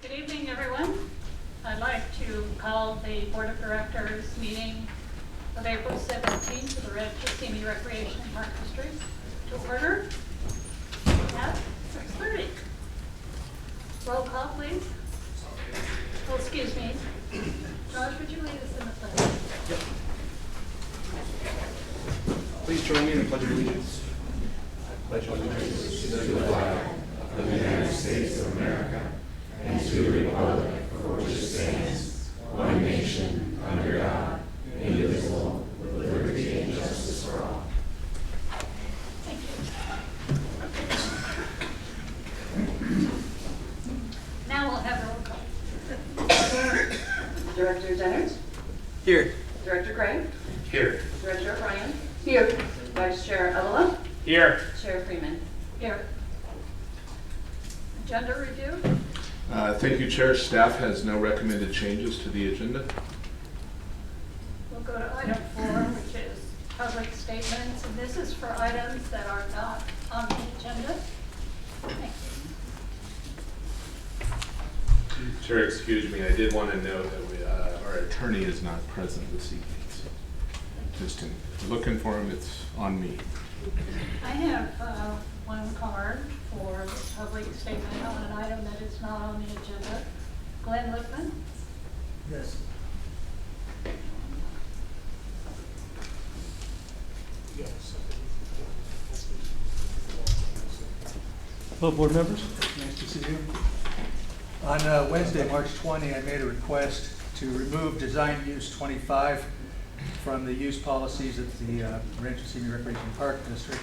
Good evening, everyone. I'd like to call the Board of Directors meeting of April 17th for the Red Kissimmee Recreation and Park District to order at 6:30. Roll call, please. Oh, excuse me. Josh, would you lead us in the pledge? Yep. Please join me in the Pledge of Allegiance. I pledge allegiance to the flag of the United States of America and to the republic for which it stands, one nation, under God, indivisible, with liberty and justice for all. Thank you. Now we'll have a roll call. Director Dennert? Here. Director Gray? Here. Director O'Brien? Here. Vice Chair Avila? Here. Chair Freeman? Here. Agenda review. Thank you, Chair. Staff has no recommended changes to the agenda. We'll go to item 4, which is public statements, and this is for items that are not on the agenda. Thank you. Chair, excuse me, I did want to note that our attorney is not present this evening. So just looking for him, it's on me. I have one card for the public statement on an item that is not on the agenda. Glenn Lippman? Yes. Hello, board members. Nice to see you. On Wednesday, March 20, I made a request to remove design use 25 from the use policies at the Rancho Senior Recreation Park District.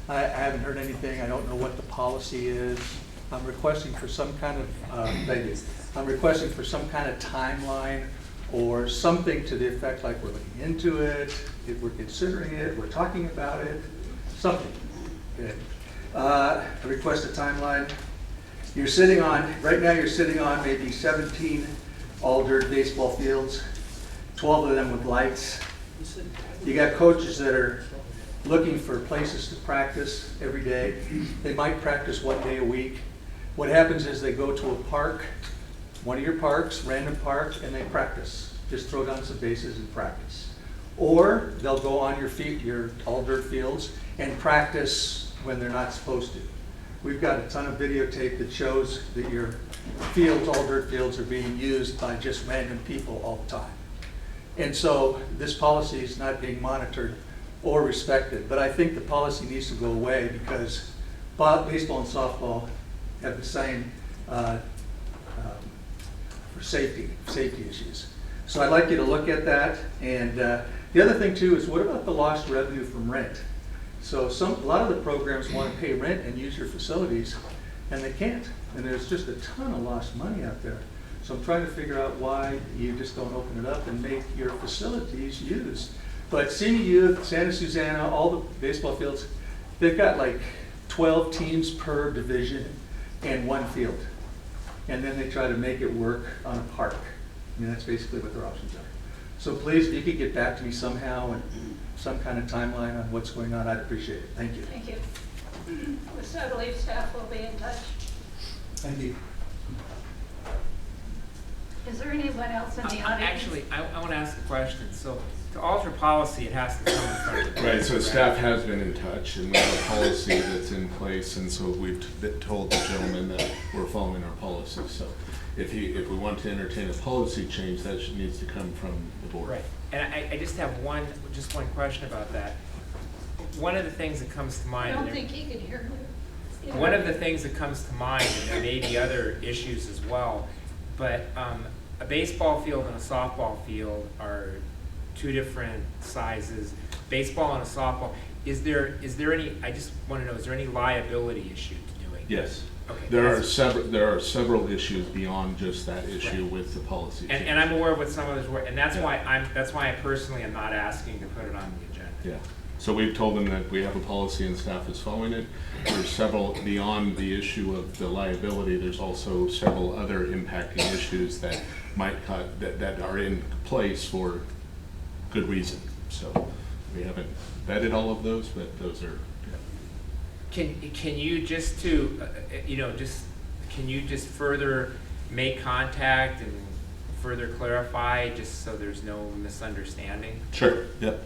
I haven't heard anything. I don't know what the policy is. I'm requesting for some kind of, I'm requesting for some kind of timeline or something to the effect like we're looking into it, if we're considering it, we're talking about it, something. Okay. I request a timeline. You're sitting on, right now you're sitting on maybe 17 all-dirt baseball fields, 12 of them with lights. You got coaches that are looking for places to practice every day. They might practice 1 day a week. What happens is they go to a park, one of your parks, random park, and they practice. Just throw down some bases and practice. Or they'll go on your feet, your all-dirt fields, and practice when they're not supposed to. We've got a ton of videotape that shows that your fields, all-dirt fields, are being used by just random people all the time. And so this policy is not being monitored or respected, but I think the policy needs to go away because baseball and softball have the same for safety issues. So I'd like you to look at that. And the other thing too is, what about the lost revenue from rent? So a lot of the programs want to pay rent and use your facilities, and they can't. And there's just a ton of lost money out there. So I'm trying to figure out why you just don't open it up and make your facilities used. But Senior Youth, Santa Susana, all the baseball fields, they've got like 12 teams per division and one field. And then they try to make it work on a park. I mean, that's basically what their options are. So please, if you could get back to me somehow and some kind of timeline on what's going on, I'd appreciate it. Thank you. Thank you. So I believe staff will be in touch. Thank you. Is there anyone else in the audience? Actually, I want to ask a question. So to alter policy, it has to come in front of the board. Right, so staff has been in touch, and we have a policy that's in place, and so we've told the gentleman that we're following our policy. So if we want to entertain a policy change, that needs to come from the board. Right. And I just have one question about that. One of the things that comes to I mind. don't think he could hear me. One of the things that comes to mind, and there may be other issues as well, but a baseball field and a softball field are two different sizes. Baseball and a softball. Is there any? I just want to know: is there any liability issue to doing? Yes. Okay. There are several issues beyond just that issue with the policy. And I'm aware of what some others were, and that's why I personally am not asking to put it on the agenda. Yeah. So we've told them that we have a policy and staff is following it. There's several, beyond the issue of the liability, there's also several other impacting issues that might that are in place for good reason. So we haven't vetted all of those, but those are. Can you just can you just further make contact and further clarify, just so there's no misunderstanding? Sure, yep.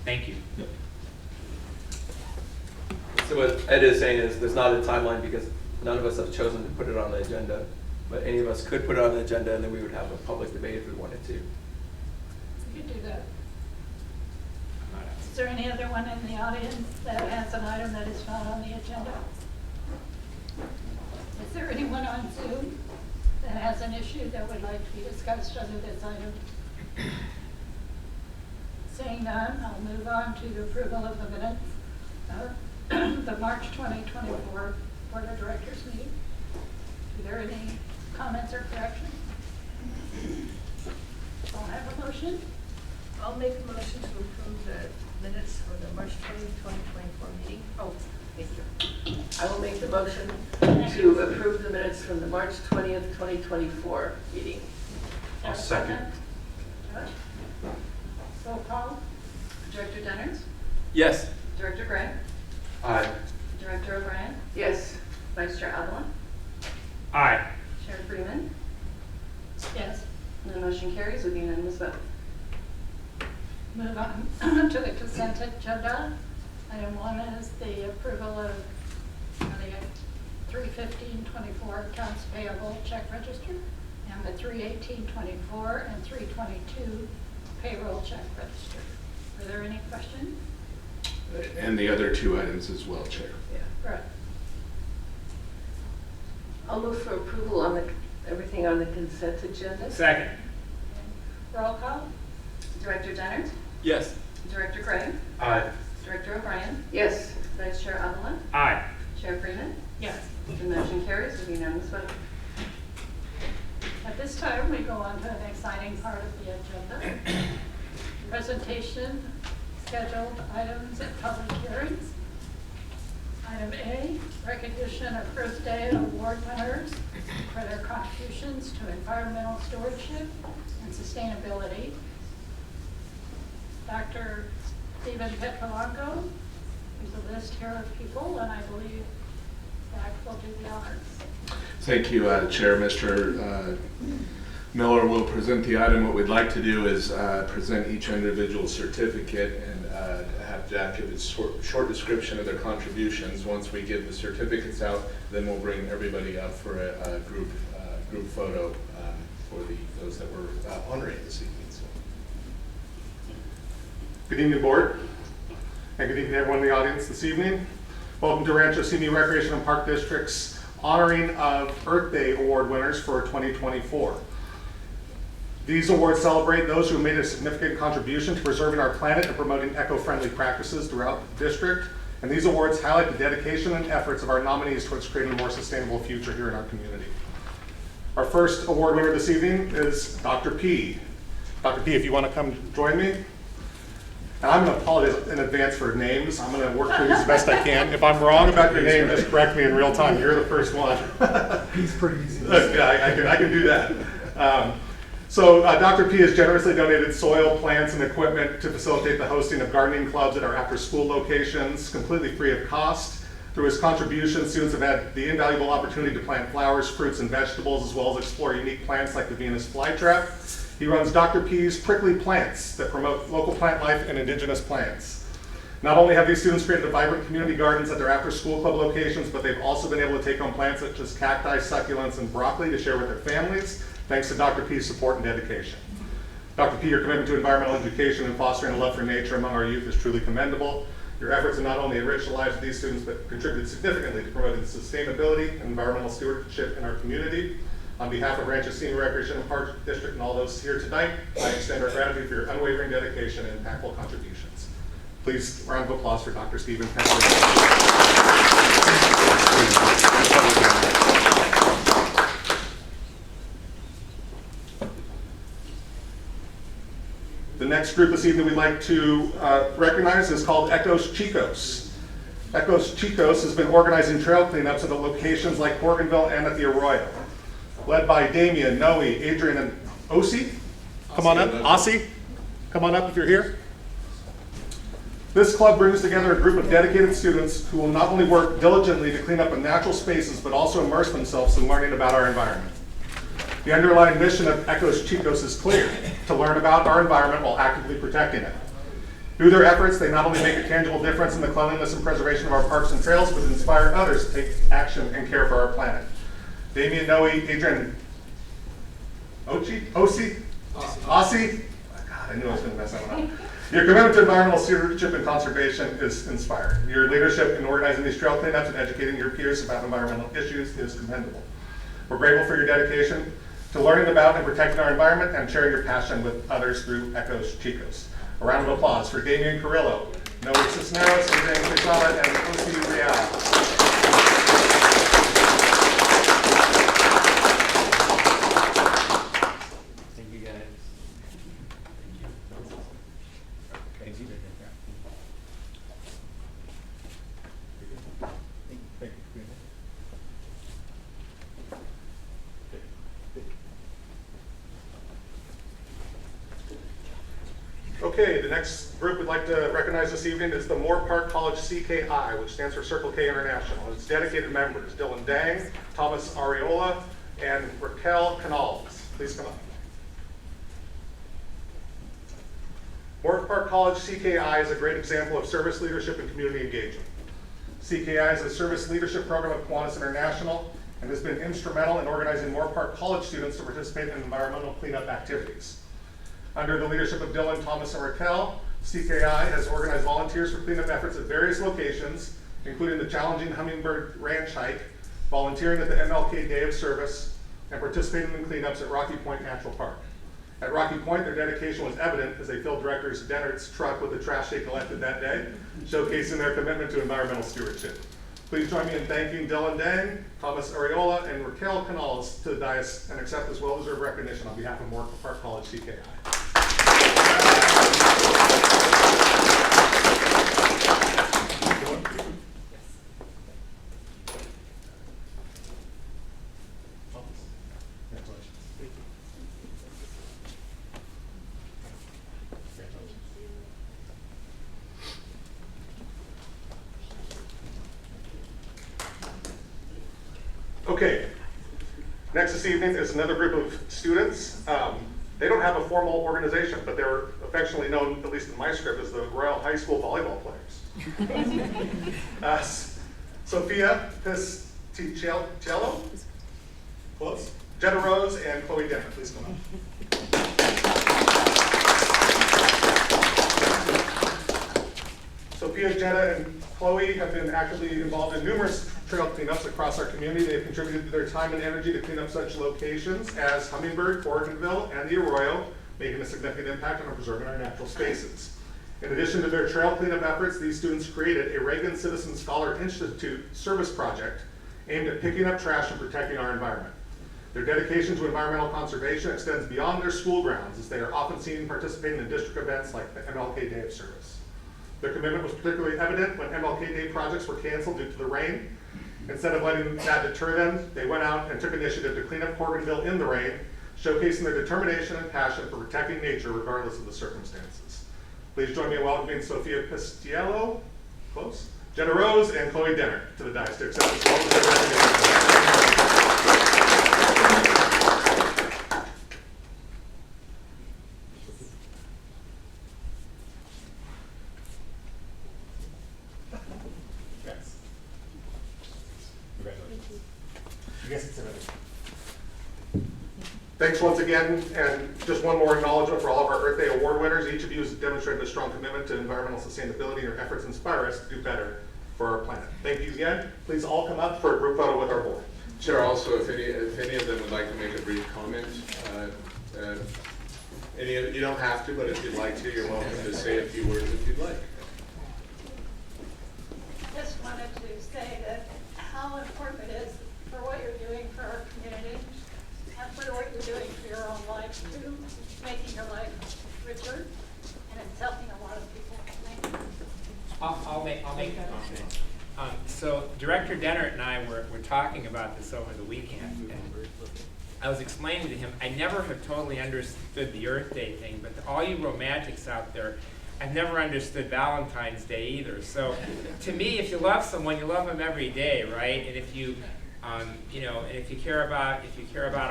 Thank you. Yep. So what Ed is saying is there's not a timeline because none of us have chosen to put it on the agenda, but any of us could put it on the agenda and then we would have a public debate if we wanted to. You could do that. Is there any other one in the audience that has an item that is not on the agenda? Is there anyone on Zoom that has an issue that would like to be discussed under this item? Seeing none, I'll move on to the approval of the minutes of the March 2024 Board of Directors meeting. Are there any comments or corrections? I'll have a motion. I'll make a motion to approve the minutes for the March 20th, 2024 meeting. Oh, thank you. I will make the motion to approve the minutes from the March 20th, 2024 meeting. I'll second. Roll call. Director Denners? Yes. Director Gray? Aye. Director O'Brien? Yes. Vice Chair Avila? Aye. Chair Freeman? Yes. And the motion carries with unanimous vote. Move on to the consent agenda. Item 1 is the approval of the 3/15/24 accounts payable check register and the 3/18/24 and 3/22 payroll check register. Are there any questions? And the other two items as well, Chair. Yeah. Right. I'll move for approval on everything on the consent agenda. Second. Roll call. Director Denners? Yes. Director Gray? Aye. Director O'Brien? Yes. Vice Chair Avila? Aye. Chair Freeman? Yes. The motion carries with unanimous vote. At this time, we go on to an exciting part of the agenda. Presentation, scheduled items and public hearings. Item A, recognition of Earth Day award winners for their contributions to environmental stewardship and sustainability. Dr. Stephen Petrolanco, there's a list here of people, and I believe Zach will do the honors. Thank you, Chair. Mr. Miller will present the item. What we'd like to do is present each individual certificate and have Jack give his short description of their contributions. Once we give the certificates out, then we'll bring everybody up for a group photo for those that we're honoring this evening. So. Good evening, Board, and good evening, everyone in the audience this evening. Welcome to Rancho Simi Recreation and Park District's honoring of Earth Day Award winners for 2024. These awards celebrate those who have made a significant contribution to preserving our planet and promoting eco-friendly practices throughout the district. And these awards highlight the dedication and efforts of our nominees towards creating a more sustainable future here in our community. Our first award winner this evening is Dr. P. Dr. P, if you want to come join me. And I'm going to apologize in advance for names. I'm going to work through this as best I can. If I'm wrong about your name, just correct me in real time. You're the first one. He's pretty easy. Okay, I can do that. So Dr. P has generously donated soil, plants, and equipment to facilitate the hosting of gardening clubs at our after-school locations, completely free of cost. Through his contributions, students have had the invaluable opportunity to plant flowers, fruits, and vegetables, as well as explore unique plants like the Venus flytrap. He runs Dr. P's Prickly Plants that promote local plant life and indigenous plants. Not only have these students created vibrant community gardens at their after-school club locations, but they've also been able to take home plants such as cacti, succulents, and broccoli to share with their families, thanks to Dr. P's support and dedication. Dr. P, your commitment to environmental education and fostering a love for nature among our youth is truly commendable. Your efforts have not only enriched the lives of these students, but contributed significantly to promoting sustainability and environmental stewardship in our community. On behalf of Rancho Simi Recreation and Park District and all those here tonight, I extend our gratitude for your unwavering dedication and impactful contributions. Please, round of applause for Dr. Stephen Petrolanco. The next group this evening we'd like to recognize is called Ecos Chicos. Ecos Chicos has been organizing trail cleanups at the locations like Morganville and at the Arroyo. Led by Damien, Noe, Adrian, and Osi. Come on up, Ossie. Come on up if you're here. This club brings together a group of dedicated students who will not only work diligently to clean up in natural spaces, but also immerse themselves in learning about our environment. The underlying mission of Ecos Chicos is clear: to learn about our environment while actively protecting it. Through their efforts, they not only make a tangible difference in the cleanliness and preservation of our parks and trails, but inspire others to take action and care for our planet. Damien, Noe, Adrian, Ossie? God, I knew I was going to mess that one up. Your commitment to environmental stewardship and conservation is inspiring. Your leadership in organizing these trail cleanups and educating your peers about environmental issues is commendable. We're grateful for your dedication to learning about and protecting our environment and sharing your passion with others through Ecos Chicos. A round of applause for Damian Carrillo, Noe Cisneros, Adrian Quezada, and Ossie Real. Okay, the next group we'd like to recognize this evening is the Moore Park College CKI, which stands for Circle K International. Its dedicated members, Dylan Dang, Thomas Areola, and Raquel Canals. Please come up. Moore Park College CKI is a great example of service leadership and community engagement. CKI is a service leadership program of Kiwanis International and has been instrumental in organizing Moore Park College students to participate in environmental cleanup activities. Under the leadership of Dylan, Thomas, and Raquel, CKI has organized volunteers for cleanup efforts at various locations, including the challenging Hummingbird Ranch hike, volunteering at the MLK Day of Service, and participating in cleanups at Rocky Point Natural Park. At Rocky Point, their dedication was evident as they filled Director Dennert's truck with the trash they collected that day, showcasing their commitment to environmental stewardship. Please join me in thanking Dylan Dang, Thomas Areola, and Raquel Canals to the dais and accept this well-deserved recognition on behalf of Moore Park College CKI. Okay, next this evening is another group of students. They don't have a formal organization, but they're affectionately known, at least in my script, as the Royal High School volleyball players. Sophia Pistichello, close. Jenna Rose and Chloe Denner, please come up. Sophia, Jenna, and Chloe have been actively involved in numerous trail cleanups across our community. They've contributed their time and energy to clean up such locations as Hummingbird, Oregonville, and the Arroyo, making a significant impact on preserving our natural spaces. In addition to their trail cleanup efforts, these students created a Reagan Citizen Scholar Institute service project aimed at picking up trash and protecting our environment. Their dedication to environmental conservation extends beyond their school grounds, as they are often seen participating in district events like the MLK Day of Service. Their commitment was particularly evident when MLK Day projects were canceled due to the rain. Instead of letting that deter them, they went out and took initiative to clean up Oregonville in the rain, showcasing their determination and passion for protecting nature regardless of the circumstances. Please join me in welcoming Sophia Pistichello, close, Jenna Rose, and Chloe Denner to the dais to accept this well-deserved recognition. Thanks once again, and just one more acknowledgement for all of our Earth Day Award winners. Each of you has demonstrated a strong commitment to environmental sustainability, and your efforts inspire us to do better for our planet. Thank you again. Please all come up for a group photo with our board. Sure, also, if any of them would like to make a brief comment, you don't have to, but if you'd like to, you're welcome to say a few words if you'd like. Just wanted to say that how important it is for what you're doing for our community and for what you're doing for your own life too, making your life richer, and it's helping a lot of people. Thank you. I'll make a comment. So Director Dennert and I were talking about this over the weekend, and I was explaining to him, I never have totally understood the Earth Day thing, but to all you romantics out there, I've never understood Valentine's Day either. So to me, if you love someone, you love them every day, right? And if you You know, and if you care about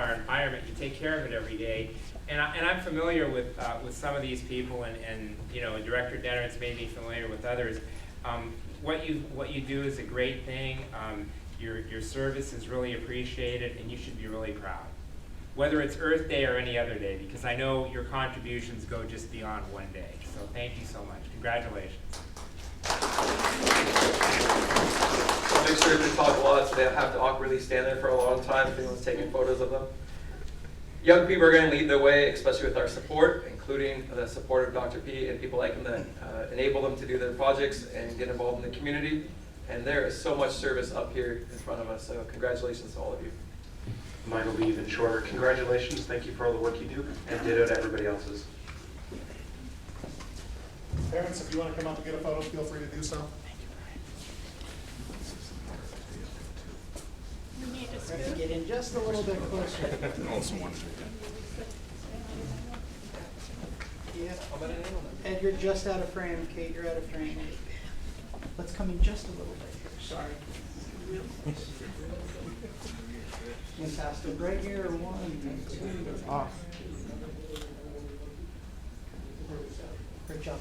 our environment, you take care of it every day. And I'm familiar with some of these people, and you know, Director Dennett's made me familiar with others. What you do is a great thing. Your service is really appreciated, and you should be really proud, whether it's Earth Day or any other day, because I know your contributions go just beyond one day. So thank you so much. Congratulations. I'll make sure to talk a lot so they don't have to awkwardly stand there for a long time if anyone's taking photos of them. Young people are going to lead the way, especially with our support, including the support of Dr. P and people like him that enable them to do their projects and get involved in the community. And there is so much service up here in front of us, so congratulations to all of you. Mine will be even shorter. Congratulations, thank you for all the work you do, and ditto to everybody else's. Parents, if you want to come up and get a photo, feel free to do so. We need to Let's scoot. get in just a little bit closer. Yeah. Ed, you're just out of frame. Kate, you're out of frame. Let's come in just a little bit here. Sorry. Fantastic. Right here, 1, 2, off. Great job.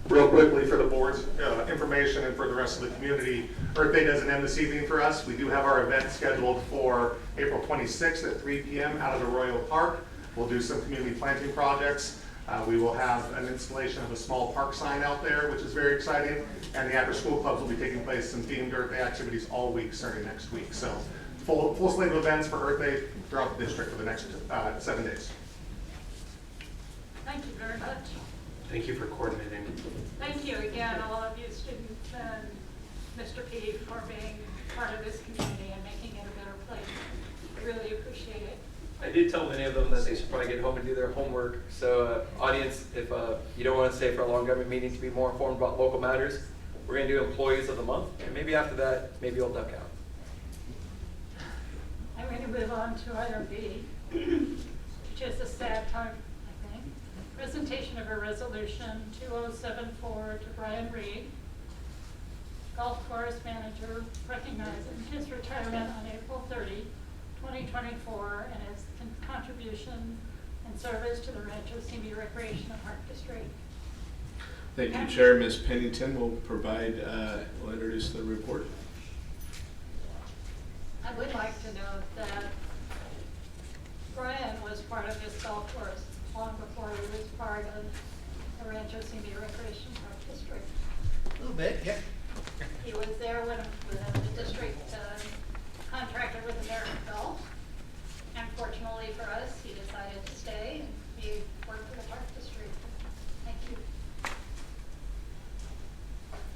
Real quickly for the board's information and for the rest of the community, Earth Day doesn't end this evening for us. We do have our event scheduled for April 26th at 3 p.m. out of the Royal Park. We'll do some community planting projects. We will have an installation of a small park sign out there, which is very exciting. And the after-school clubs will be taking place some themed Earth Day activities all week starting next week. So full slate of events for Earth Day throughout the district for the next 7 days. Thank you very much. Thank you for coordinating. Thank you again, all of you students and Mr. P for being part of this community and making it a better place. I really appreciate it. I did tell many of them that they should probably get home and do their homework. So audience, if you don't want to stay for a long government meeting to be more informed about local matters, we're going to do employees of the month. And maybe after that, maybe you'll duck out. I'm going to move on to item B, which is a sad time, I think. Presentation of a resolution 2074 to Brian Reed, golf course manager, recognizing his retirement on April 30, 2024, and his contribution and service to the Rancho Simi Recreation and Park District. Thank you, Chair. Ms. Pennington will will introduce the report. I would like to note that Brian was part of this golf course long before he was part of the Rancho Simi Recreation Park District. A little bit, yeah. He was there when the district contracted with American Golf. Unfortunately for us, he decided to stay and he worked for the Park District. Thank you.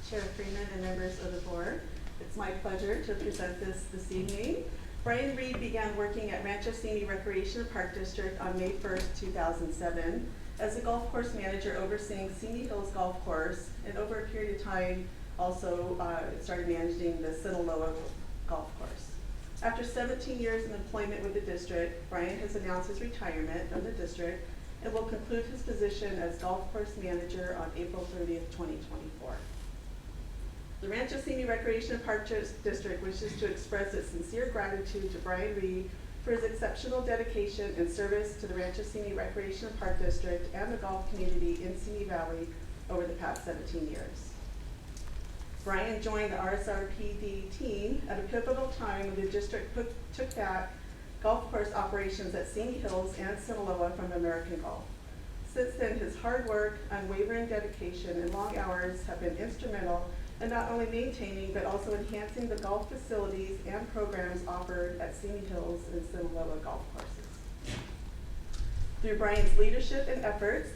Chair Freeman and members of the board, it's my pleasure to present this evening. Brian Reed began working at Rancho Simi Recreation and Park District on May 1st, 2007 as a golf course manager overseeing Simi Hills Golf Course, and over a period of time also started managing the Sinaloa Golf Course. After 17 years in employment with the district, Brian has announced his retirement from the district and will conclude his position as golf course manager on April 30th, 2024. The Rancho Simi Recreation and Park District wishes to express its sincere gratitude to Brian Reed for his exceptional dedication and service to the Rancho Simi Recreation and Park District and the golf community in Simi Valley over the past 17 years. Brian joined the RSRPD team at a pivotal time when the district took back golf course operations at Simi Hills and Sinaloa from American Golf. Since then, his hard work, unwavering dedication, and long hours have been instrumental in not only maintaining but also enhancing the golf facilities and programs offered at Simi Hills and Sinaloa golf courses. Through Brian's leadership and efforts,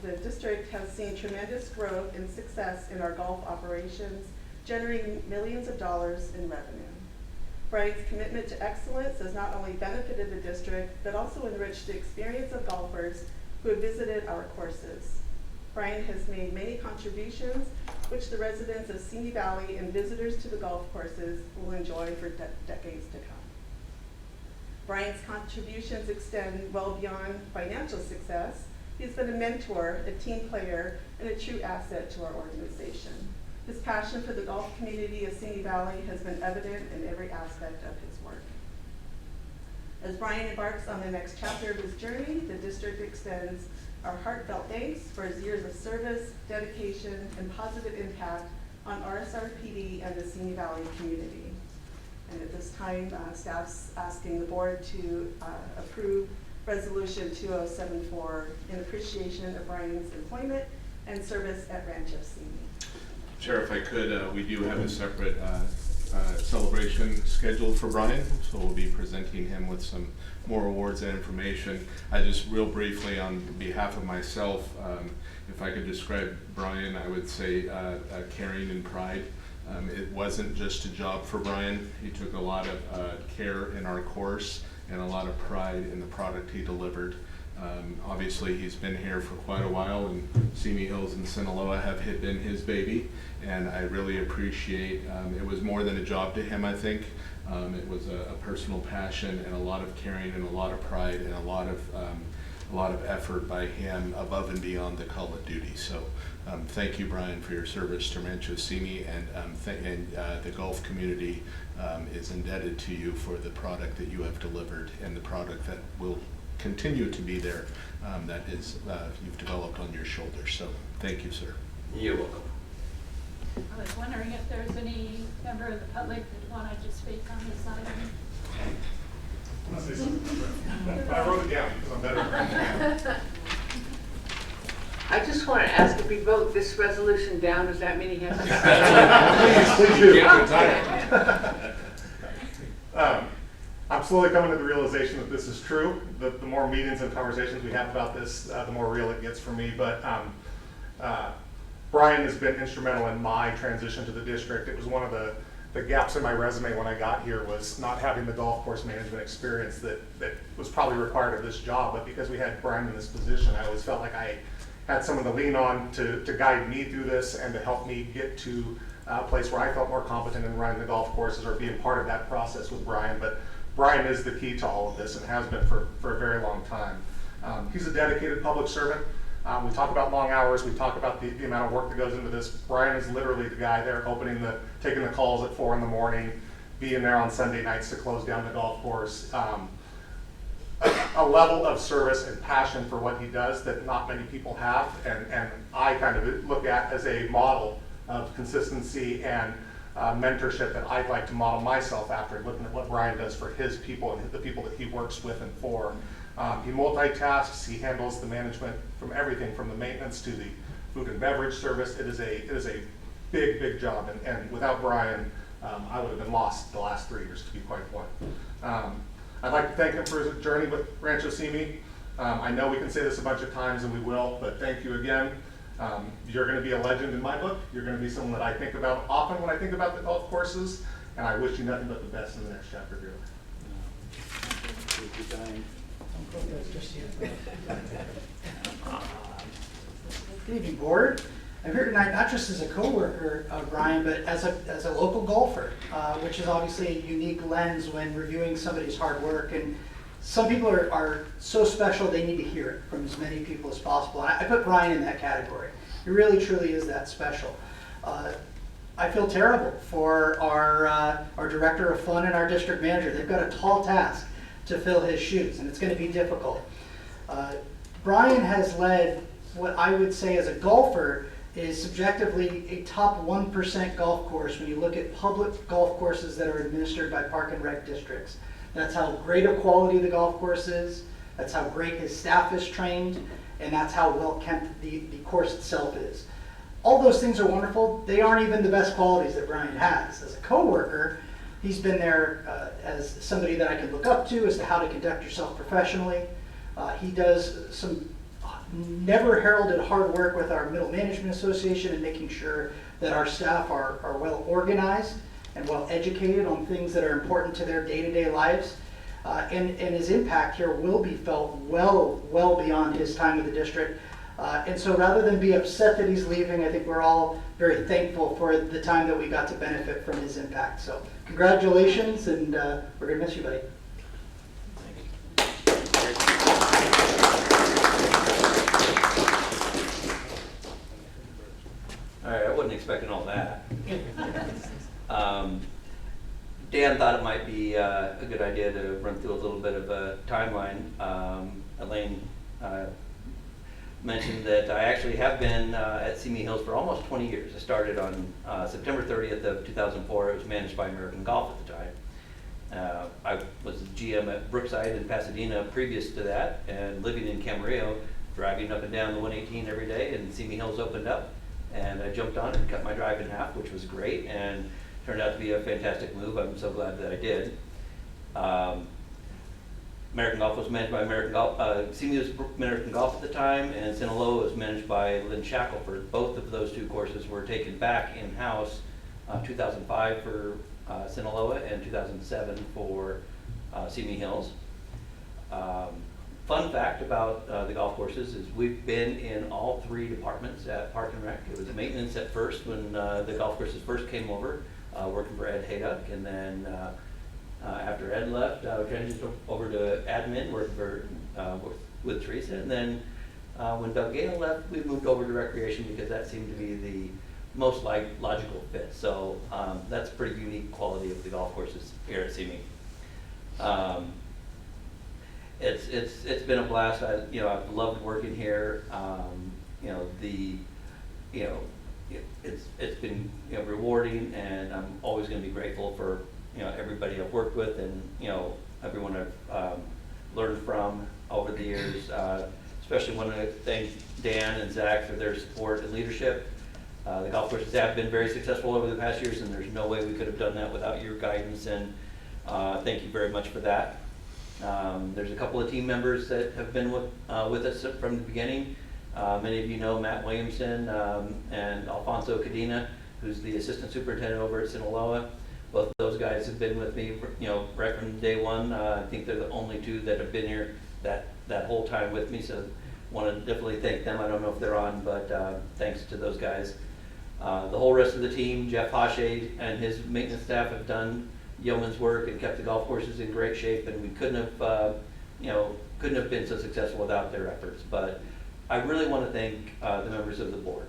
the district has seen tremendous growth and success in our golf operations, generating millions of dollars in revenue. Brian's commitment to excellence has not only benefited the district, but also enriched the experience of golfers who have visited our courses. Brian has made many contributions which the residents of Simi Valley and visitors to the golf courses will enjoy for decades to come. Brian's contributions extend well beyond financial success. He's been a mentor, a team player, and a true asset to our organization. His passion for the golf community of Simi Valley has been evident in every aspect of his work. As Brian embarks on the next chapter of his journey, the district extends our heartfelt thanks for his years of service, dedication, and positive impact on RSRPD and the Simi Valley community. And at this time, staff's asking the board to approve Resolution 2074 in appreciation of Brian's employment and service at Rancho Simi. Chair, if I could, we do have a separate celebration scheduled for Brian, so we'll be presenting him with some more awards and information. I just real briefly, on behalf of myself, if I could describe Brian, I would say caring and pride. It wasn't just a job for Brian. He took a lot of care in our course and a lot of pride in the product he delivered. Obviously, he's been here for quite a while, and Simi Hills and Sinaloa have been his baby, and I really appreciate, it was more than a job to him, I think. It was a personal passion and a lot of caring and a lot of pride and a lot of effort by him above and beyond the call of duty. So thank you, Brian, for your service to Rancho Simi, and the golf community is indebted to you for the product that you have delivered and the product that will continue to be there, that is you've developed on your shoulders. So thank you, sir. You're welcome. I was wondering if there's any member of the public that wanted to speak on this item. I'll say something. I wrote it down because I'm better at writing. I just want to ask, if we vote this resolution down, does that mean he has to? Please do. I'm slowly coming to the realization that this is true. The more meetings and conversations we have about this, the more real it gets for me. But Brian has been instrumental in my transition to the district. It was one of the gaps in my resume when I got here, was not having the golf course management experience that was probably required of this job. But because we had Brian in this position, I always felt like I had someone to lean on to guide me through this and to help me get to a place where I felt more competent in running the golf courses or being part of that process with Brian. But Brian is the key to all of this and has been for a very long time. He's a dedicated public servant. We talk about long hours, we talk about the amount of work that goes into this. Brian is literally the guy there taking the calls at 4 in the morning, being there on Sunday nights to close down the golf course. A level of service and passion for what he does that not many people have, and I kind of look at as a model of consistency and mentorship that I'd like to model myself after, looking at what Brian does for his people and the people that he works with and for. He multitasks, he handles the management from everything from the maintenance to the food and beverage service. It is a big job, and without Brian, I would have been lost the last 3 years, to be quite blunt. I'd like to thank him for his journey with Rancho Simi. I know we can say this a bunch of times, and we will, but thank you again. You're going to be a legend in my book. You're going to be someone that I think about often when I think about the golf courses, and I wish you nothing but the best in the next chapter of your life. Good evening, board. I'm here tonight not just as a coworker of Brian, but as a local golfer, which is obviously a unique lens when reviewing somebody's hard work. And some people are so special they need to hear it from as many people as possible. And I put Brian in that category. He really, truly is that special. I feel terrible for our director of fun and our district manager. They've got a tall task to fill his shoes, and it's going to be difficult. Brian has led what I would say as a golfer is subjectively a top 1% golf course when you look at public golf courses that are administered by Park and Rec districts. That's how great a quality the golf course is, that's how great his staff is trained, and that's how well kept the course itself is. All those things are wonderful. They aren't even the best qualities that Brian has. As a coworker, he's been there as somebody that I can look up to as to how to conduct yourself professionally. He does some never heralded hard work with our Middle Management Association and making sure that our staff are well organized and well educated on things that are important to their day-to-day lives. And his impact here will be felt well beyond his time with the district. And so rather than be upset that he's leaving, I think we're all very thankful for the time that we got to benefit from his impact. So congratulations, and we're going to miss you, buddy. All right, I wasn't expecting all that. Dan thought it might be a good idea to run through a little bit of a timeline. Elaine mentioned that I actually have been at Simi Hills for almost 20 years. I started on September 30th of 2004. It was managed by American Golf at the time. I was the GM at Brookside in Pasadena previous to that, and living in Camarillo, driving up and down the 118 every day, and Simi Hills opened up. And I jumped on it and cut my drive in half, which was great, and turned out to be a fantastic move. I'm so glad that I did. American Golf was managed by American Golf. Simi was American Golf at the time, and Sinaloa was managed by Lynn Shackelford. Both of those two courses were taken back in-house, 2005 for Sinaloa and 2007 for Simi Hills. Fun fact about the golf courses is we've been in all three departments at Park and Rec. It was maintenance at first when the golf courses first came over, working for Ed Hayduck, and then after Ed left, transitioned over to admin, working for with Teresa, and then when Doug Gale left, we moved over to recreation because that seemed to be the most logical fit. So that's a pretty unique quality of the golf courses here at Simi. It's been a blast. I've loved working here. It's been rewarding, and I'm always going to be grateful for everybody I've worked with, and everyone I've learned from over the years. Especially want to thank Dan and Zach for their support and leadership. The golf courses have been very successful over the past years, and there's no way we could have done that without your guidance, and thank you very much for that. There's a couple of team members that have been with us from the beginning. Many of you know Matt Williamson and Alfonso Cadena, who's the assistant superintendent over at Sinaloa. Both of those guys have been with me, right from day one. I think they're the only two that have been here that whole time with me. So want to definitely thank them. I don't know if they're on, but thanks to those guys. The whole rest of the team, Jeff Hashade and his maintenance staff have done yeoman's work and kept the golf courses in great shape, and we couldn't have been so successful without their efforts. But I really want to thank the members of the board.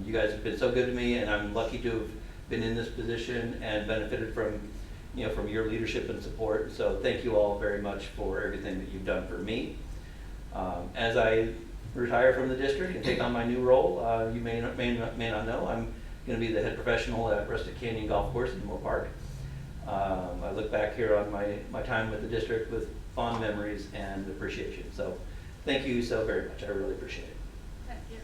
You guys have been so good to me, and I'm lucky to have been in this position and benefited from your leadership and support. So thank you all very much for everything that you've done for me. As I retire from the district and take on my new role, you may not know, I'm going to be the head professional at Rustic Canyon Golf Course in Moore Park. I look back here on my time with the district with fond memories and appreciation. So thank you so very much. I really appreciate it. Thank you.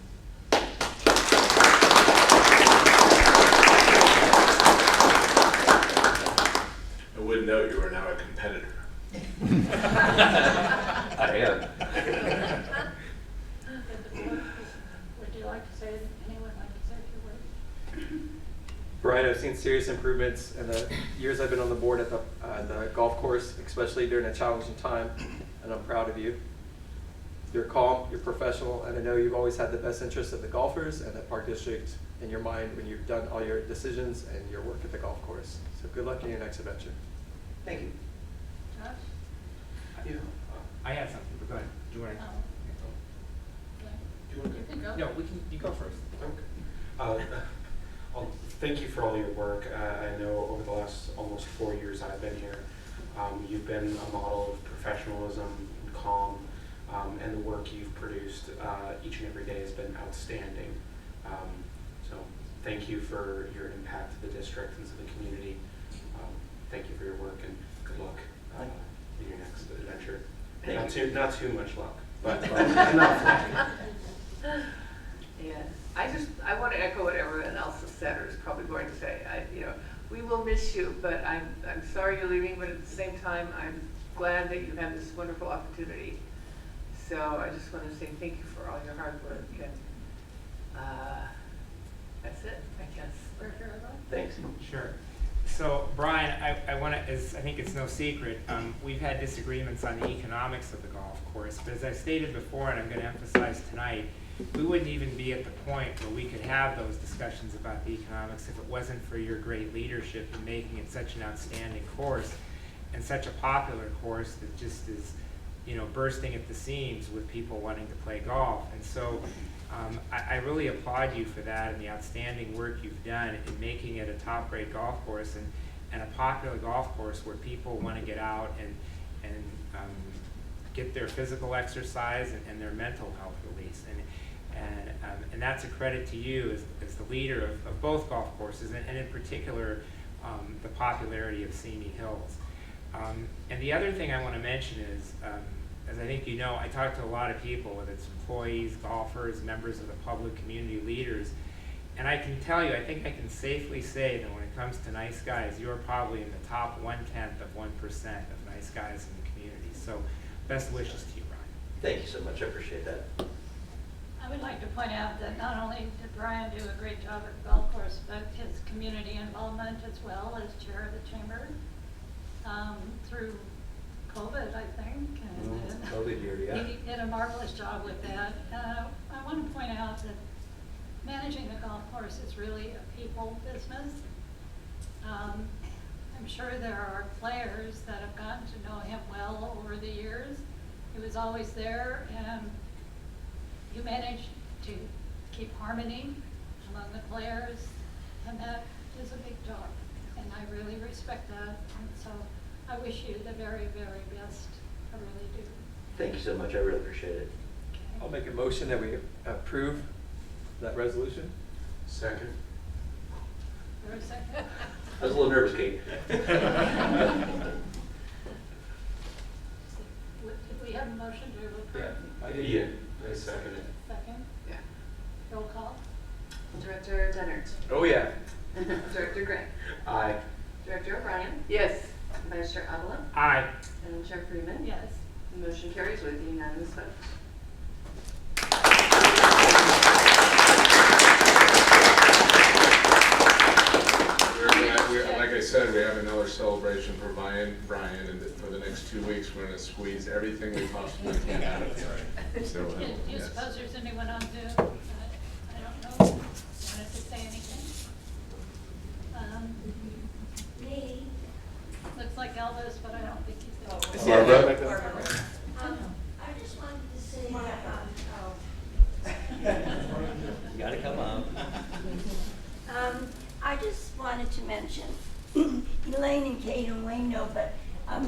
I would note you are now a competitor. I am. Would you like to say, anyone like to say a few words? Brian, I've seen serious improvements in the years I've been on the board at the golf course, especially during a challenging time, and I'm proud of you. You're calm, you're professional, and I know you've always had the best interests of the golfers and the Park District in your mind when you've done all your decisions and your work at the golf course. So good luck in your next adventure. Thank you. Josh? I have something, but go ahead. Do you want to? You can go. No, you go first. Thank you for all your work. I know over the last almost 4 years I've been here, you've been a model of professionalism and calm, and the work you've produced each and every day has been outstanding. So thank you for your impact to the district and to the community. Thank you for your work, and good luck in your next adventure. Not too much luck, but enough luck. Yeah, I want to echo what everyone else has said or is probably going to say. We will miss you, but I'm sorry you're leaving, but at the same time, I'm glad that you had this wonderful opportunity. So I just want to say thank you for all your hard work, and that's it, I guess. Thanks. Sure. So Brian, I want to, I think it's no secret, we've had disagreements on the economics of the golf course, but as I stated before, and I'm going to emphasize tonight, we wouldn't even be at the point where we could have those discussions about the economics if it wasn't for your great leadership in making it such an outstanding course and such a popular course that just is, you know, bursting at the seams with people wanting to play golf. And so I really applaud you for that and the outstanding work you've done in making it a top-grade golf course and a popular golf course where people want to get out and get their physical exercise and their mental health release. And that's a credit to you as the leader of both golf courses, and in particular the popularity of Simi Hills. And the other thing I want to mention is, as I think you know, I talk to a lot of people, whether it's employees, golfers, members of the public, community leaders, and I can tell you, I think I can safely say that when it comes to nice guys, you're probably in the top 1/10 of 1% of nice guys in the community. So best wishes to you, Brian. Thank you so much, I appreciate that. I would like to point out that not only did Brian do a great job at the golf course, but his community involvement as well as chair of the chamber through COVID, I think. And COVID year, yeah. he did a marvelous job with that. I want to point out that managing the golf course is really a people business. I'm sure there are players that have gotten to know him well over the years. He was always there, and you managed to keep harmony among the players, and that is a big job, and I really respect that, and so I wish you the very, very best. I really do. Thank you so much, I really appreciate it. Okay. I'll make a motion that we approve that resolution. Second. For a second. I was a little nervous, Kate. Did we have a motion to approve? I did. Yeah, I second it. Second? Yeah. Roll call? Director Dennert. Oh, yeah. Director Gray. Aye. Director O'Brien. Yes. Vice Chair Avila. Aye. And Chair Freeman. Yes. The motion carries with a unanimous vote. Like I said, we have another celebration for Brian, and for the next 2 weeks, we're going to squeeze everything we possibly can out of him. So, Do you yes. suppose there's anyone on Zoom? I don't know. Wanted to say anything? Me. Looks like Elvis, but I don't think he's there. Barbara? I just wanted to say You gotta come up. I just wanted to mention, Elaine and Kate and Wayne know, but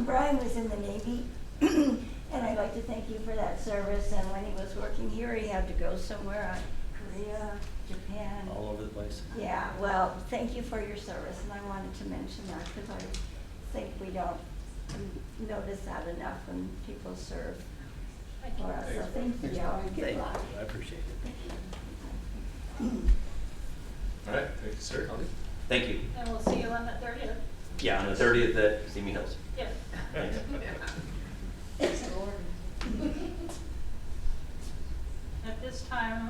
Brian was in the Navy, and I'd like to thank you for that service. And when he was working here, he had to go somewhere, Korea, Japan. All over the place. Yeah, well, thank you for your service, and I wanted to mention that because I think we don't notice that enough when people serve for us. So thank you. Thank Good you, luck. I appreciate it. All right, thank you, sir. Thank you. And we'll see you on the 30th. Yeah, on the 30th at Simi Hills. Yes. Thanks. At this time,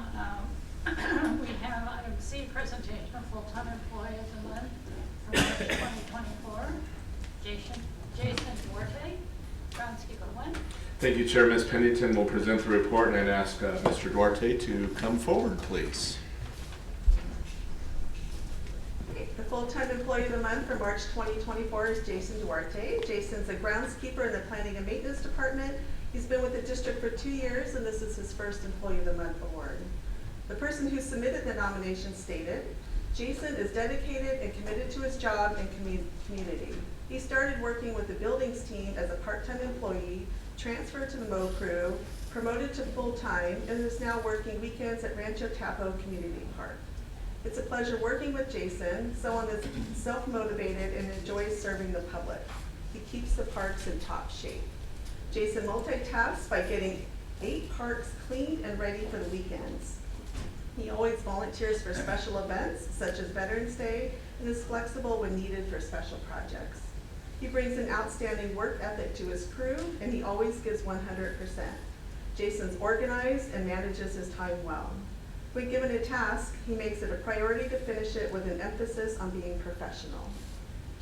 we have item C, presentation of full-time employee of the month for March 2024. Jason Duarte, groundskeeper 1. Thank you, Chair. Ms. Pennington will present the report, and I'd ask Mr. Duarte to come forward, please. The full-time employee of the month for March 2024 is Jason Duarte. Jason's a groundskeeper in the Planning and Maintenance Department. He's been with the district for 2 years, and this is his first Employee of the Month award. The person who submitted the nomination stated, Jason is dedicated and committed to his job and community. He started working with the buildings team as a part-time employee, transferred to the Mo crew, promoted to full-time, and is now working weekends at Rancho Tapo Community Park. It's a pleasure working with Jason. Someone that's self-motivated and enjoys serving the public. He keeps the parks in top shape. Jason multitasks by getting 8 parks cleaned and ready for the weekends. He always volunteers for special events such as Veterans Day and is flexible when needed for special projects. He brings an outstanding work ethic to his crew, and he always gives 100%. Jason's organized and manages his time well. When given a task, he makes it a priority to finish it with an emphasis on being professional.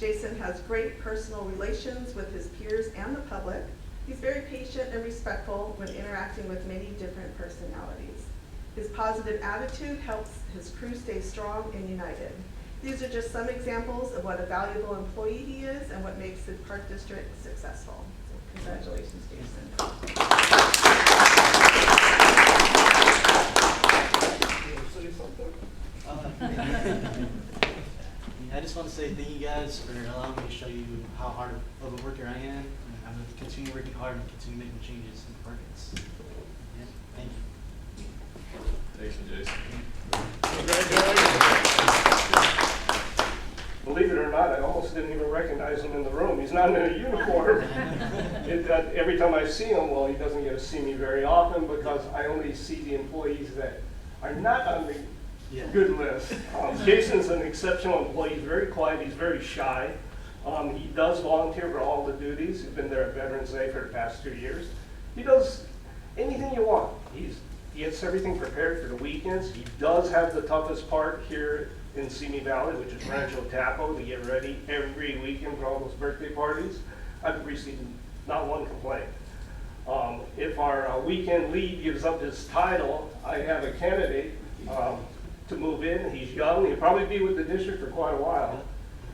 Jason has great personal relations with his peers and the public. He's very patient and respectful when interacting with many different personalities. His positive attitude helps his crew stay strong and united. These are just some examples of what a valuable employee he is and what makes the Park District successful. So congratulations, Jason. I just want to say thank you guys for allowing me to show you how hard of a worker I am. And I'm going to continue working hard and continue making changes in the markets. Yeah, thank you. Thank you, Jason. Believe it or not, I almost didn't even recognize him in the room. He's not in a uniform. Every time I see him, well, he doesn't get to see me very often because I only see the employees that are not on the good list. Jason's an exceptional employee. He's very quiet. He's very shy. He does volunteer for all the duties. He's been there at Veterans Day for the past 2 years. He does anything you want. He gets everything prepared for the weekends. He does have the toughest part here in Simi Valley, which is Rancho Tapo, to get ready every weekend for all those birthday parties. I've received not one complaint. If our weekend lead gives up his title, I have a candidate to move in. He's young. He'll probably be with the district for quite a while.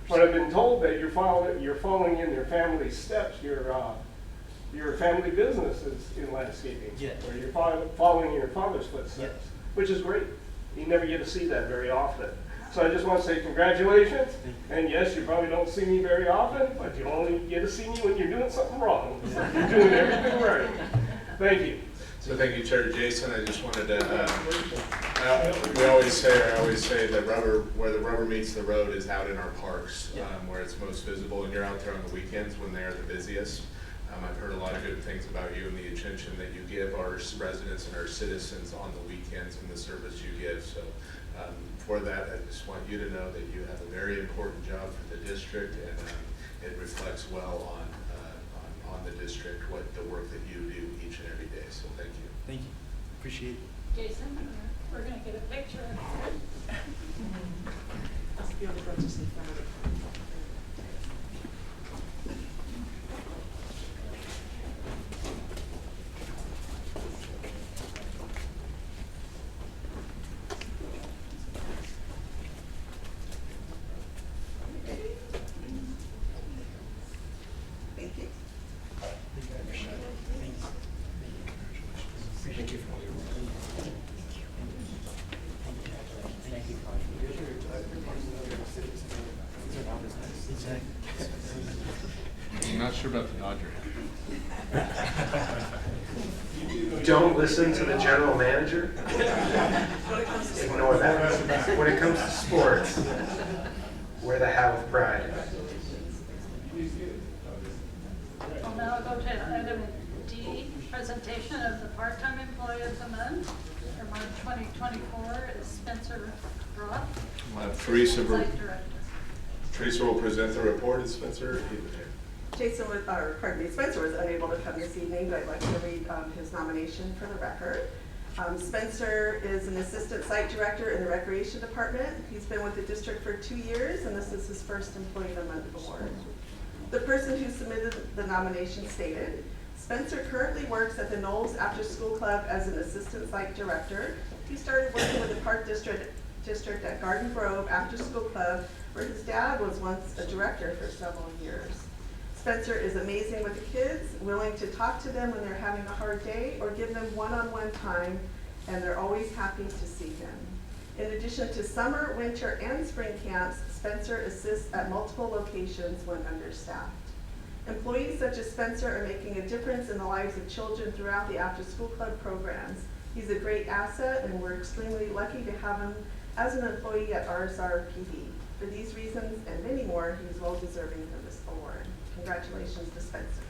But I've been told that you're following in your family's steps. Your family business is in landscaping, or you're following in your father's footsteps, which is great. You never get to see that very often. So I just want to say congratulations. And yes, you probably don't see me very often, but you only get to see me when you're doing something wrong. You're doing everything right. Thank you. So thank you, Chair Jason. I just wanted to, I always say that where the rubber meets the road is out in our parks, where it's most visible, and you're out there on the weekends when they're the busiest. I've heard a lot of good things about you and the attention that you give our residents and our citizens on the weekends and the service you give. So for that, I just want you to know that you have a very important job for the district, and it reflects well on the district, what the work that you do each and every day. So thank you. Thank you. Appreciate it. Jason, we're going to get a picture. Thank you. Thank you for all your work. I'm not sure about the Dodger. Don't listen to the general manager. Ignore that. When it comes to sports, wear the hat with pride. We'll now go to item D, presentation of the part-time employee of the month for March 2024 is Spencer Roth. We'll have Teresa Site Director. will present the report, and Spencer, Spencer was unable to come this evening, but I'd like to read his nomination for the record. Spencer is an assistant site director in the recreation department. He's been with the district for 2 years, and this is his first Employee of the Month award. The person who submitted the nomination stated, Spencer currently works at the Knowles After School Club as an assistant site director. He started working with the Park District at Garden Grove After School Club, where his dad was once a director for several years. Spencer is amazing with the kids, willing to talk to them when they're having a hard day or give them one-on-one time, and they're always happy to see him. In addition to summer, winter, and spring camps, Spencer assists at multiple locations when understaffed. Employees such as Spencer are making a difference in the lives of children throughout the after-school club programs. He's a great asset, and we're extremely lucky to have him as an employee at RSRPD. For these reasons and many more, he is well deserving of this award. Congratulations to Spencer.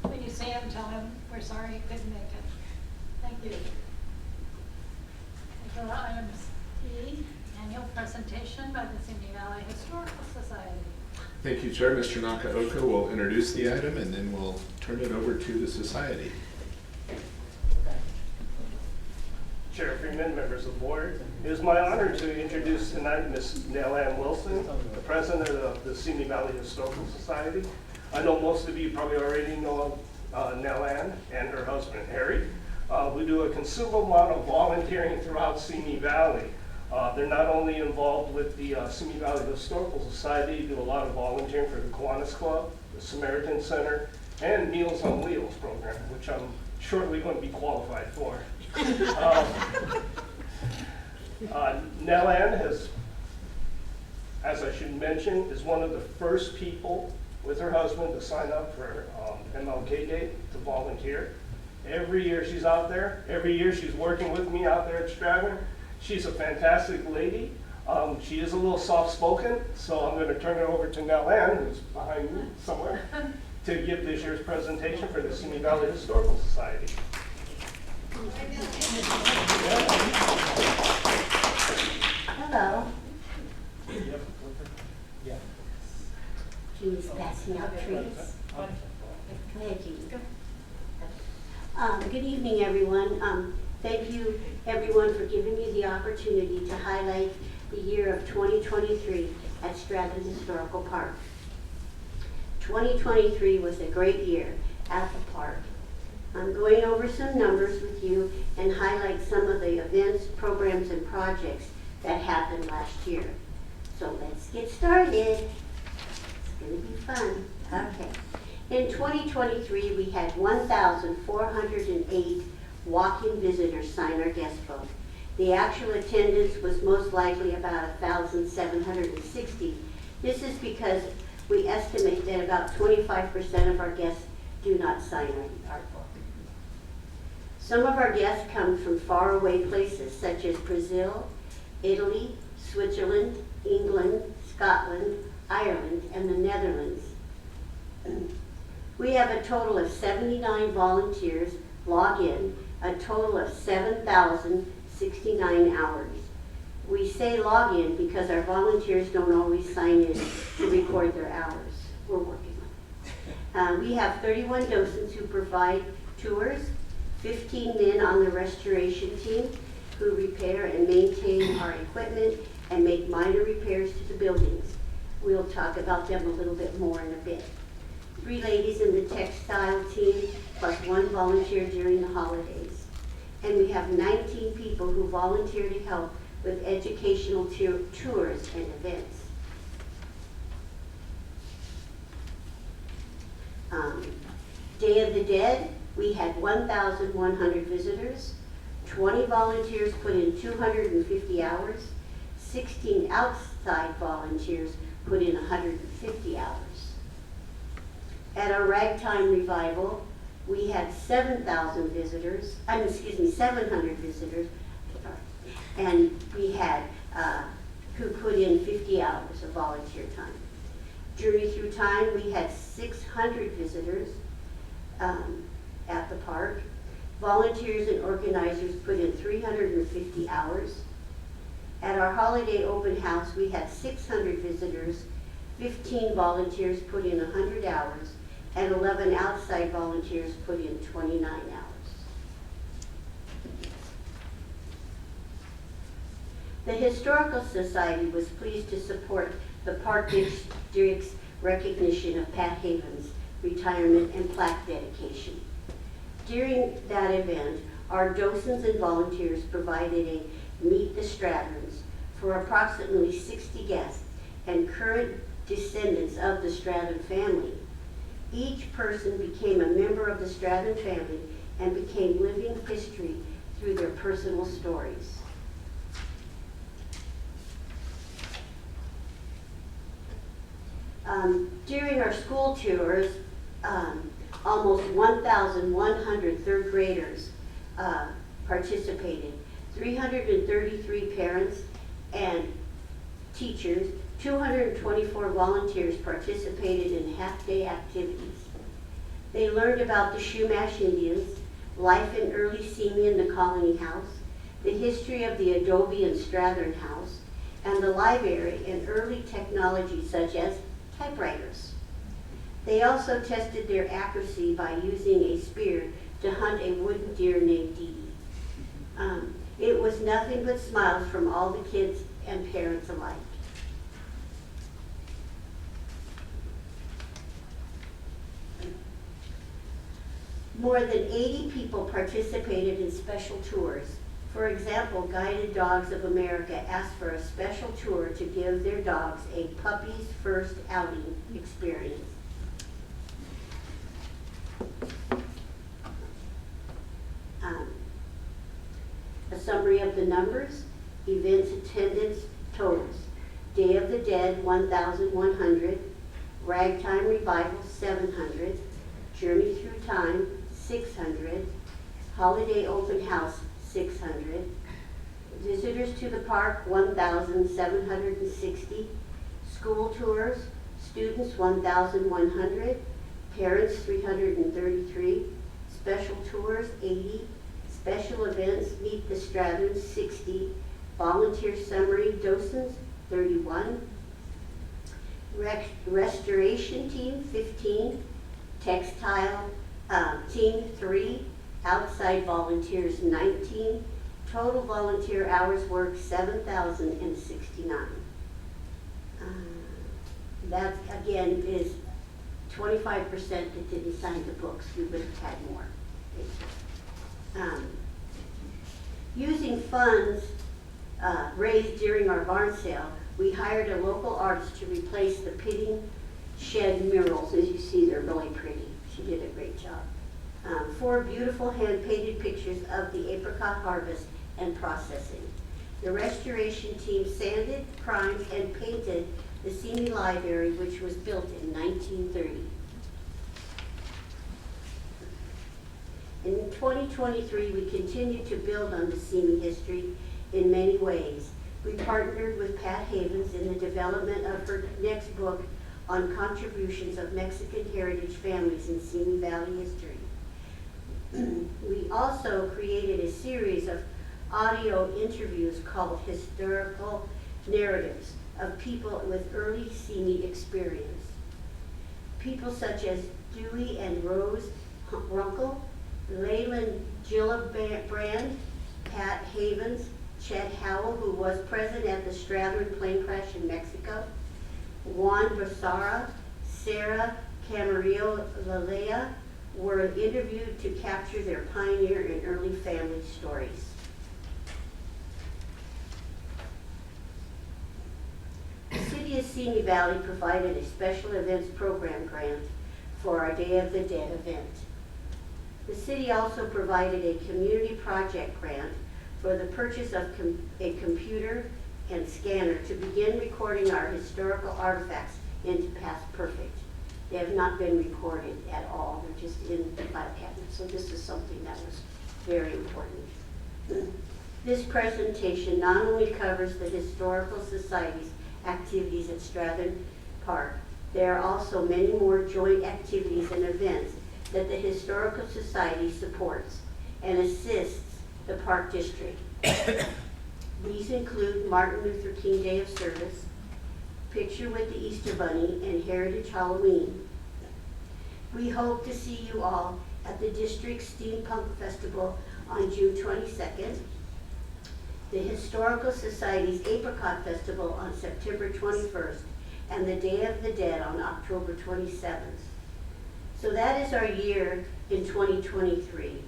When you see him, tell him we're sorry he couldn't make it. Thank you. And for item E, annual presentation by the Simi Valley Historical Society. Thank you, Chair. Mr. Nakaoka will introduce the item, and then we'll turn it over to the society. Chair Freeman, members members of the board. It is my honor to introduce tonight Ms. Nell Ann Wilson, the president of the Simi Valley Historical Society. I know most of you probably already know Nell Ann and her husband Harry. We do a considerable amount of volunteering throughout Simi Valley. They're not only involved with the Simi Valley Historical Society, do a lot of volunteering for the Kiwanis Club, the Samaritan Center, and Meals on Wheels program, which I'm shortly going to be qualified for. Nell Ann has, as I should mention, is one of the first people with her husband to sign up for MLK Day to volunteer. Every year she's out there. Every year she's working with me out there at Stratton. She's a fantastic lady. She is a little soft-spoken, so I'm going to turn it over to Nell Ann, who's behind me somewhere, to give this year's presentation for the Simi Valley Historical Society. Hello. Jeannie's passing out treats. Go ahead, Jeannie. Good evening, everyone. Thank you, everyone, for giving me the opportunity to highlight the year of 2023 at Stratton Historical Park. 2023 was a great year at the park. I'm going over some numbers with you and highlight some of the events, programs, and projects that happened last year. So let's get started. It's going to be fun. Okay. In 2023, we had 1,408 walk-in visitors sign our guest book. The actual attendance was most likely about 1,760. This is because we estimate that about 25% of our guests do not sign our book. Some of our guests come from faraway places such as Brazil, Italy, Switzerland, England, Scotland, Ireland, and the Netherlands. We have a total of 79 volunteers log in, a total of 7,069 hours. We say log in because our volunteers don't always sign in to record their hours. We're working on it. We have 31 docents who provide tours, 15 men on the restoration team who repair and maintain our equipment and make minor repairs to the buildings. We'll talk about them a little bit more in a bit. 3 ladies in the textile team, plus 1 volunteer during the holidays. And we have 19 people who volunteer to help with educational tours and events. Day of the Dead, we had 1,100 visitors, 20 volunteers put in 250 hours, 16 outside volunteers put in 150 hours. At our Ragtime Revival, we had 700 visitors, and we had who put in 50 hours of volunteer time. Journey Through Time, we had 600 visitors at the park. Volunteers and organizers put in 350 hours. At our holiday open house, we had 600 visitors, 15 volunteers put in 100 hours, and 11 outside volunteers put in 29 hours. The Historical Society was pleased to support the Park District's recognition of Pat Haven's retirement and plaque dedication. During that event, our docents and volunteers provided a Meet the Strattons for approximately 60 guests and current descendants of the Stratton family. Each person became a member of the Stratton family and became living history through their personal stories. During our school tours, almost 1,100 third graders participated. 333 parents and teachers, 224 volunteers participated in half-day activities. They learned about the Chumash Indians, life in early Simi in the Colony House, the history of the Adobe and Strathern House, and the library and early technology such as typewriters. They also tested their accuracy by using a spear to hunt a wooden deer named Dee Dee. It was nothing but smiles from all the kids and parents alike. More than 80 people participated in special tours. For example, Guided Dogs of America asked for a special tour to give their dogs a puppy's first outing experience. A summary of the numbers: events attendance totals. Day of the Dead, 1,100. Ragtime Revival, 700. Journey Through Time, 600. Holiday Open House, 600. Visitors to the park, 1,760. School tours, students, 1,100. Parents, 333. Special tours, 80. Special events, Meet the Strathers, 60. Volunteer summary docents, 31. Restoration team, 15. Textile team, 3. Outside volunteers, 19. Total volunteer hours worked, 7,069. That again is 25% that didn't sign the books. We would have had more. Using funds raised during our barn sale, we hired a local artist to replace the pitting shed murals. As you see, they're really pretty. She did a great job. 4 beautiful hand-painted pictures of the apricot harvest and processing. The restoration team sanded, primed, and painted the Simi Library, which was built in 1930. In 2023, we continue to build on the Simi history in many ways. We partnered with Pat Havens in the development of her next book on contributions of Mexican heritage families in Simi Valley history. We also created a series of audio interviews called Historical Narratives of people with early Simi experience. People such as Dewey and Rose Runkle, Leyland Gillibrand, Pat Havens, Chet Howell, who was present at the Strathern plane crash in Mexico, Juan Becerra, Sarah Camarillo Lalea, were interviewed to capture their pioneer and early family stories. The City of Simi Valley provided a special events program grant for our Day of the Dead event. The city also provided a community project grant for the purchase of a computer and scanner to begin recording our historical artifacts into Past Perfect. They have not been recorded at all. They're just in the file cabinet. So this is something that was very important. This presentation not only covers the Historical Society's activities at Strathern Park, there are also many more joint activities and events that the Historical Society supports and assists the Park District. These include Martin Luther King Day of Service, Picture with the Easter Bunny, and Heritage Halloween. We hope to see you all at the District Steampunk Festival on June 22nd, the Historical Society's Apricot Festival on September 21st, and the Day of the Dead on October 27th. So that is our year in 2023.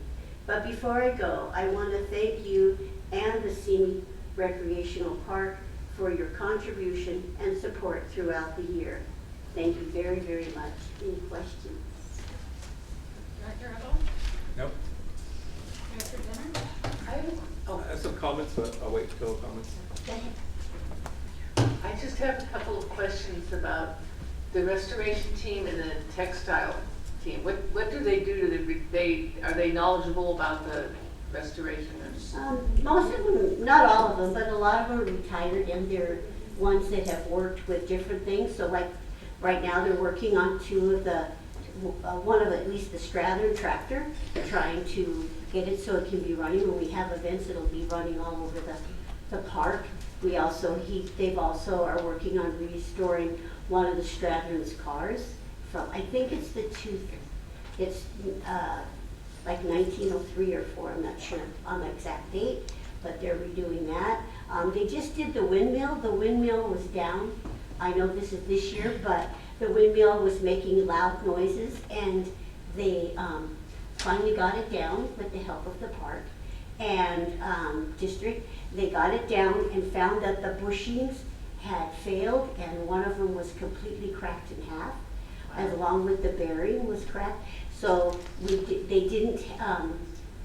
But before I go, I want to thank you and the Simi Recreational Park for your contribution and support throughout the year. Thank you very, very much. Any questions? Director Hubble? Nope. Director Dinner? I have some comments, but I'll wait till comments. Go ahead. I just have a couple of questions about the restoration team and the textile team. What do they do to are they knowledgeable about the restoration? Most of them, not all of them, but a lot of them are retired, and they're ones that have worked with different things. So like right now they're working on one of at least the Strathern tractor, trying to get it so it can be running. When we have events, it'll be running all over the park. They also are working on restoring one of the Strathern's cars from, I think it's like 1903 or 4, I'm not sure on the exact date, but they're redoing that. They just did the windmill. The windmill was down. I know this is this year, but the windmill was making loud noises, and they finally got it down with the help of the park and district. They got it down and found that the bushings had failed, and one of them was completely cracked in half, as along with the bearing was cracked. So they didn't,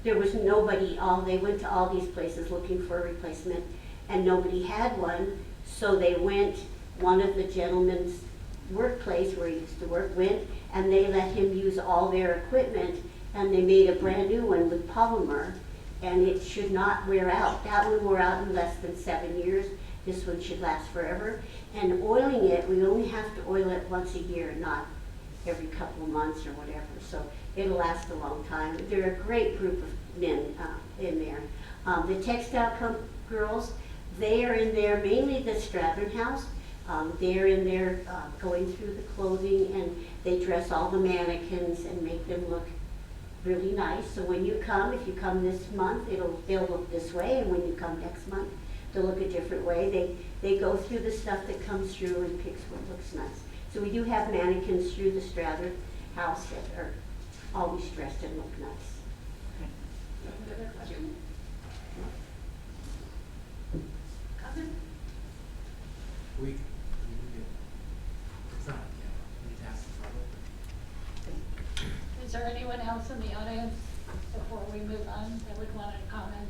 there was nobody, they went to all these places looking for a replacement, and nobody had one. So they went, one of the gentlemen's workplace where he used to work went, and they let him use all their equipment, and they made a brand new one with polymer, and it should not wear out. That one wore out in less than 7 years. This one should last forever. And oiling it, we only have to oil it once a year, not every couple of months or whatever. So it'll last a long time. They're a great group of men in there. The textile girls, they are in there, mainly the Strathern House. They're in there going through the clothing, and they dress all the mannequins and make them look really nice. So when you come, if you come this month, they'll look this way, and when you come next month, they'll look a different way. They go through the stuff that comes through and picks what looks nice. So we do have mannequins through the Strathern House that are always dressed and look nice. Any other questions? Comment? Is there anyone else in the audience before we move on that would want to comment?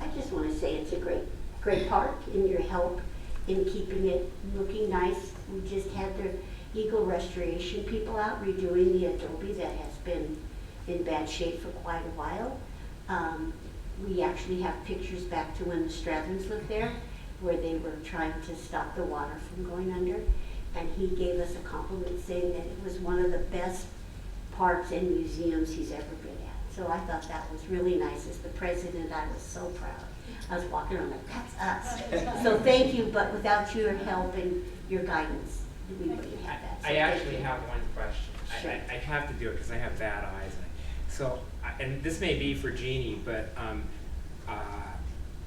I just want to say it's a great park, and your help in keeping it looking nice. We just had the Eagle Restoration people out redoing the adobe that has been in bad shape for quite a while. We actually have pictures back to when the Strathens lived there, where they were trying to stop the water from going under. And he gave us a compliment saying that it was one of the best parks and museums he's ever been at. So I thought that was really nice. As the president, I was so proud. I was walking around like, that's us. So thank you, but without your help and your guidance, we wouldn't have that. So I actually have one question. Sure. I have to do it because I have bad eyes. So, and this may be for Jeannie, but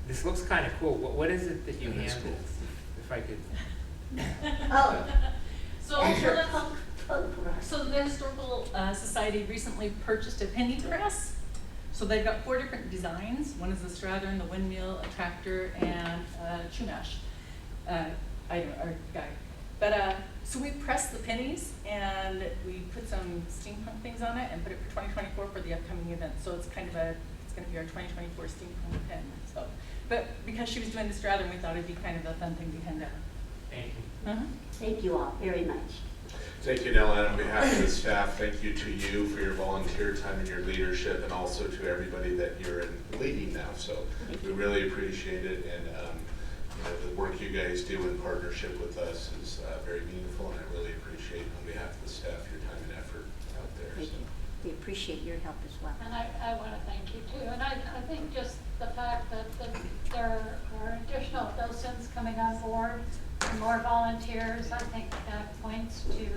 this looks kind of cool. What is it that you handle? Cool. If I could. Oh. So the Historical Society recently purchased a penny press. So they've got 4 different designs. One is the Strathern, the windmill, a tractor, and a Chumash guy. But so we pressed the pennies, and we put some steampunk things on it and put it for 2024 for the upcoming event. So it's kind of it's going to be our 2024 steampunk pen. So, but because she was doing the Strathern, we thought it'd be kind of a fun thing to hand out. Thank you. Thank you all very much. Thank you, Nella, and on behalf of the staff, thank you to you for your volunteer time and your leadership, and also to everybody that you're leading now. So we really appreciate it, and the work you guys do in partnership with us is very meaningful, and I really appreciate on behalf of the staff your time and effort out there. Thank you. We appreciate your help as well. And I want to thank you too. And I think just the fact that there are additional docents coming on board, and more volunteers, I think that points to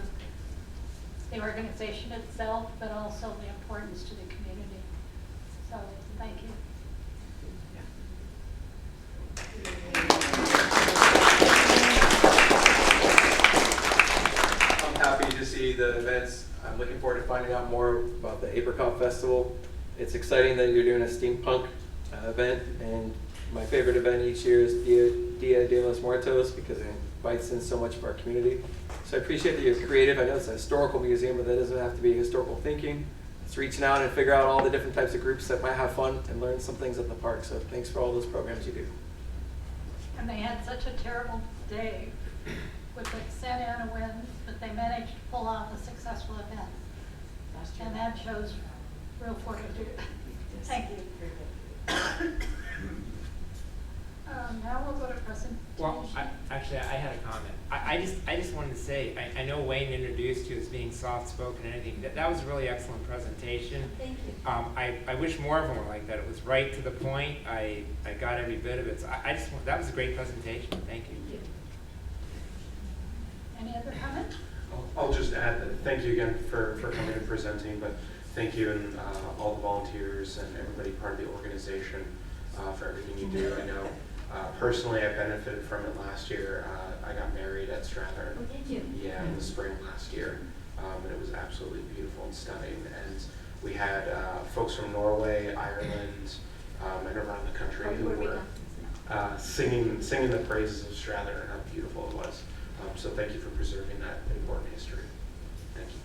the organization itself, but also the importance to the community. So thank you. I'm happy to see the events. I'm looking forward to finding out more about the Apricot Festival. It's exciting that you're doing a steampunk event, and my favorite event each year is Dia de los Muertos because it invites in so much of our community. So I appreciate that you're creative. I know it's a historical museum, but that doesn't have to be historical thinking. It's reaching out and figure out all the different types of groups that might have fun and learn some things at the park. So thanks for all those programs you do. And they had such a terrible day with the Santa Ana winds, but they managed to pull off a successful event. And that shows real fortitude. Thank you. Now we'll go to presentation. Well, I had a comment. I just wanted to say, I know Wayne introduced you as being soft-spoken and anything. That was a really excellent presentation. Thank you. I wish more of them were like that. It was right to the point. I got every bit of it. So that was a great presentation. Thank you. Any other comment? I'll just add that thank you again for coming and presenting, but Thank you, and all the volunteers and everybody part of the organization for everything you do. I know personally I benefited from it last year. I got married at Strathern. Oh, did you? Yeah, in the spring last year, and it was absolutely beautiful and stunning. And we had folks from Norway, Ireland, and around the country who were singing the praises of Strathern and how beautiful it was. So thank you for preserving that important history. Thank you.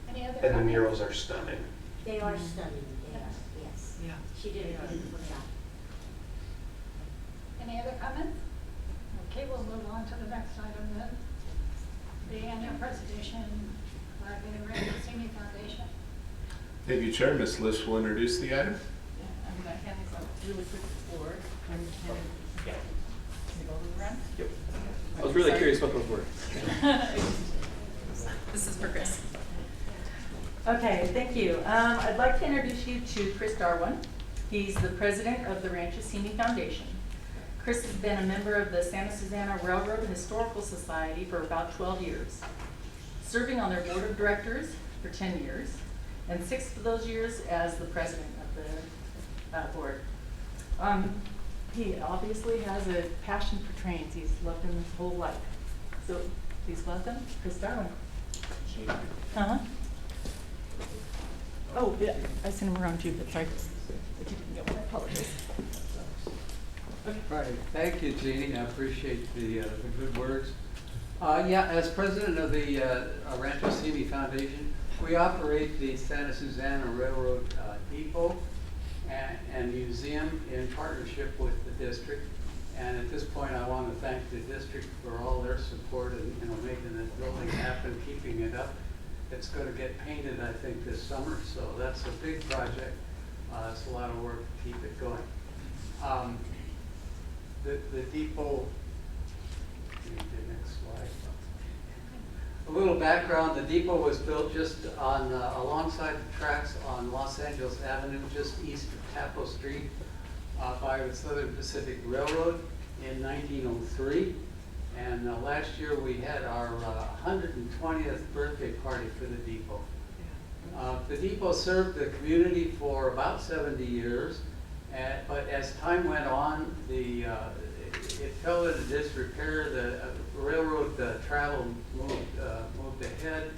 Any other And the comments? murals are stunning. They are stunning, they are, yes. Yeah. She did a beautiful job. Any other comments? Okay, we'll move on to the next item then. The annual presentation by the Rancho Simi Foundation. Thank you, Chair. Ms. Lish will introduce the item. Yeah, I'm gonna hand this out really quick before. Can you go around? Yep. I was really curious what those were. This is for Chris. Okay, thank you. I'd like to introduce you to Chris Darwin. He's the president of the Rancho Simi Foundation. Chris has been a member of the Santa Susana Railroad Historical Society for about 12 years, serving on their board of directors for 10 years, and 6 of those years as the president of the board. He obviously has a passion for trains. He's loved them his whole life. So please welcome Chris Darwin. Uh-huh. Oh, yeah, I sent him around too, but sorry. But you didn't go, I apologize. Right, thank you, Jeannie. I appreciate the good words. Yeah, as president of the Rancho Simi Foundation, we operate the Santa Susana Railroad Depot and Museum in partnership with the district. And at this point, I want to thank the district for all their support in making this building happen, keeping it up. It's going to get painted, I think, this summer, so that's a big project. It's a lot of work to keep it going. The depot, the next slide. A little background, the depot was built just on alongside the tracks on Los Angeles Avenue, just east of Tapo Street, by the Southern Pacific Railroad in 1903. And last year we had our 120th birthday party for the depot. The depot served the community for about 70 years. But as time went on, it fell into disrepair. The railroad travel moved ahead.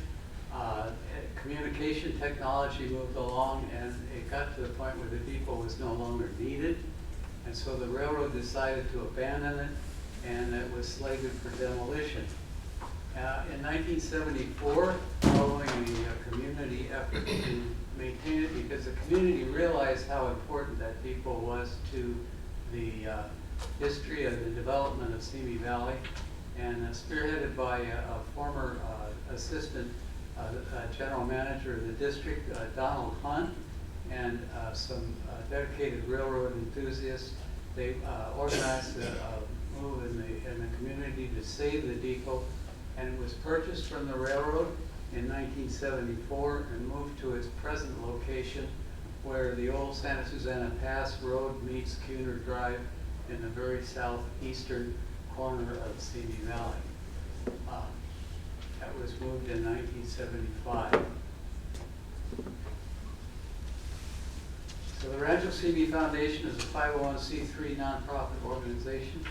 Communication technology moved along, and it got to the point where the depot was no longer needed. And so the railroad decided to abandon it, and it was slated for demolition. In 1974, following a community effort to maintain it, because the community realized how important that depot was to the history of the development of Simi Valley, and spearheaded by a former assistant general manager of the district, Donald Hunt, and some dedicated railroad enthusiasts. They organized a move in the community to save the depot, and it was purchased from the railroad in 1974 and moved to its present location, where the old Santa Susana Pass Road meets Cunard Drive in the very southeastern corner of Simi Valley. That was moved in 1975. So the Rancho Simi Foundation is a 501c3 nonprofit organization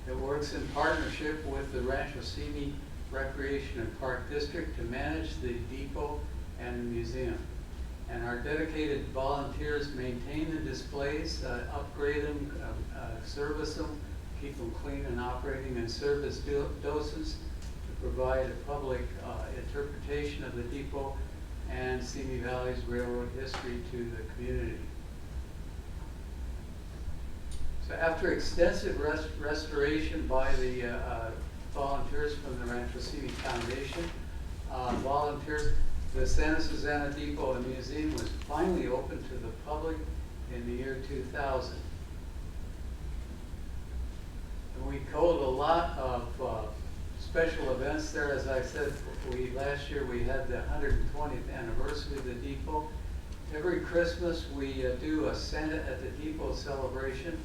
that works in partnership with the Rancho Simi Recreation and Park District to manage the depot and the museum. And our dedicated volunteers maintain the displays, upgrade them, service them, keep them clean and operating, and serve as doses to provide a public interpretation of the depot and Simi Valley's railroad history to the community. So after extensive restoration by the volunteers from the Rancho Simi Foundation, the Santa Susana Depot and Museum was finally opened to the public in the year 2000. And we hold a lot of special events there. As I said, last year we had the 120th anniversary of the depot. Every Christmas we do a Santa at the Depot celebration,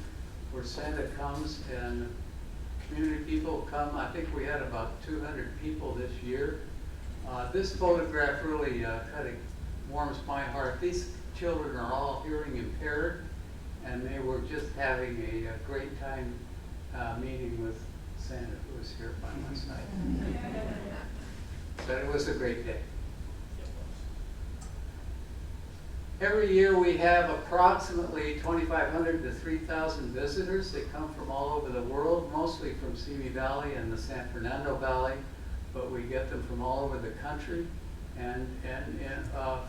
where Santa comes and community people come. I think we had about 200 people this year. This photograph really kind of warms my heart. These children are all hearing impaired, and they were just having a great time meeting with Santa, who was here by my side. But it was a great day. Every year we have approximately 2,500 to 3,000 visitors that come from all over the world, mostly from Simi Valley and the San Fernando Valley, but we get them from all over the country and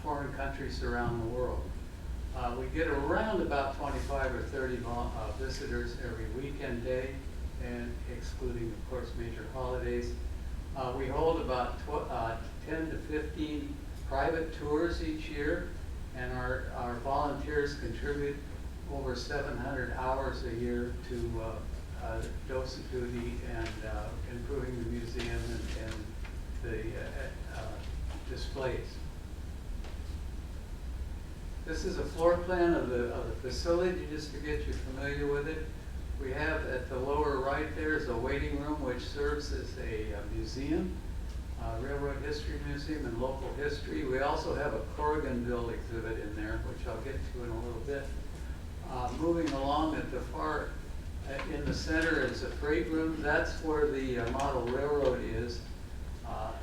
foreign countries around the world. We get around about 25 or 30 visitors every weekend day, and excluding, of course, major holidays. We hold about 10 to 15 private tours each year, and our volunteers contribute over 700 hours a year to docent duty and improving the museum and the displays. This is a floor plan of the facility, just to get you familiar with it. We have at the lower right there is a waiting room which serves as a museum, Railroad History Museum and local history. We also have a Corriganville exhibit in there, which I'll get to in a little bit. Moving along at the far, in the center is a freight room. That's where the model railroad is.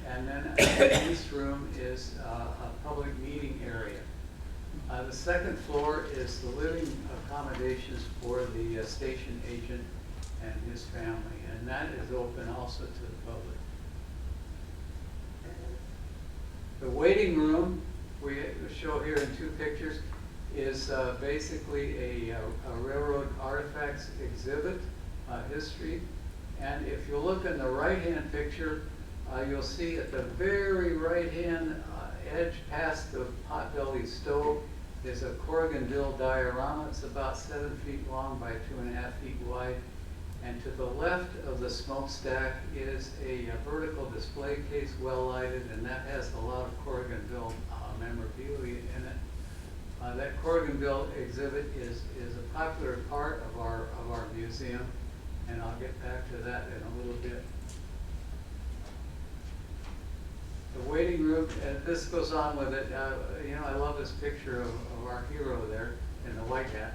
And then the east room is a public meeting area. The second floor is the living accommodations for the station agent and his family, and that is open also to the public. The waiting room, we show here in two pictures, is basically a railroad artifacts exhibit, history. And if you look in the right-hand picture, you'll see at the very right-hand edge past the potbelly stove is a Corriganville diorama. It's about 7 feet long by 2.5 feet wide. And to the left of the smokestack is a vertical display case, well lighted, and that has a lot of Corriganville memorabilia in it. That Corriganville exhibit is a popular part of our museum, and I'll get back to that in a little bit. The waiting room, and this goes on with it. You know, I love this picture of our hero there in the white hat.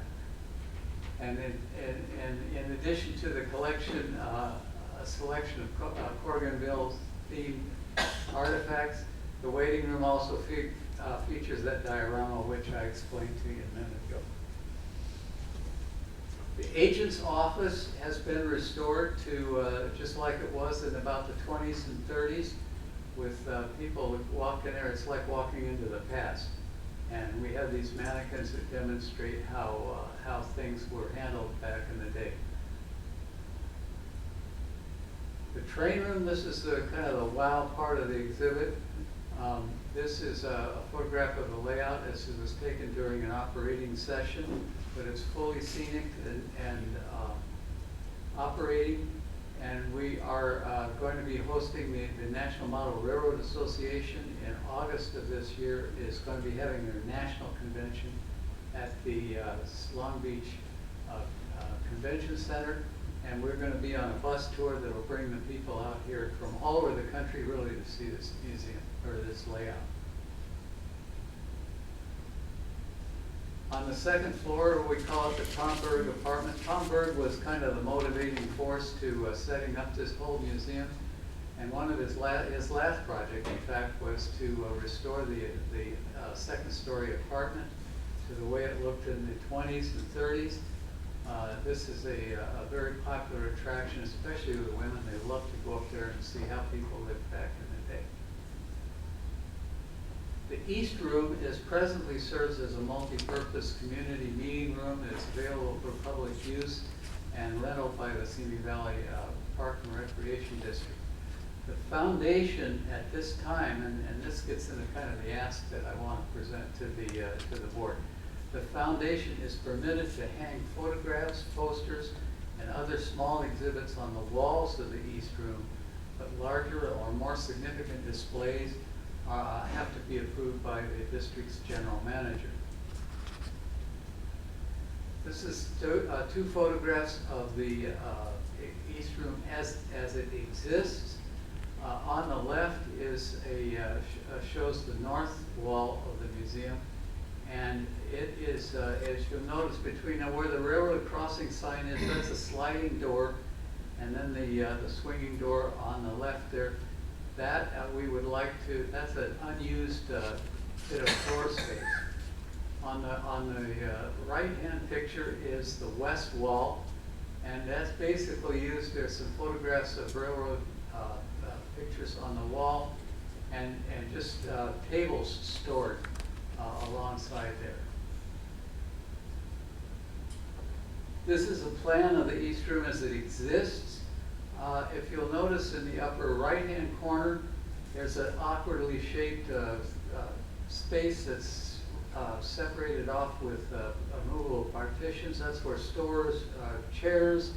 And in addition to the collection, a selection of Corriganville themed artifacts, the waiting room also features that diorama, which I explained to you a minute ago. The agent's office has been restored to just like it was in about the 20s and 30s. With people who walk in there, it's like walking into the past. And we have these mannequins that demonstrate how things were handled back in the day. The train room, this is the kind of the wow part of the exhibit. This is a photograph of the layout as it was taken during an operating session, but it's fully scenic and operating. And we are going to be hosting the National Model Railroad Association in August of this year is going to be having their national convention at the Long Beach Convention Center. And we're going to be on a bus tour that will bring the people out here from all over the country really to see this museum or this layout. On the second floor, we call it the Tom Berg apartment. Tom Berg was kind of the motivating force to setting up this whole museum. And one of his last project, in fact, was to restore the second story apartment to the way it looked in the 20s and 30s. This is a very popular attraction, especially with the women. They love to go up there and see how people lived back in the day. The East Room presently serves as a multi-purpose community meeting room. It's available for public use and rental by the Simi Valley Park and Recreation District. The foundation at this time, and this gets into kind of the ask that I want to present to the board. The foundation is permitted to hang photographs, posters, and other small exhibits on the walls of the East Room, but larger or more significant displays have to be approved by the district's general manager. This is two photographs of the East Room as it exists. On the left is shows the north wall of the museum, and it is, as you'll notice, between where the railroad crossing sign is, that's a sliding door, and then the swinging door on the left there. That we would like to. That's an unused bit of floor space. On the right-hand picture is the west wall, and that's basically used. There's some photographs of railroad pictures on the wall, and just tables stored alongside there. This is a plan of the East Room as it exists. If you'll notice in the upper right-hand corner, there's an awkwardly shaped space that's separated off with movable partitions. That's where stores, chairs,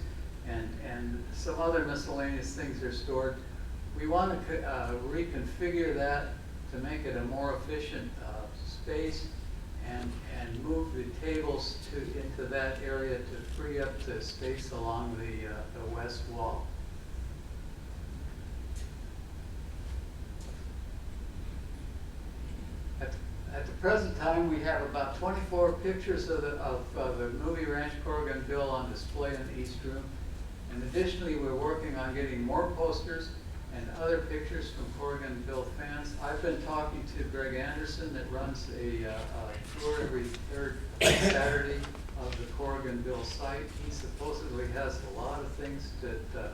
and some other miscellaneous things are stored. We want to reconfigure that to make it a more efficient space and move the tables into that area to free up the space along the west wall. At the present time, we have about 24 pictures of the movie Ranch Corriganville on display in the East Room. And additionally, we're working on getting more posters and other pictures from Corriganville fans. I've been talking to Greg Anderson that runs a tour every third Saturday of the Corriganville site. He supposedly has a lot of things that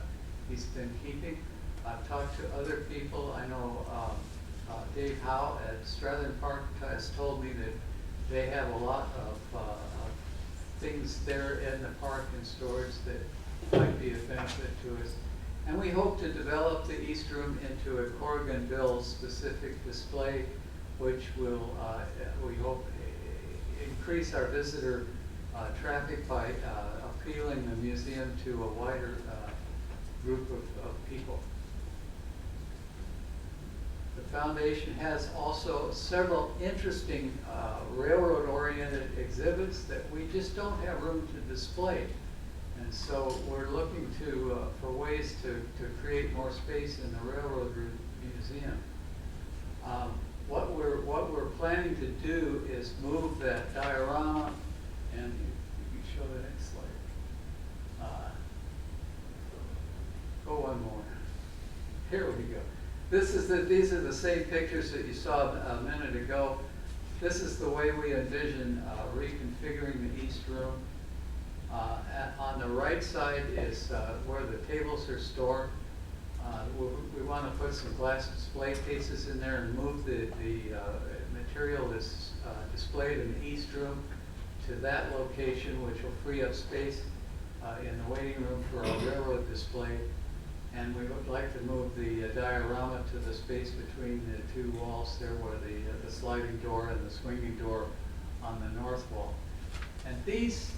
he's been keeping. I've talked to other people. I know Dave Howe at Strathern Park has told me that they have a lot of things there in the park and storage that might be a benefit to us. And we hope to develop the East Room into a Corriganville specific display, which will, we hope, increase our visitor traffic by appealing the museum to a wider group of people. The foundation has also several interesting railroad-oriented exhibits that we just don't have room to display. And so we're looking for ways to create more space in the Railroad Museum. What we're planning to do is move that diorama, and you can show the next slide. Go one more. Here we go. These are the same pictures that you saw a minute ago. This is the way we envision reconfiguring the East Room. On the right side is where the tables are stored. We want to put some glass display cases in there and move the material that's displayed in the East Room to that location, which will free up space in the waiting room for a railroad display. And we would like to move the diorama to the space between the two walls there, where the sliding door and the swinging door on the north wall. And these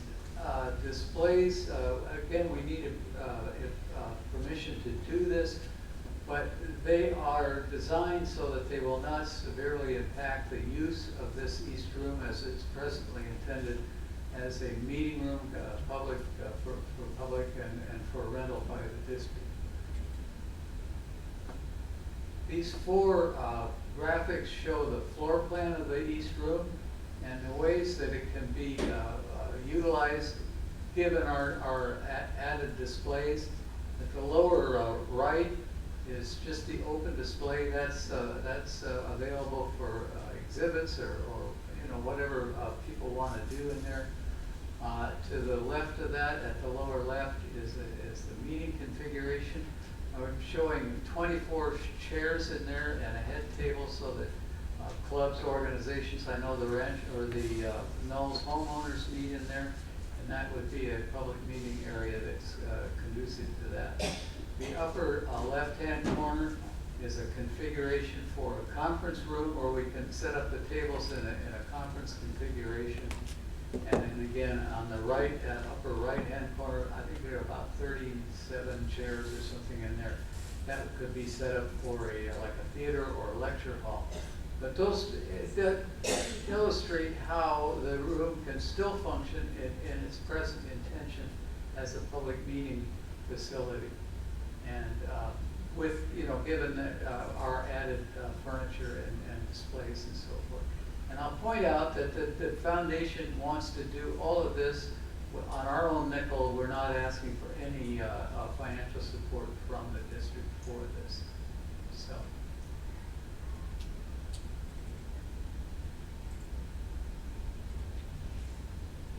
displays, again, we need permission to do this, but they are designed so that they will not severely impact the use of this East Room as it's presently intended as a meeting room, public for public and for rental by the district. These four graphics show the floor plan of the East Room and the ways that it can be utilized given our added displays. At the lower right is just the open display that's available for exhibits or whatever people want to do in there. To the left of that, at the lower left, is the meeting configuration. I'm showing 24 chairs in there and a head table so that clubs, organizations, I know the ranch or the Knowles homeowners meet in there, and that would be a public meeting area that's conducive to that. The upper left-hand corner is a configuration for a conference room where we can set up the tables in a conference configuration. And then again, on the right, upper right-hand corner, I think there are about 37 chairs or something in there. That could be set up for like a theater or a lecture hall. But those that illustrate how the room can still function in its present intention as a public meeting facility. And with, you know, given that, our added furniture and displays and so forth. And I'll point out that the foundation wants to do all of this on our own nickel. We're not asking for any financial support from the district for this, so.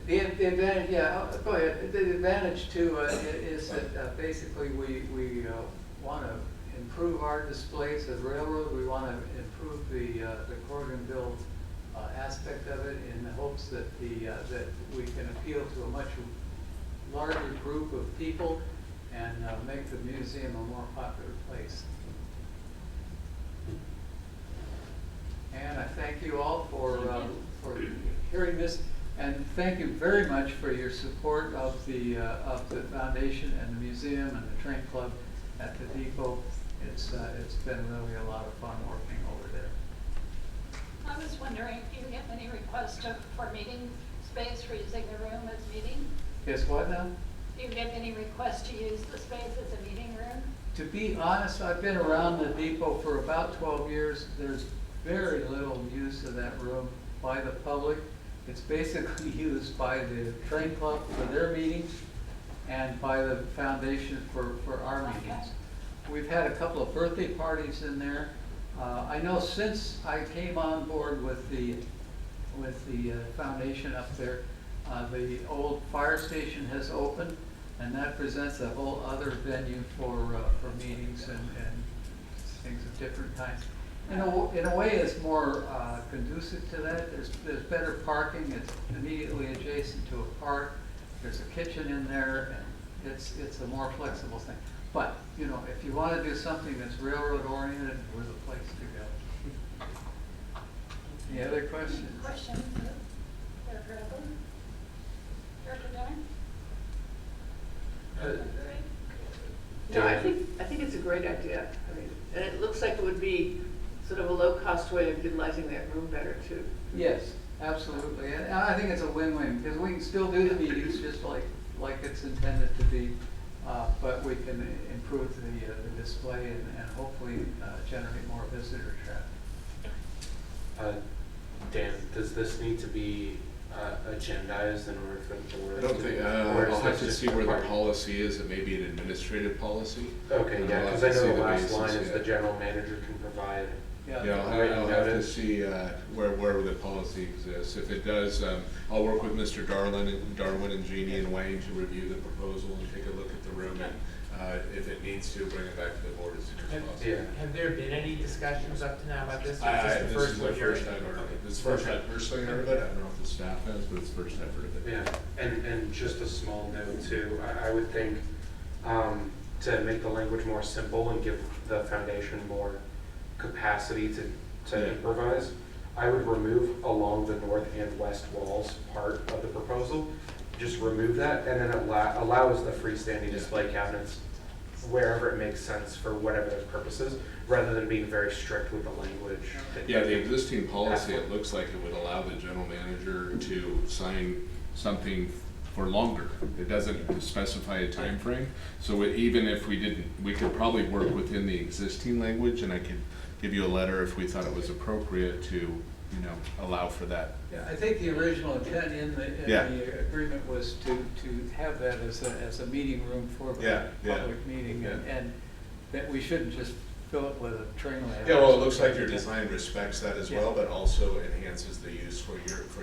The advantage, yeah, go ahead. The advantage too is that basically we want to improve our displays at Railroad. We want to improve the Corriganville aspect of it in the hopes that that we can appeal to a much larger group of people and make the museum a more popular place. And I thank you all for hearing this. And thank you very much for your support of the foundation and the museum and the train club at the depot. It's been really a lot of fun working over there. I was wondering, do you get any requests for meeting space for using the room as meeting? Guess what now? Do you get any requests to use the space as a meeting room? To be honest, I've been around the depot for about 12 years. There's very little use of that room by the public. It's basically used by the train club for their meetings and by the foundation for our meetings. We've had a couple of birthday parties in there. I know since I came on board with the foundation up there, the old fire station has opened, and that presents a whole other venue for meetings and things of different kinds. In a way, it's more conducive to that. There's better parking. It's immediately adjacent to a park. There's a kitchen in there, and it's a more flexible thing. But you know, if you want to do something that's railroad oriented, we're the place to go. Any other questions? Questions? Director Evelyn? Director Denner? No, I think it's a great idea. I mean, and it looks like it would be sort of a low-cost way of utilizing that room better too. Yes, absolutely, and I think it's a win-win because we can still do the meetings just like it's intended to be, but we can improve the display and hopefully generate more visitor traffic. Dan, does this need to be agendized in order for the board? I don't think, I'll have to see where the policy is. It may be an administrative policy. Okay, yeah, because I know the last line is the general manager can provide. Yeah, I'll have to see where the policy exists. If it does, I'll work with Mr. Darwin and Jeannie and Wayne to review the proposal and take a look at the room, and if it needs to, bring it back to the board as soon as possible. Yeah. Have there been any discussions up to now about this? This is the first I've heard of it. This is the first I've personally heard of it. I don't know if the staff has, but it's the first I've heard of it. Yeah, and just a small note too, I would think to make the language more simple and give the foundation more capacity to improvise, I would remove along the north and west walls part of the proposal. Just remove that, and then it allows the freestanding display cabinets wherever it makes sense for whatever those purposes, rather than being very strict with the language. Yeah, the existing policy, it looks like it would allow the general manager to sign something for longer. It doesn't specify a time frame. So even if we didn't, we could probably work within the existing language, and I could give you a letter if we thought it was appropriate to, you know, allow for that. Yeah, I think the original intent in the agreement was to have that as a meeting room for the public meeting, and that we shouldn't just fill it with a train layout. Yeah, well, it looks like your design respects that as well, but also enhances the use for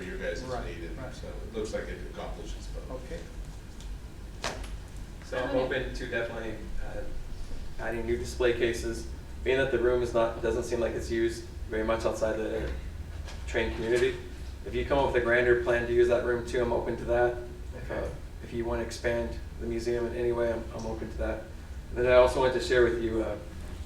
your guys' need, and so it looks like it accomplishes both. Okay. So I'm open to definitely adding new display cases, being that the room doesn't seem like it's used very much outside the train community. If you come up with a grander plan to use that room too, I'm open to that. If you want to expand the museum in any way, I'm open to that. And then I also wanted to share with you,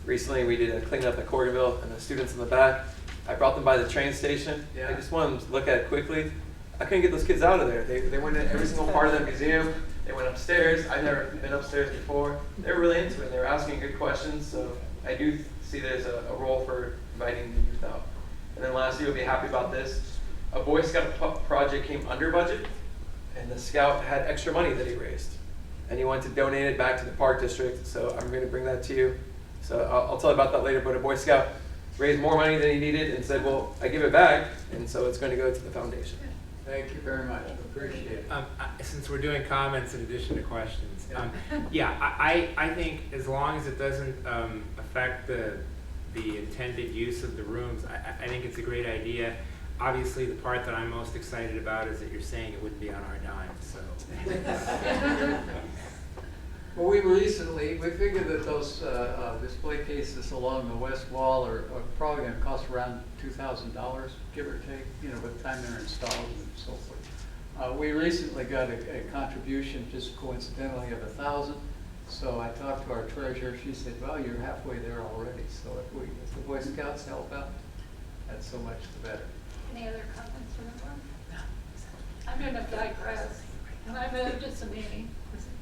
recently we did a clean up at Corriganville, and the students in the back, I brought them by the train station. Yeah. I just wanted them to look at it quickly. I couldn't get those kids out of there. They went in every single part of the museum. They went upstairs. I've never been upstairs before. They were really into it. They were asking good questions. So I do see there's a role for inviting the youth out. And then lastly, you'll be happy about this. A Boy Scout project came under budget, and the Scout had extra money that he raised. And he wanted to donate it back to the Park District. So I'm going to bring that to you. So I'll tell you about that later, but a Boy Scout raised more money than he needed and said, well, I give it back, and so it's going to go to the foundation. Thank you very much, appreciate it. Since we're doing comments in addition to questions, yeah, I think as long as it doesn't affect the intended use of the rooms, I think it's a great idea. Obviously, the part that I'm most excited about is that you're saying it wouldn't be on our dime, so. Well, we figured that those display cases along the west wall are probably going to cost around $2,000, give or take, you know, by the time they're installed and so forth. We recently got a contribution, just coincidentally, of $1,000. So I talked to our treasurer. She said, "Well, you're halfway there already. So if the Boy Scouts help out, that's so much the better." Any other comments from the board? No. I'm going to digress. When I moved to Samini,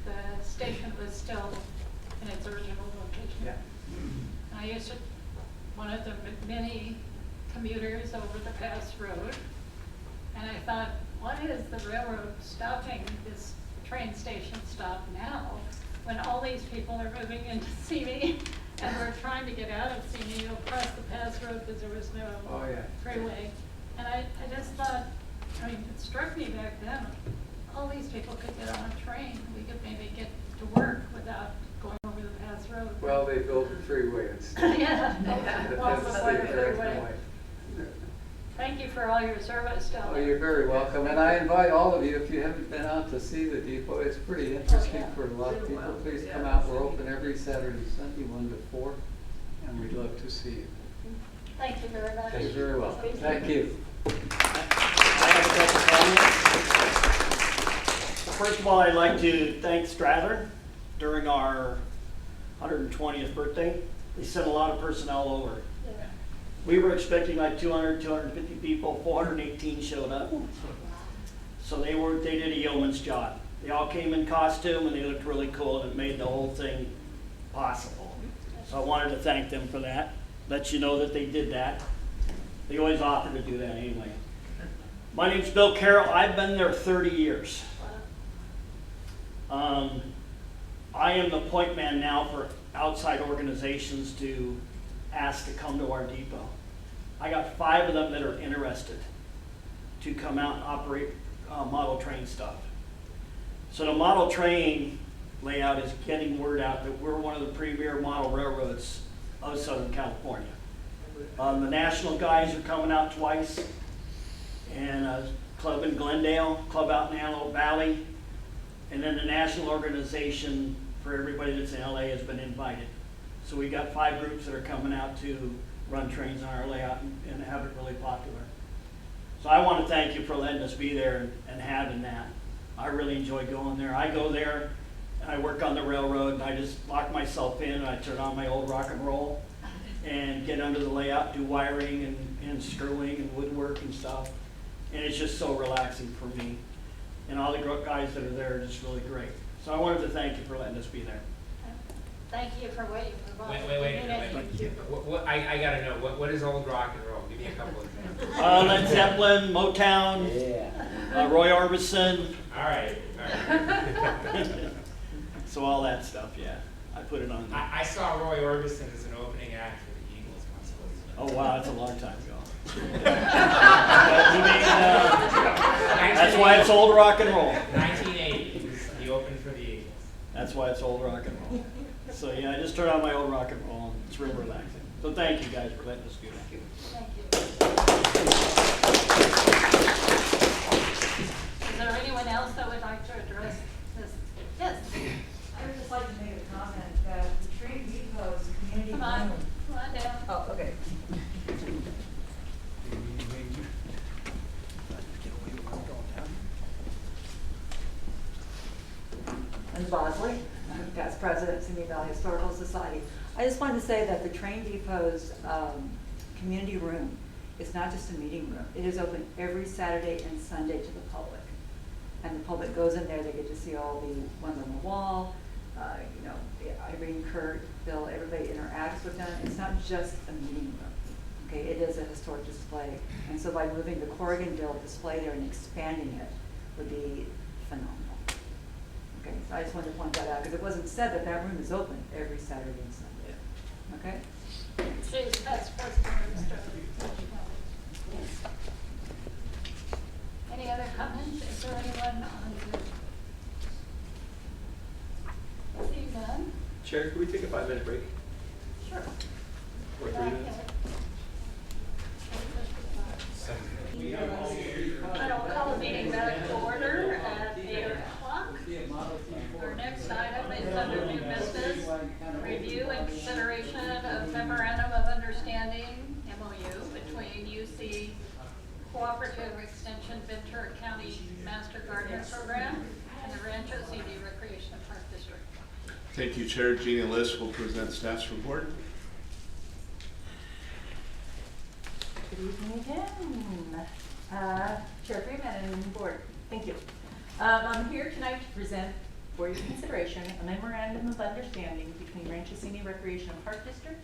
the station was still in its original location. Yeah. I used to, one of the many commuters over the pass road, and I thought, why is the railroad stopping this train station stop now when all these people are moving into Simi and we're trying to get out of Simi across the pass road because there was no freeway. And I just thought, I mean, it struck me back then, all these people could get on a train. We could maybe get to work without going over the pass road. Well, they built a freeway instead. Yeah, lots of water freeway. Thank you for all your service down Oh, there. you're very welcome, and I invite all of you, if you haven't been out to see the depot, it's pretty interesting for a lot of people. Please come out. We're open every Saturday, Sunday, 1 to 4, and we'd love to see you. Thank you very much. You're very welcome. Thank you. First of all, I'd like to thank Strather. During our 120th birthday, they sent a lot of personnel over. We were expecting like 200, 250 people, 418 showed up. So they did a yeoman's job. They all came in costume and they looked really cool and it made the whole thing possible. So I wanted to thank them for that. Let you know that they did that. They always offer to do that anyway. My name's Bill Carroll. I've been there 30 years. I am the point man now for outside organizations to ask to come to our depot. I got 5 of them that are interested to come out and operate model train stuff. So the model train layout is getting word out that we're one of the premier model railroads of Southern California. The national guys are coming out twice, and a club in Glendale, club out in Antelope Valley, and then the national organization for everybody that's in LA has been invited. So we got 5 groups that are coming out to run trains on our layout and have it really popular. So I want to thank you for letting us be there and having that. I really enjoy going there. I go there and I work on the railroad and I just lock myself in and I turn on my old rock and roll and get under the layout, do wiring and screwing and woodwork and stuff. And it's just so relaxing for me. And all the guys that are there are just really great. So I wanted to thank you for letting us be there. Thank you for what you provided. Wait. I gotta know, what is old rock and roll? Give me a couple of examples. Led Zeppelin, Motown, Roy Orbison. All right. So all that stuff, yeah. I put it on there. I saw Roy Orbison as an opening act for the Eagles once. Oh wow, that's a long time ago. That's why it's old rock and roll. 1980, he opened for the Eagles. That's why it's old rock and roll. So yeah, I just turn on my old rock and roll and it's real relaxing. So thank you guys for letting us do that. Thank you. Is there anyone else that would like to address this? Yes. I would just like to make a comment that the train depot's community Come on, room. come on down. Oh, okay. I'm Bosley, I'm past president of Simi Valley Historical Society. I just wanted to say that the train depot's community room is not just a meeting room. It is open every Saturday and Sunday to the public. And the public goes in there, they get to see all the ones on the wall. You know, Irene, Kurt, Bill, everybody interacts with them. It's not just a meeting room. Okay, it is a historic display. And so by moving the Corrigan-Dale display there and expanding it would be phenomenal. Okay, so I just wanted to point that out because it wasn't said that that room is open every Saturday and Sunday. Okay? She's past president of the Stratford. Any other comments? Is there anyone on Zoom? Seeing none? Chair, could we take a 5-minute break? Sure. Or 3 minutes? I will call the meeting back to order at 8 o'clock. Our next item is under new business, review and consideration of memorandum of understanding, MOU, between UC Cooperative Extension Ventura County Master Gardener Program and the Rancho CD Recreation and Park District. Thank you, Chair. Jeannie Liss will present staff's report. Good evening again. Chair Freeman and Board, thank you. I'm here tonight to present for your consideration a memorandum of understanding between Rancho City Recreation and Park District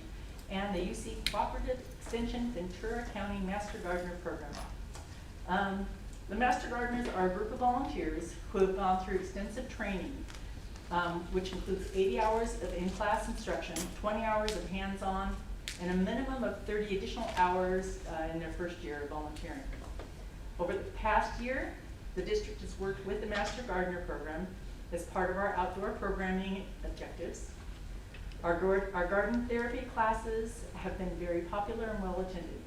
and the UC Cooperative Extension Ventura County Master Gardener Program. The Master Gardeners are a group of volunteers who have gone through extensive training, which includes 80 hours of in-class instruction, 20 hours of hands-on, and a minimum of 30 additional hours in their first year of volunteering. Over the past year, the district has worked with the Master Gardener Program as part of our outdoor programming objectives. Our garden therapy classes have been very popular and well attended.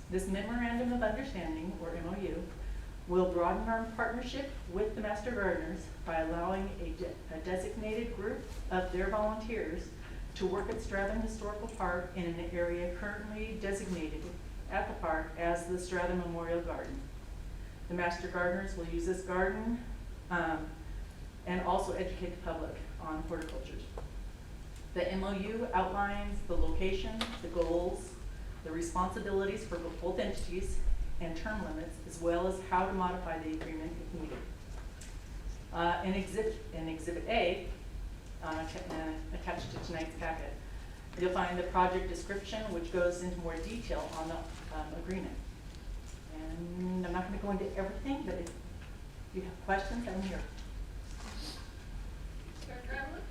This Memorandum of Understanding, or MOU, will broaden our partnership with the Master Gardeners by allowing a designated group of their volunteers to work at Stratham Historical Park in an area currently designated at the park as the Stratham Memorial Garden. The Master Gardeners will use this garden and also educate the public on horticulture. The MOU outlines the location, the goals, the responsibilities for both entities, and term limits, as well as how to modify the agreement if needed. In Exhibit A, attached to tonight's packet, you'll find the project description, which goes into more detail on the agreement. And I'm not going to go into everything, but if you have questions, I'm here. Director Evelyn?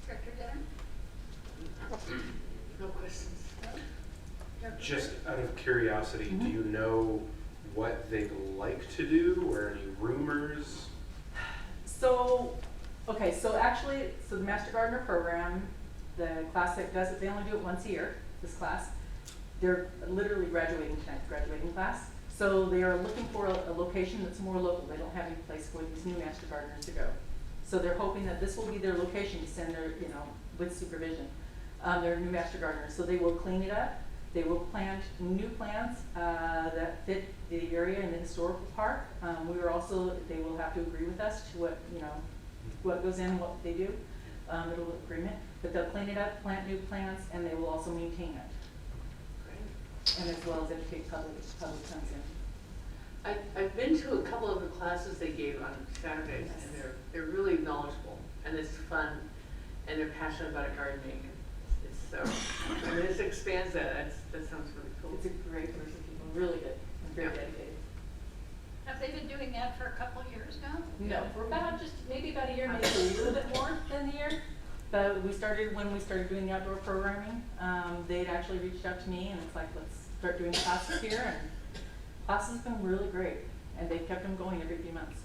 Director Dinner? No questions. Just out of curiosity, do you know what they'd like to do or any rumors? So, okay, so the Master Gardener Program, the class that does it, they only do it once a year, this class. They're literally graduating tonight, graduating class. So they are looking for a location that's more local. They don't have any place for these new Master Gardeners to go. So they're hoping that this will be their location to send their, with supervision, their new Master Gardeners. So they will clean it up. They will plant new plants that fit the area in the historical park. They will have to agree with us to what goes in, what they do, little agreement. But they'll clean it up, plant new plants, and they will also maintain it. And as well as educate public comes in. I've been to a couple of the classes they gave on Saturdays, and they're really knowledgeable, and it's fun, and they're passionate about gardening. This expands that. That sounds really cool. It's a great group of people, really good, and very dedicated. Have they been doing that for a couple of years now? No, for maybe about a year, maybe a little bit more than a year. But when we started doing the outdoor programming, they'd actually reached out to me, and it's like, let's start doing classes here. And classes have been really great, and they've kept them going every few months.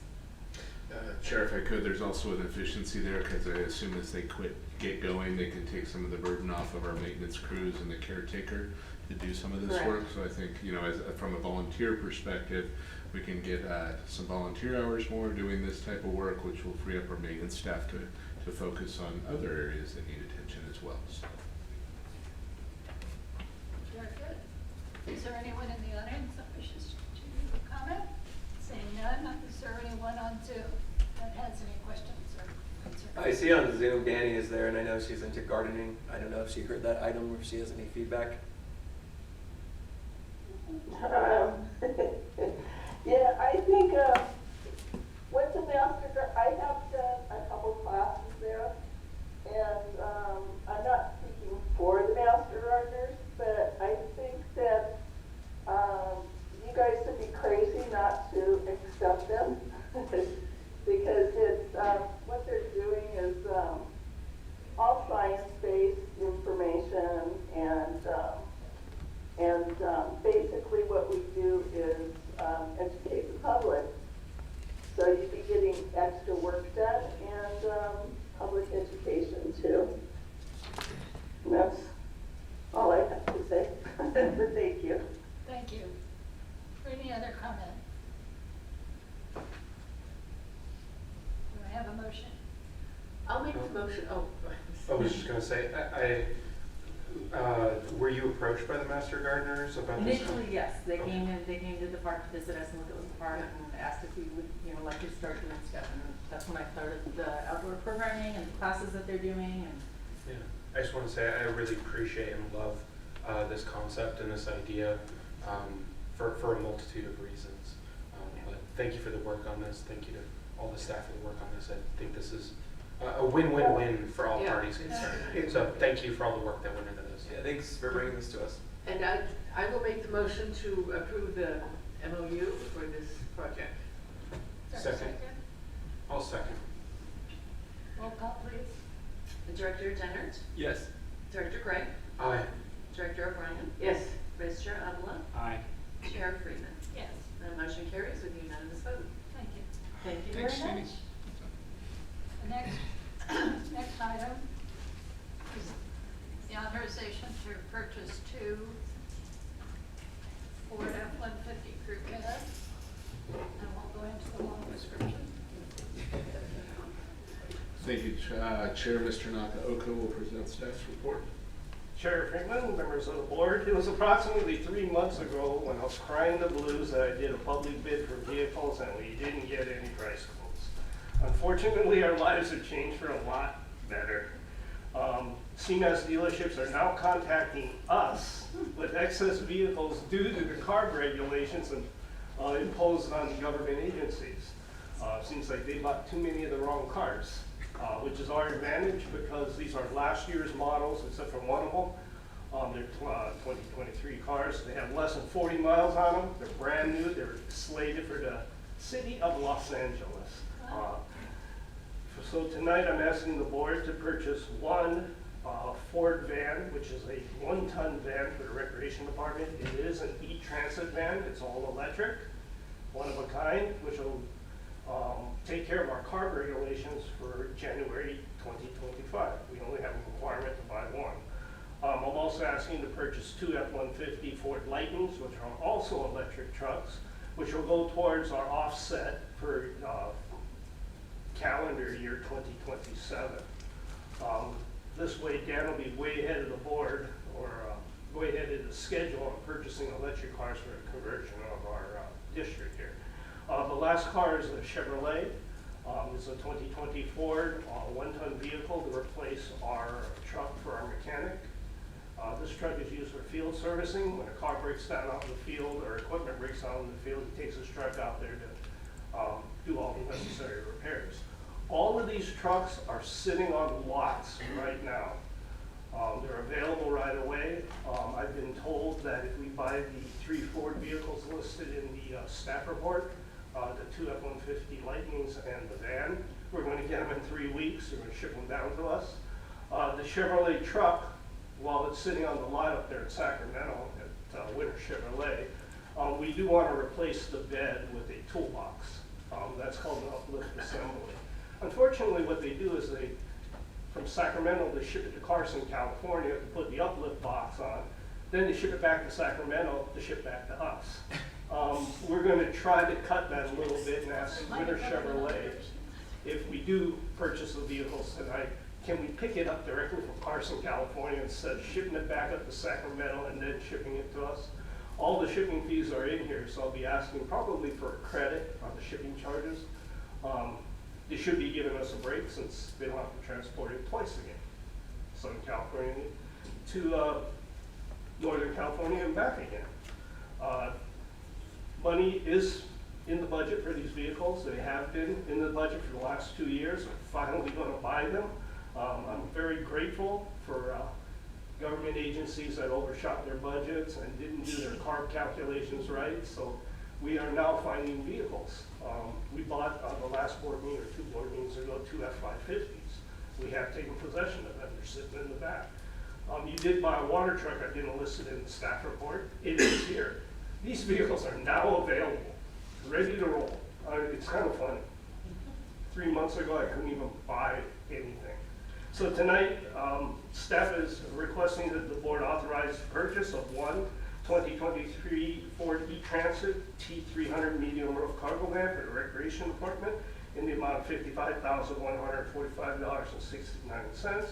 Chair, if I could, there's also an efficiency there because I assume as they get going, they can take some of the burden off of our maintenance crews and the caretaker to do some of this work. So I think, from a volunteer perspective, we can get some volunteer hours more doing this type of work, which will free up our maintenance staff to focus on other areas that need attention as well. So. Very good. Is there anyone in the audience that wishes to comment? Seeing none, is there anyone on Zoom that has any questions or concerns? I see on Zoom Danny is there, and I know she's into gardening. I don't know if she heard that item or if she has any feedback. Yeah, I think with the Master, I have done a couple classes there, and I'm not speaking for the Master Gardeners, but I think that you guys would be crazy not to accept them because it's what they're doing is all science-based. basically what we do is educate the public. So you'd be getting extra work done and public education too. And that's all I have to say. Thank you. Thank you. Any other comment? Do I have a motion? I'll make the motion. Oh, I was just gonna say, were you approached by the Master Gardeners about this? Initially, yes, they Okay. came to the park to visit us and look at the park and asked if we would, like to start doing stuff. And that's when I started the outdoor programming and the classes that they're doing. And Yeah, I just want to say I really appreciate and love this concept and this idea for a multitude of reasons. But thank you for the work on this. Thank you to all the staff for the work on this. I think this is a win-win-win for all parties concerned. So thank you for all the work that went into this. Yeah, thanks for bringing this to us. and I will make the motion to approve the MOU for this project. Is there a Second. I'll second. Roll call, please. Director Dennert, Yes. Director Gray, Aye. Director O'Brien, Yes. Vice Chair Avila, Aye. Chair Freeman. Yes, The motion carries with unanimous vote. thank you. Thank you Thanks, very Jeannie. much. The next item is the authorization to purchase 2 Ford F-150 crew cabs. And we'll go into the long description. Thank you, Chair. Mr. Nakaoka will present staff's report. Chair Freeman, members of the board, it was approximately 3 months ago when I was crying the blues that I did a public bid for vehicles and we didn't get any price quotes. Unfortunately, our lives have changed for a lot better. CMAS dealerships are now contacting us with excess vehicles due to the CARB regulations imposed on government agencies. Seems like they bought too many of the wrong cars. Which is our advantage because these are last year's models, except for one of them. They're 2023 cars. They have less than 40 miles on them. They're brand new. They're slated for the city of Los Angeles. So tonight I'm asking the board to purchase one Ford van, which is a 1-ton van for the recreation department. It is an e-transit van. It's all electric, one of a kind, which will take care of our CARB regulations for January 2025. We only have a requirement to buy one. I'm also asking to purchase 2 F-150 Ford Lightnings, which are also electric trucks, which will go towards our offset for calendar year 2027. This way, Dan will be way ahead of the board, or way ahead of the schedule on purchasing electric cars for the conversion of our district here. The last car is a Chevrolet. It's a 2020 Ford 1-ton vehicle to replace our truck for our mechanic. This truck is used for field servicing. When a car breaks down out in the field or equipment breaks down in the field, he takes his truck out there to do all the necessary repairs. All of these trucks are sitting on lots right now. They're available right away. I've been told that if we buy the 3 Ford vehicles listed in the staff report, the 2 F-150 Lightnings and the van, we're going to get them in 3 weeks. They're going to ship them down to us. The Chevrolet truck, while it's sitting on the lot up there in Sacramento at Winter Chevrolet, we do want to replace the bed with a toolbox. That's called an uplift assembly. Unfortunately, what they do is from Sacramento, they ship it to Carson, California, to put the uplift box on. Then they ship it back to Sacramento to ship back to us. We're going to try to cut that a little bit and ask Winter Chevrolet, if we do purchase the vehicles tonight, can we pick it up directly from Carson, California, instead of shipping it back up to Sacramento and then shipping it to us? All the shipping fees are in here, so I'll be asking probably for a credit on the shipping charges. They should be giving us a break since they don't have to transport it twice again. Southern California to Northern California and back again. Money is in the budget for these vehicles. They have been in the budget for the last 2 years. We're finally going to buy them. I'm very grateful for government agencies that overshot their budgets and didn't do their CARB calculations right. So we are now finding vehicles. We bought on the last board meeting, or 2 board meetings ago, 2 F-550s. We have taken possession of them. They're sitting in the back. You did buy a water truck, I didn't list it in the staff report. It is here. These vehicles are now available, ready to roll. It's kind of funny. 3 months ago, I couldn't even buy anything. So tonight, staff is requesting that the board authorize purchase of one 2023 Ford E-Transit T300 medium roof cargo van for the recreation department in the amount of $55,145.69,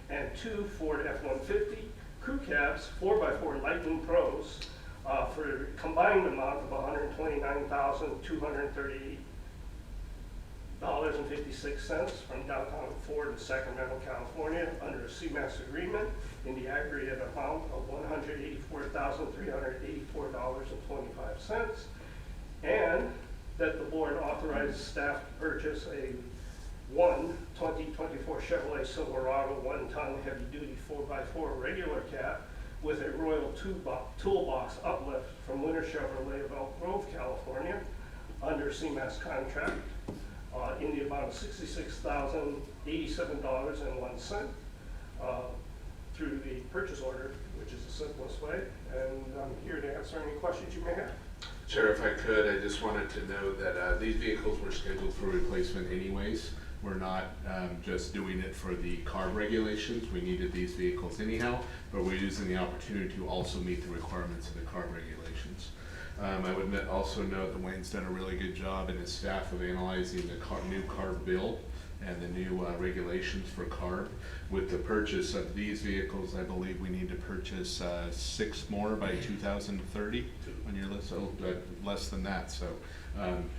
and two Ford F-150 crew cabs 4x4 Lightning Pros for a combined amount of $129,238.56 from downtown Ford in Sacramento, California, under a CMAS agreement in the aggregate amount of $184,384.25, and that the board authorizes staff to purchase a 2024 Chevrolet Silverado 1-ton heavy-duty 4x4 regular cab with a Royal Toolbox uplift from Winter Chevrolet of Elk Grove, California, under CMAS contract in the amount of $66,087.01 through the purchase order, which is the simplest way. And I'm here to answer any questions you may have. Chair, if I could, I just wanted to note that these vehicles were scheduled for replacement anyways. We're not just doing it for the CARB regulations. We needed these vehicles anyhow, but we're using the opportunity to also meet the requirements of the CARB regulations. I would also note that Wayne's done a really good job and his staff of analyzing the new CARB bill and the new regulations for CARB. With the purchase of these vehicles, I believe we need to purchase 6 more by 2030 on your list, less than that. So when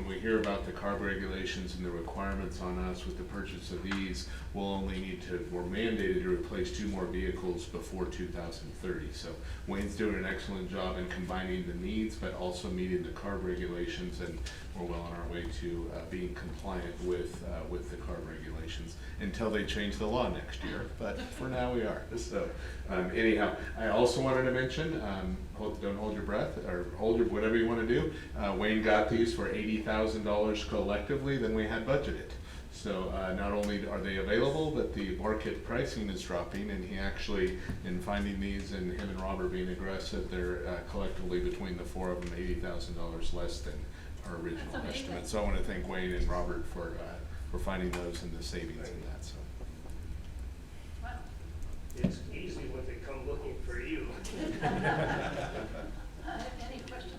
we hear about the CARB regulations and the requirements on us with the purchase of these, we're mandated to replace 2 more vehicles before 2030. So Wayne's doing an excellent job in combining the needs, but also meeting the CARB regulations, and we're well on our way to being compliant with the CARB regulations until they change the law next year. But for now we are. So anyhow, I also wanted to mention, don't hold your breath, or hold your whatever you want to do. Wayne got these for $80,000 collectively than we had budgeted. So not only are they available, but the market pricing is dropping, and he actually, in finding these and him and Robert being aggressive, they're collectively between the 4 of them $80,000 less than our original estimate. So I want to thank Wayne and Robert for finding those and the savings in that. So. Wow. It's easy when they come looking for you. Any questions?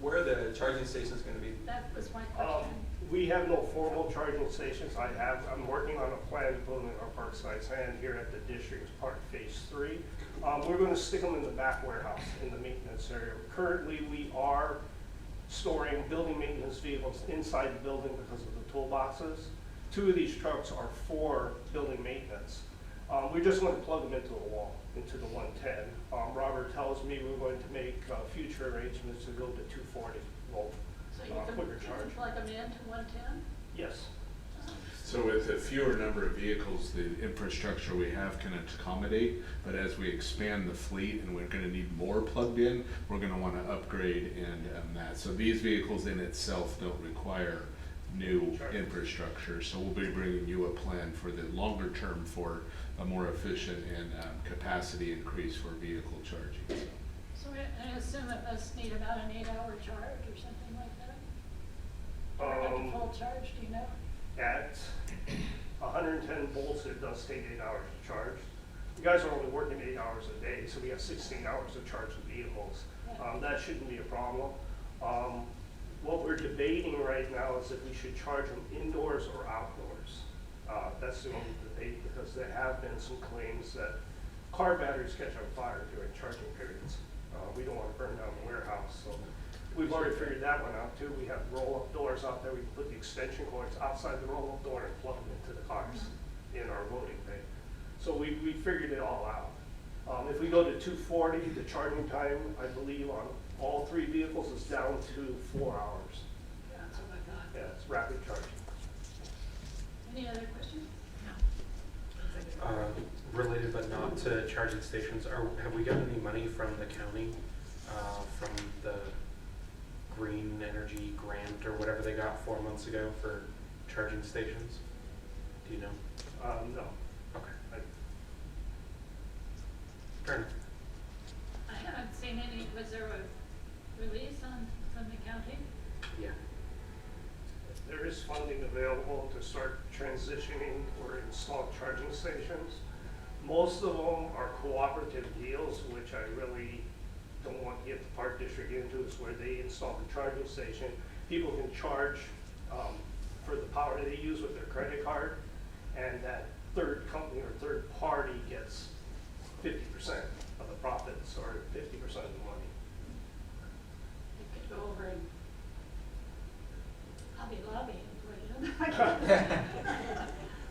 Where are the charging stations going to be? That was my question. We have no formal charging stations. I'm working on a plan to put them in our park sites and here at the district's park phase 3. We're going to stick them in the back warehouse in the maintenance area. Currently, we are storing building maintenance vehicles inside the building because of the toolboxes. 2 of these trucks are for building maintenance. We're just going to plug them into the wall, into the 110. Robert tells me we're going to make future arrangements to go to 240 volt. So you quicker charge. can plug them in to 110? Yes. So with a fewer number of vehicles, the infrastructure we have can accommodate, but as we expand the fleet and we're going to need more plugged in, we're going to want to upgrade and that. So these vehicles in itself don't require new infrastructure. So we'll be bringing you a plan for the longer term for a more efficient and capacity increase for vehicle charging. So I assume it must need about an 8-hour charge or something like that? Or at the full charge, do you know? At 110 volts, it does take 8 hours to charge. You guys are only working 8 hours a day, so we have 16 hours to charge the vehicles. That shouldn't be a problem. What we're debating right now is if we should charge them indoors or outdoors. That's the only debate, because there have been some claims that car batteries catch on fire during charging periods. We don't want to burn down the warehouse, so we've already figured that one out too. We have roll-up doors out there. We can put the extension cords outside the roll-up door and plug them into the cars in our loading bay. So we figured it all out. If we go to 240, the charging time, I believe, on all 3 vehicles is down to 4 hours. Yeah, that's what I thought. Yeah, it's rapid charging. Any other questions? Related but not to charging stations, have we gotten any money from the county, from the green energy grant or whatever they got 4 months ago for charging stations? Do you know? No. Okay. funding available to start transitioning or install charging stations. Most of them are cooperative deals, which I really don't want to get the park district into, is where they install the charging station. People can charge for the power they use with their credit card, and that third company or third party gets 50% of the profits or 50% of the money. You could go over and Hobby Lobby and put it in.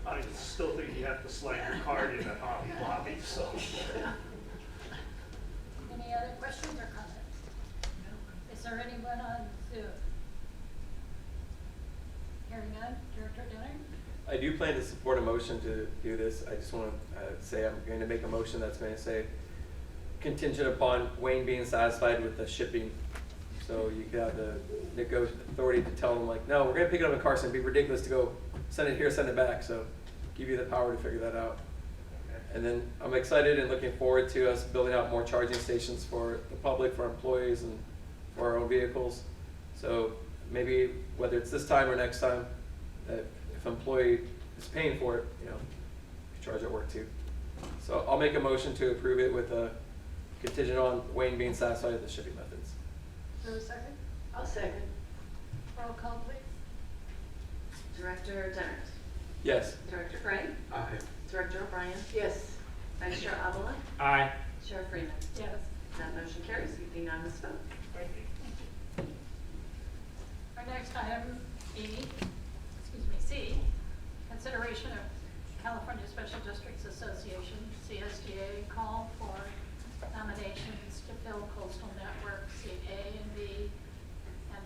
I still think you have to slide your card in at Hobby Lobby, so. Any other questions or comments? Is there anyone on Zoom? Hearing none, Director Denner? I do plan to support a motion to do this. I just want to say I'm going to make a motion that's going to say contingent upon Wayne being satisfied with the shipping. So you could have the authority to tell them like, no, we're going to pick it up in Carson. It'd be ridiculous to go send it here, send it back. So give you the power to figure that out. And then I'm excited and looking forward to us building out more charging stations for the public, for our employees, and for our own vehicles. So maybe whether it's this time or next time, that if an employee is paying for it, you know, charge at work too. So I'll make a motion to approve it with a contingent on Wayne being satisfied with the shipping methods. Is there a second? I'll second. Roll call, please. Director Dennert. Yes. Director Gray. Aye. Director O'Brien. Yes. Vice Chair Avila. Aye. Chair Freeman. Yes. That motion carries with the unanimous vote. Thank you. Our next item, C, consideration of California Special Districts Association, CSDA, call for nominations to fill Coastal Network seat A and B, and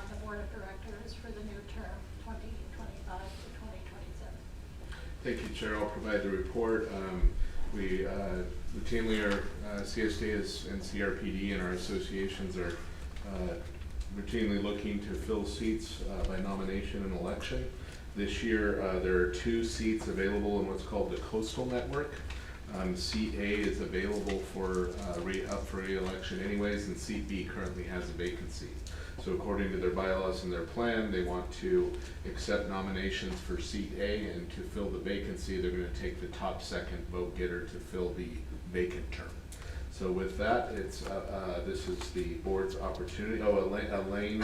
the Board of Directors for the new term, 2025 to 2027. Thank you, Chair. I'll provide the report. We routinely CSD and CRPD and our associations are routinely looking to fill seats by nomination and election. This year, there are 2 seats available in what's called the Coastal Network. Seat A is available for up for re-election anyways, and Seat B currently has a vacancy. So according to their bylaws and their plan, they want to accept nominations for Seat A, and to fill the vacancy, they're going to take the top second vote getter to fill the vacant term. So with that, it's this is the board's opportunity. Elaine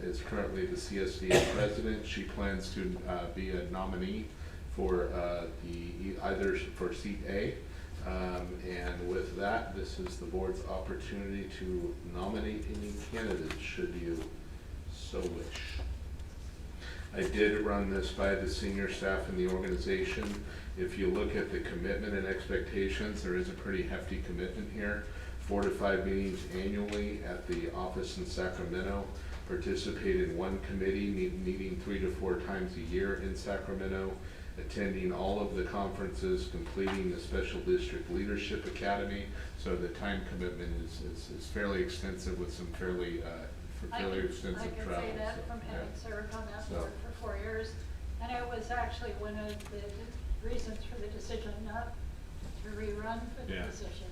is currently the CSDA president. She plans to be a nominee for either for Seat A. And with that, this is the board's opportunity to nominate any candidates, should you so wish. I did run this by the senior staff in the organization. If you look at the commitment and expectations, there is a pretty hefty commitment here. 4 to 5 meetings annually at the office in Sacramento. Participate in 1 committee, meeting 3 to 4 times a year in Sacramento. Attending all of the conferences, completing the Special District Leadership Academy. So the time commitment is fairly extensive with some fairly extensive travel. I can say that from having served on that board for 4 years. And it was actually one of the reasons for the decision not to rerun for the position.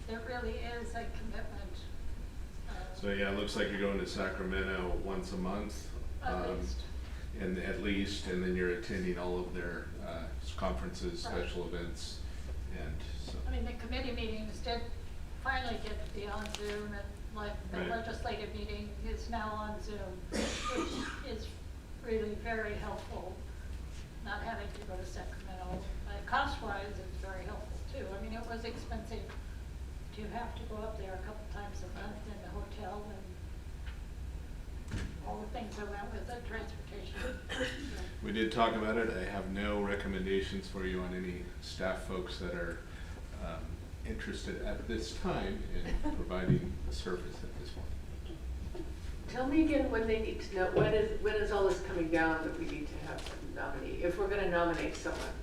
There really is a commitment. So yeah, it looks like you're going to Sacramento once a month. At least, and then you're attending all of their conferences, special events, and so. I mean, the committee meetings did finally get to be on Zoom, and like the legislative meeting is now on Zoom, which is really very helpful, not having to go to Sacramento. Cost-wise, it's very helpful too. I mean, it was expensive to have to go up there a couple times a month in the hotel and all the things that went with it, transportation. We did talk about it. I have no recommendations for you on any staff folks that are interested at this time in providing the service at this point. Tell me again when they need to know, when is all this coming down that we need to have a nominee, if we're gonna nominate someone?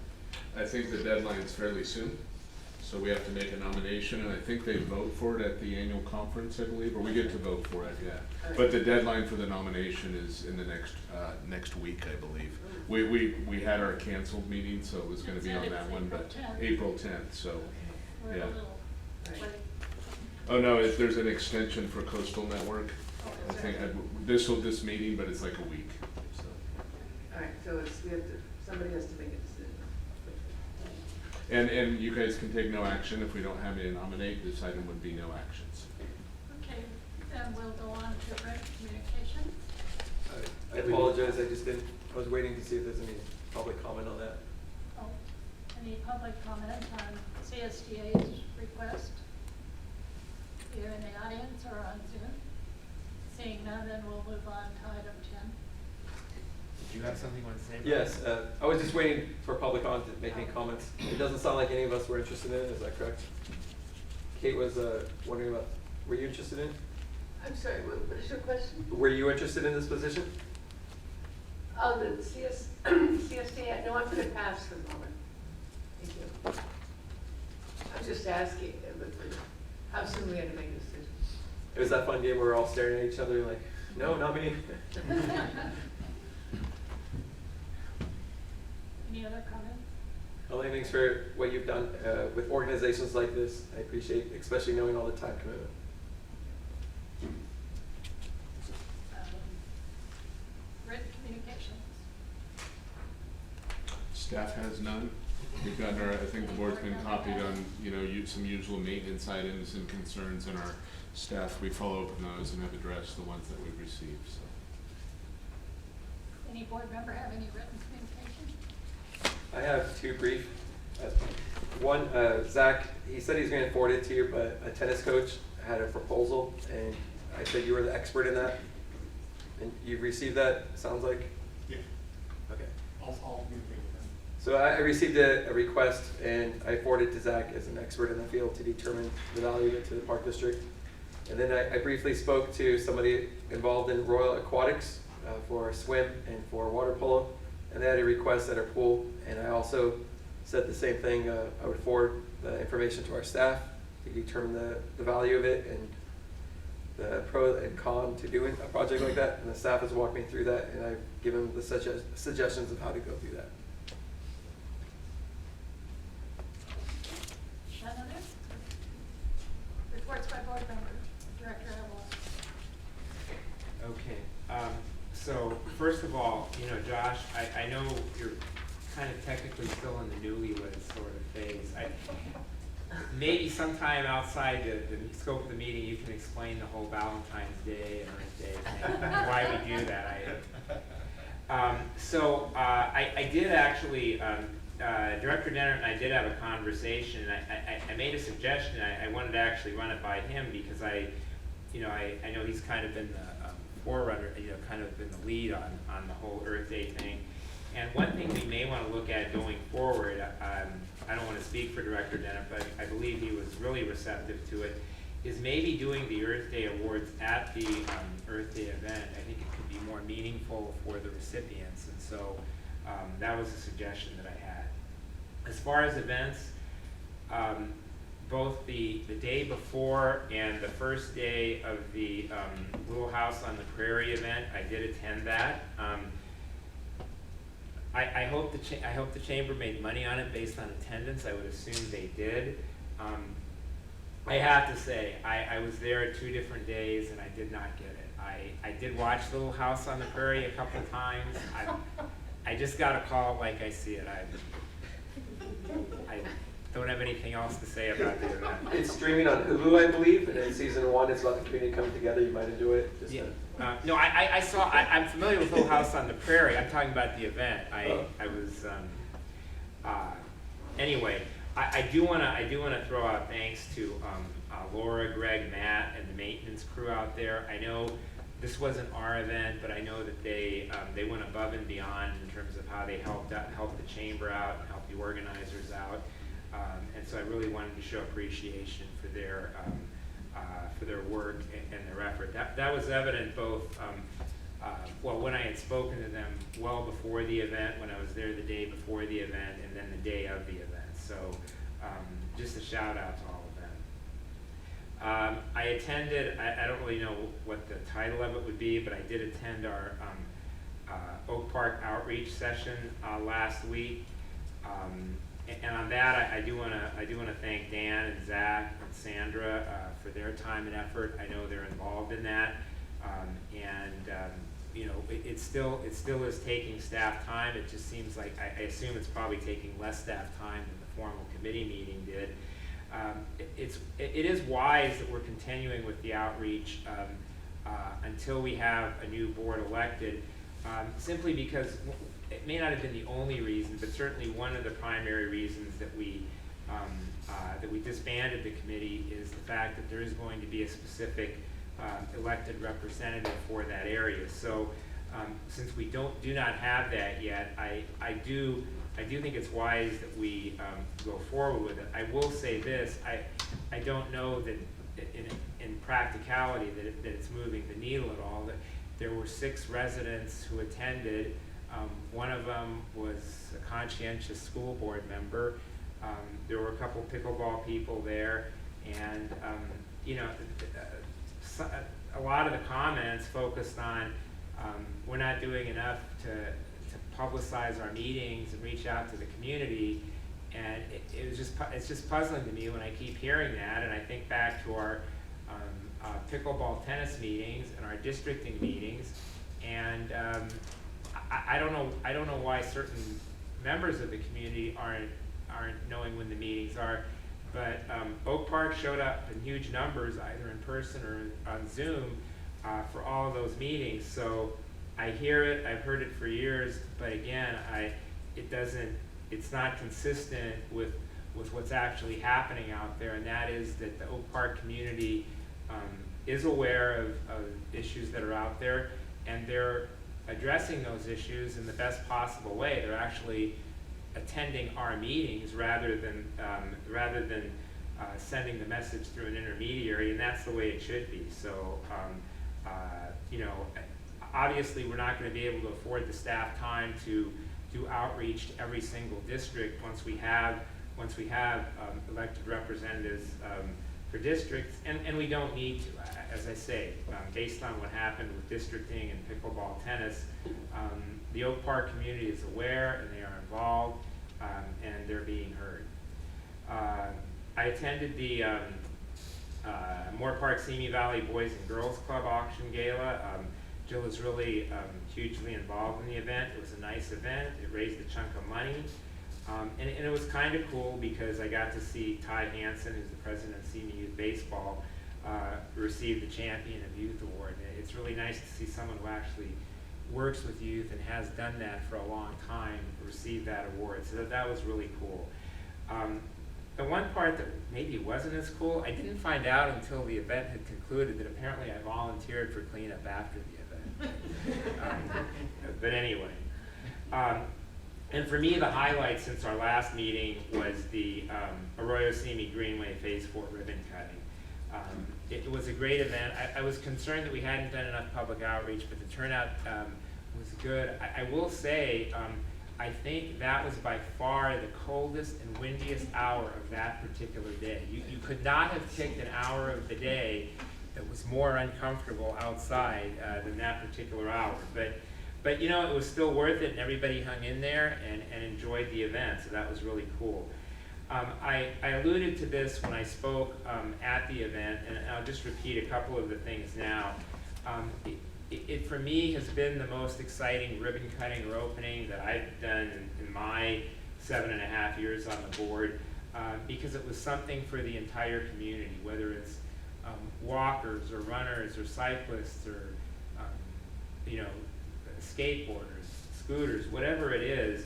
I think the deadline's fairly soon. So we have to make a nomination, and I think they vote for it at the annual conference, I believe, or we get to vote for it, yeah. But the deadline for the nomination is in the next week, I believe. We had our canceled meeting, so it was going to be on that one, but April 10th, so, yeah. Oh, no, there's an extension for Coastal Network. I think this meeting, but it's like a week. All right, so it's, somebody has to make a decision. And you guys can take no action if we don't have any to nominate. This item would be no actions. Okay, then we'll go on to written communication. I apologize, I was waiting to see if there's any public comment on that. Oh, any public comment on CSDA's request? Here in the audience or on Zoom? Seeing none, then we'll move on to item 10. Did you have something you want to say? about Yes, it? I was just waiting for public comment to make any comments. It doesn't sound like any of us were interested in it, is that correct? Kate was wondering about, were you interested in it? I'm sorry, what is your question? Were you interested in this position? Oh, the CSD, no, I'm going to pass for the moment. Thank you. I'm just asking, how soon we had to make a decision? It was that fun game where we're all staring at each other like, no, not me. Any other comments? Elaine, thanks for what you've done with organizations like this. I appreciate, especially knowing all the time commitment. Written communications. Staff has none. We've gotten our, I think the board's been copied on, some usual maintenance items and concerns in our staff. We follow up on those and have addressed the ones that we've received, so. Any board member have any written communication? I have two brief. One, Zach, he said he's going to forward it to you, but a tennis coach had a proposal, and I said you were the expert in that. And you've received that, sounds like? Yeah. Okay. I'll communicate with them. So I received a request, and I forwarded to Zach as an expert in the field to determine the value of it to the park district. And then I briefly spoke to somebody involved in Royal Aquatics for a swim and for water polo, and they had a request at our pool. And I also said the same thing. I would forward the information to our staff to determine the value of it and the pro and con to doing a project like that. And the staff has walked me through that, and I've given them the suggestions of how to go through that. None other? Reports by board member. Director Evelyn. Okay, so first of all, Josh, I know you're kind of technically still in the newlywed sort of phase. Maybe sometime outside the scope of the meeting, you can explain the whole Valentine's Day and Earth Day thing, why we do that. I did actually, Director Denner and I did have a conversation. I made a suggestion. I wanted to actually run it by him because I know he's kind of been the forerunner, kind of been the lead on the whole Earth Day thing. And one thing we may want to look at going forward, I don't want to speak for Director Denner, but I believe he was really receptive to it, is maybe doing the Earth Day Awards at the Earth Day event. I think it could be more meaningful for the recipients, and so that was a suggestion that I had. As far as events, both the day before and the first day of the Little House on the Prairie event, I did attend that. I hope the chamber made money on it based on attendance. I would assume they did. I have to say, I was there 2 different days and I did not get it. I did watch Little House on the Prairie a couple of times. I just got to call it like I see it. I don't have anything else to say about the event. It's streaming on Hulu, I believe, and in season 1, it's about the community coming together. You might enjoy it. No, I'm familiar with Little House on the Prairie. I'm talking about the event. Anyway, I do want to throw out thanks to Laura, Greg, Matt, and the maintenance crew out there. I know this wasn't our event, but I know that they went above and beyond in terms of how they helped the chamber out and helped the organizers out. And so I really wanted to show appreciation for their work and their effort. That was evident both, when I had spoken to them well before the event, when I was there the day before the event, and then the day of the event. So just a shout out to all of them. I attended, I don't really know what the title of it would be, but I did attend our Oak Park outreach session last week. And on that, I do want to thank Dan and Zach and Sandra for their time and effort. I know they're involved in that, and it still is taking staff time. It just seems like, I assume it's probably taking less staff time than the formal committee meeting did. It is wise that we're continuing with the outreach until we have a new board elected, simply because it may not have been the only reason, but certainly one of the primary reasons that we disbanded the committee is the fact that there is going to be a specific elected representative for that area. So since we do not have that yet, I do think it's wise that we go forward with it. I will say this, I don't know that in practicality that it's moving the needle at all. That there were 6 residents who attended. One of them was a conscientious school board member. There were a couple pickleball people there, and a lot of the comments focused on we're not doing enough to publicize our meetings and reach out to the community, and it's just puzzling to me when I keep hearing that, and I think back to our pickleball tennis meetings and our districting meetings, and I don't know why certain members of the community aren't knowing when the meetings are, but Oak Park showed up in huge numbers, either in person or on Zoom, for all of those meetings. So I hear it, I've heard it for years, but again, it's not consistent with what's actually happening out there, and that is that the Oak Park community is aware of issues that are out there, and they're addressing those issues in the best possible way. They're actually attending our meetings rather than sending the message through an intermediary, and that's the way it should be. So, obviously we're not going to be able to afford the staff time to do outreach to every single district once we have elected representatives for districts, and we don't need to. As I say, based on what happened with districting and pickleball tennis, the Oak Park community is aware and they are involved, and they're being heard. I attended the Moore Park Simi Valley Boys and Girls Club Auction Gala. Jill was really hugely involved in the event. It was a nice event. It raised a chunk of money. And it was kind of cool because I got to see Ty Hansen, who's the president of Simi Youth Baseball, receive the Champion of Youth Award. And it's really nice to see someone who actually works with youth and has done that for a long time receive that award. So that was really cool. The one part that maybe wasn't as cool, I didn't find out until the event had concluded that apparently I volunteered for cleanup after the event. But anyway. And for me, the highlight since our last meeting was the Arroyo Simi Greenway Phase 4 ribbon cutting. It was a great event. I was concerned that we hadn't done enough public outreach, but the turnout was good. I will say, I think that was by far the coldest and windiest hour of that particular day. You could not have picked an hour of the day that was more uncomfortable outside than that particular hour. But it was still worth it, and everybody hung in there and enjoyed the event, so that was really cool. I alluded to this when I spoke at the event, and I'll just repeat a couple of the things now. It for me has been the most exciting ribbon cutting or opening that I've done in my 7.5 years on the board, because it was something for the entire community, whether it's walkers or runners or cyclists or skateboarders, scooters, whatever it is.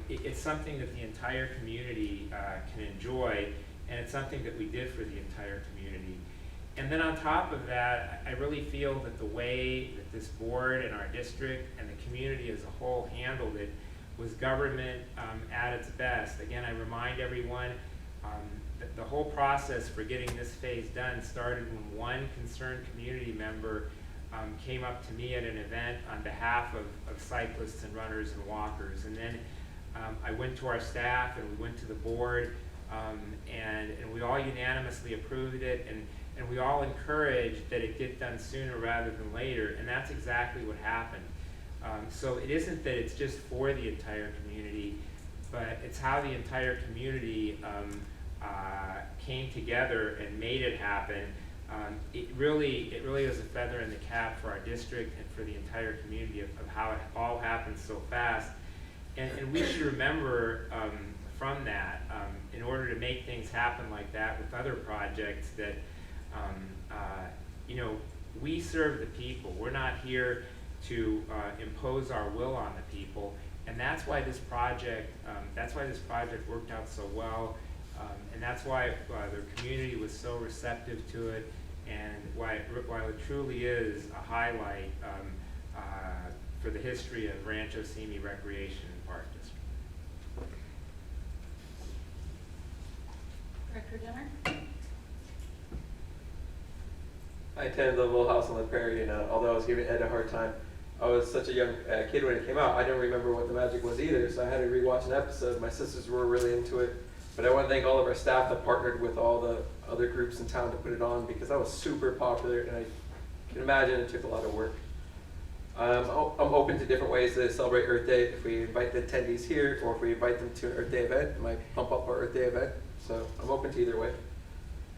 It's something that the entire community can enjoy, and it's something that we did for the entire community. And then on top of that, I really feel that the way that this board and our district and the community as a whole handled it was government at its best. Again, I remind everyone that the whole process for getting this phase done started when one concerned community member came up to me at an event on behalf of cyclists and runners and walkers. And then I went to our staff and we went to the board, and we all unanimously approved it, and we all encouraged that it get done sooner rather than later, and that's exactly what happened. So it isn't that it's just for the entire community, but it's how the entire community came together and made it happen it really is a feather in the cap for our district and for the entire community of how it all happened so fast. And we should remember from that, in order to make things happen like that with other projects, that we serve the people. We're not here to impose our will on the people, and that's why this project worked out so well, and that's why the community was so receptive to it, and while it truly is a highlight for the history of Rancho Simi Recreation and Park District. Director Jenner? I attended the Little House on the Prairie, and although I was giving Ed a hard time, I was such a young kid when it came out. I didn't remember what the magic was either, so I had to rewatch an episode. My sisters were really into it, but I want to thank all of our staff that partnered with all the other groups in town to put it on, because that was super popular, and I can imagine it took a lot of work. I'm open to different ways to celebrate Earth Day. If we invite the attendees here, or if we invite them to an Earth Day event, it might bump up our Earth Day event. So I'm open to either way.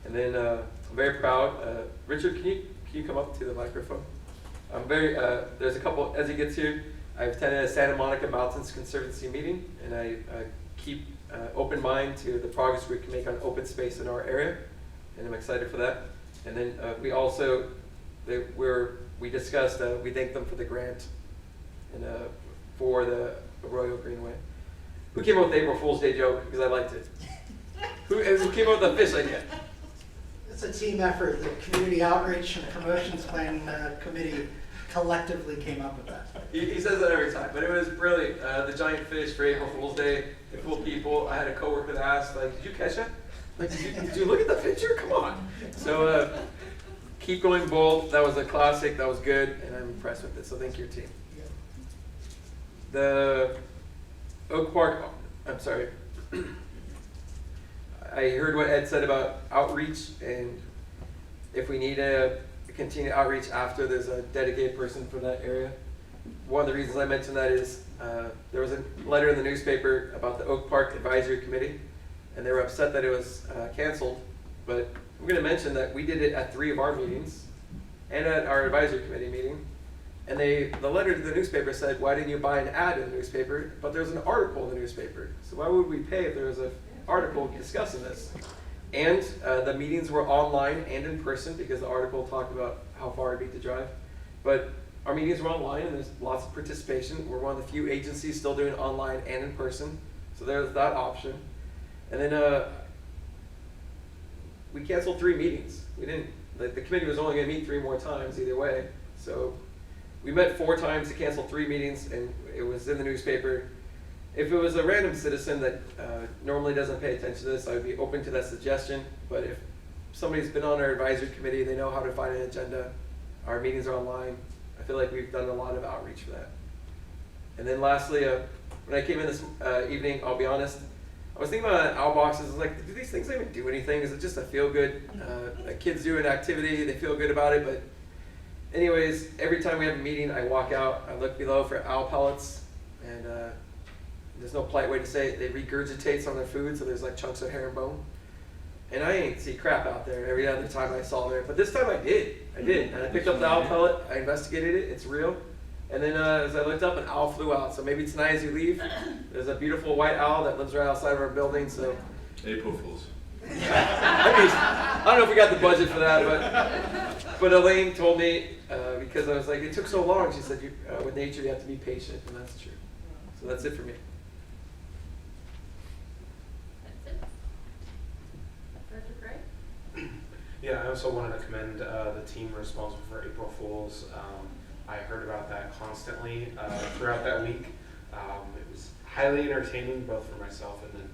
And then I'm very proud. Richard, can you come up to the microphone? I'm very, there's a couple, as he gets here, I've attended a Santa Monica Mountains Conservancy meeting, and I keep open mind to the progress we can make on open space in our area, and I'm excited for that. And then we also, we discussed, we thanked them for the grant and for the Arroyo Greenway. Who came up with the April Fool's Day joke? Because I liked it. Who came up with the fish idea? It's a team effort. The Community Outreach and Promotions Plan Committee collectively came up with that. He says that every time, but it was brilliant. The giant fish for April Fool's Day, it fooled people. I had a coworker that asked, like, did you catch that? Like, did you look at the picture? Come on. So keep going bold. That was a classic. That was good, and I'm impressed with it. So thank you, team. The Oak Park, I'm sorry. I heard what Ed said about outreach, and if we need to continue outreach after there's a dedicated person for that area. One of the reasons I mentioned that is there was a letter in the newspaper about the Oak Park Advisory Committee, and they were upset that it was canceled. But I'm going to mention that we did it at 3 of our meetings and at our advisory committee meeting. And the letter to the newspaper said, why didn't you buy an ad in the newspaper? But there's an article in the newspaper. So why would we pay if there was an article discussing this? And the meetings were online and in person, because the article talked about how far it'd be to drive. But our meetings were online, and there's lots of participation. We're one of the few agencies still doing online and in person. So there's that option. And then we canceled 3 meetings. We didn't, the committee was only going to meet 3 more times either way. So we met 4 times to cancel 3 meetings, and it was in the newspaper. If it was a random citizen that normally doesn't pay attention to this, I would be open to that suggestion. But if somebody's been on our advisory committee, they know how to find an agenda. Our meetings are online. I feel like we've done a lot of outreach for that. And then lastly, when I came in this evening, I'll be honest, I was thinking about owl boxes. I was like, do these things even do anything? Is it just a feel-good, kids do an activity, they feel good about it? But anyways, every time we have a meeting, I walk out, I look below for owl pellets, and there's no polite way to say it. They regurgitate some of their food, so there's like chunks of herringbone. And I ain't see crap out there every other time I saw there. But this time I did. And I picked up the owl pellet, I investigated it, it's real. And then as I looked up, an owl flew out. So maybe tonight as you leave, there's a beautiful white owl that lives right outside of our building. So April Fools. I don't know if we got the budget for that, but Elaine told me, because I was like, it took so long, she said, with nature you have to be patient, and that's true. So that's it for me. That's it. Director Gray? Yeah, I also wanted to commend the team responsible for April Fools. I heard about that constantly throughout that week. It was highly entertaining, both for myself and then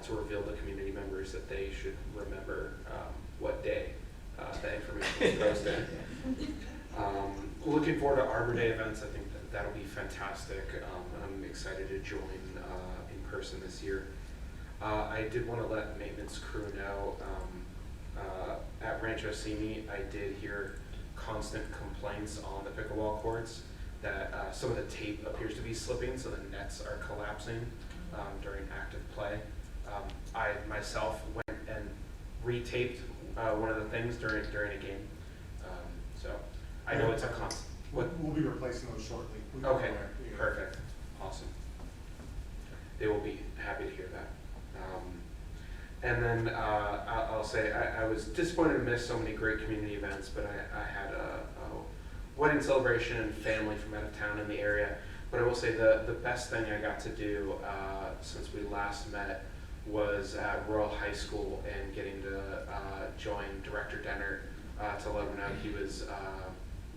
to reveal to community members that they should remember what day that information was posted. Looking forward to Arbor Day events. I think that'll be fantastic. I'm excited to join in person this year. I did want to let maintenance crew know at Rancho Simi, I did hear constant complaints on the pickleball courts that some of the tape appears to be slipping, so the nets are collapsing during active play. I myself went and retaped one of the things during a game. So I know it's a constant. We'll be replacing those shortly. Okay, perfect, awesome. They will be happy to hear that. And then I'll say I was disappointed to miss so many great community events, but I had a wedding celebration and family from out of town in the area. But I will say the best thing I got to do since we last met was at Royal High School and getting to join Director Denner to let him know he was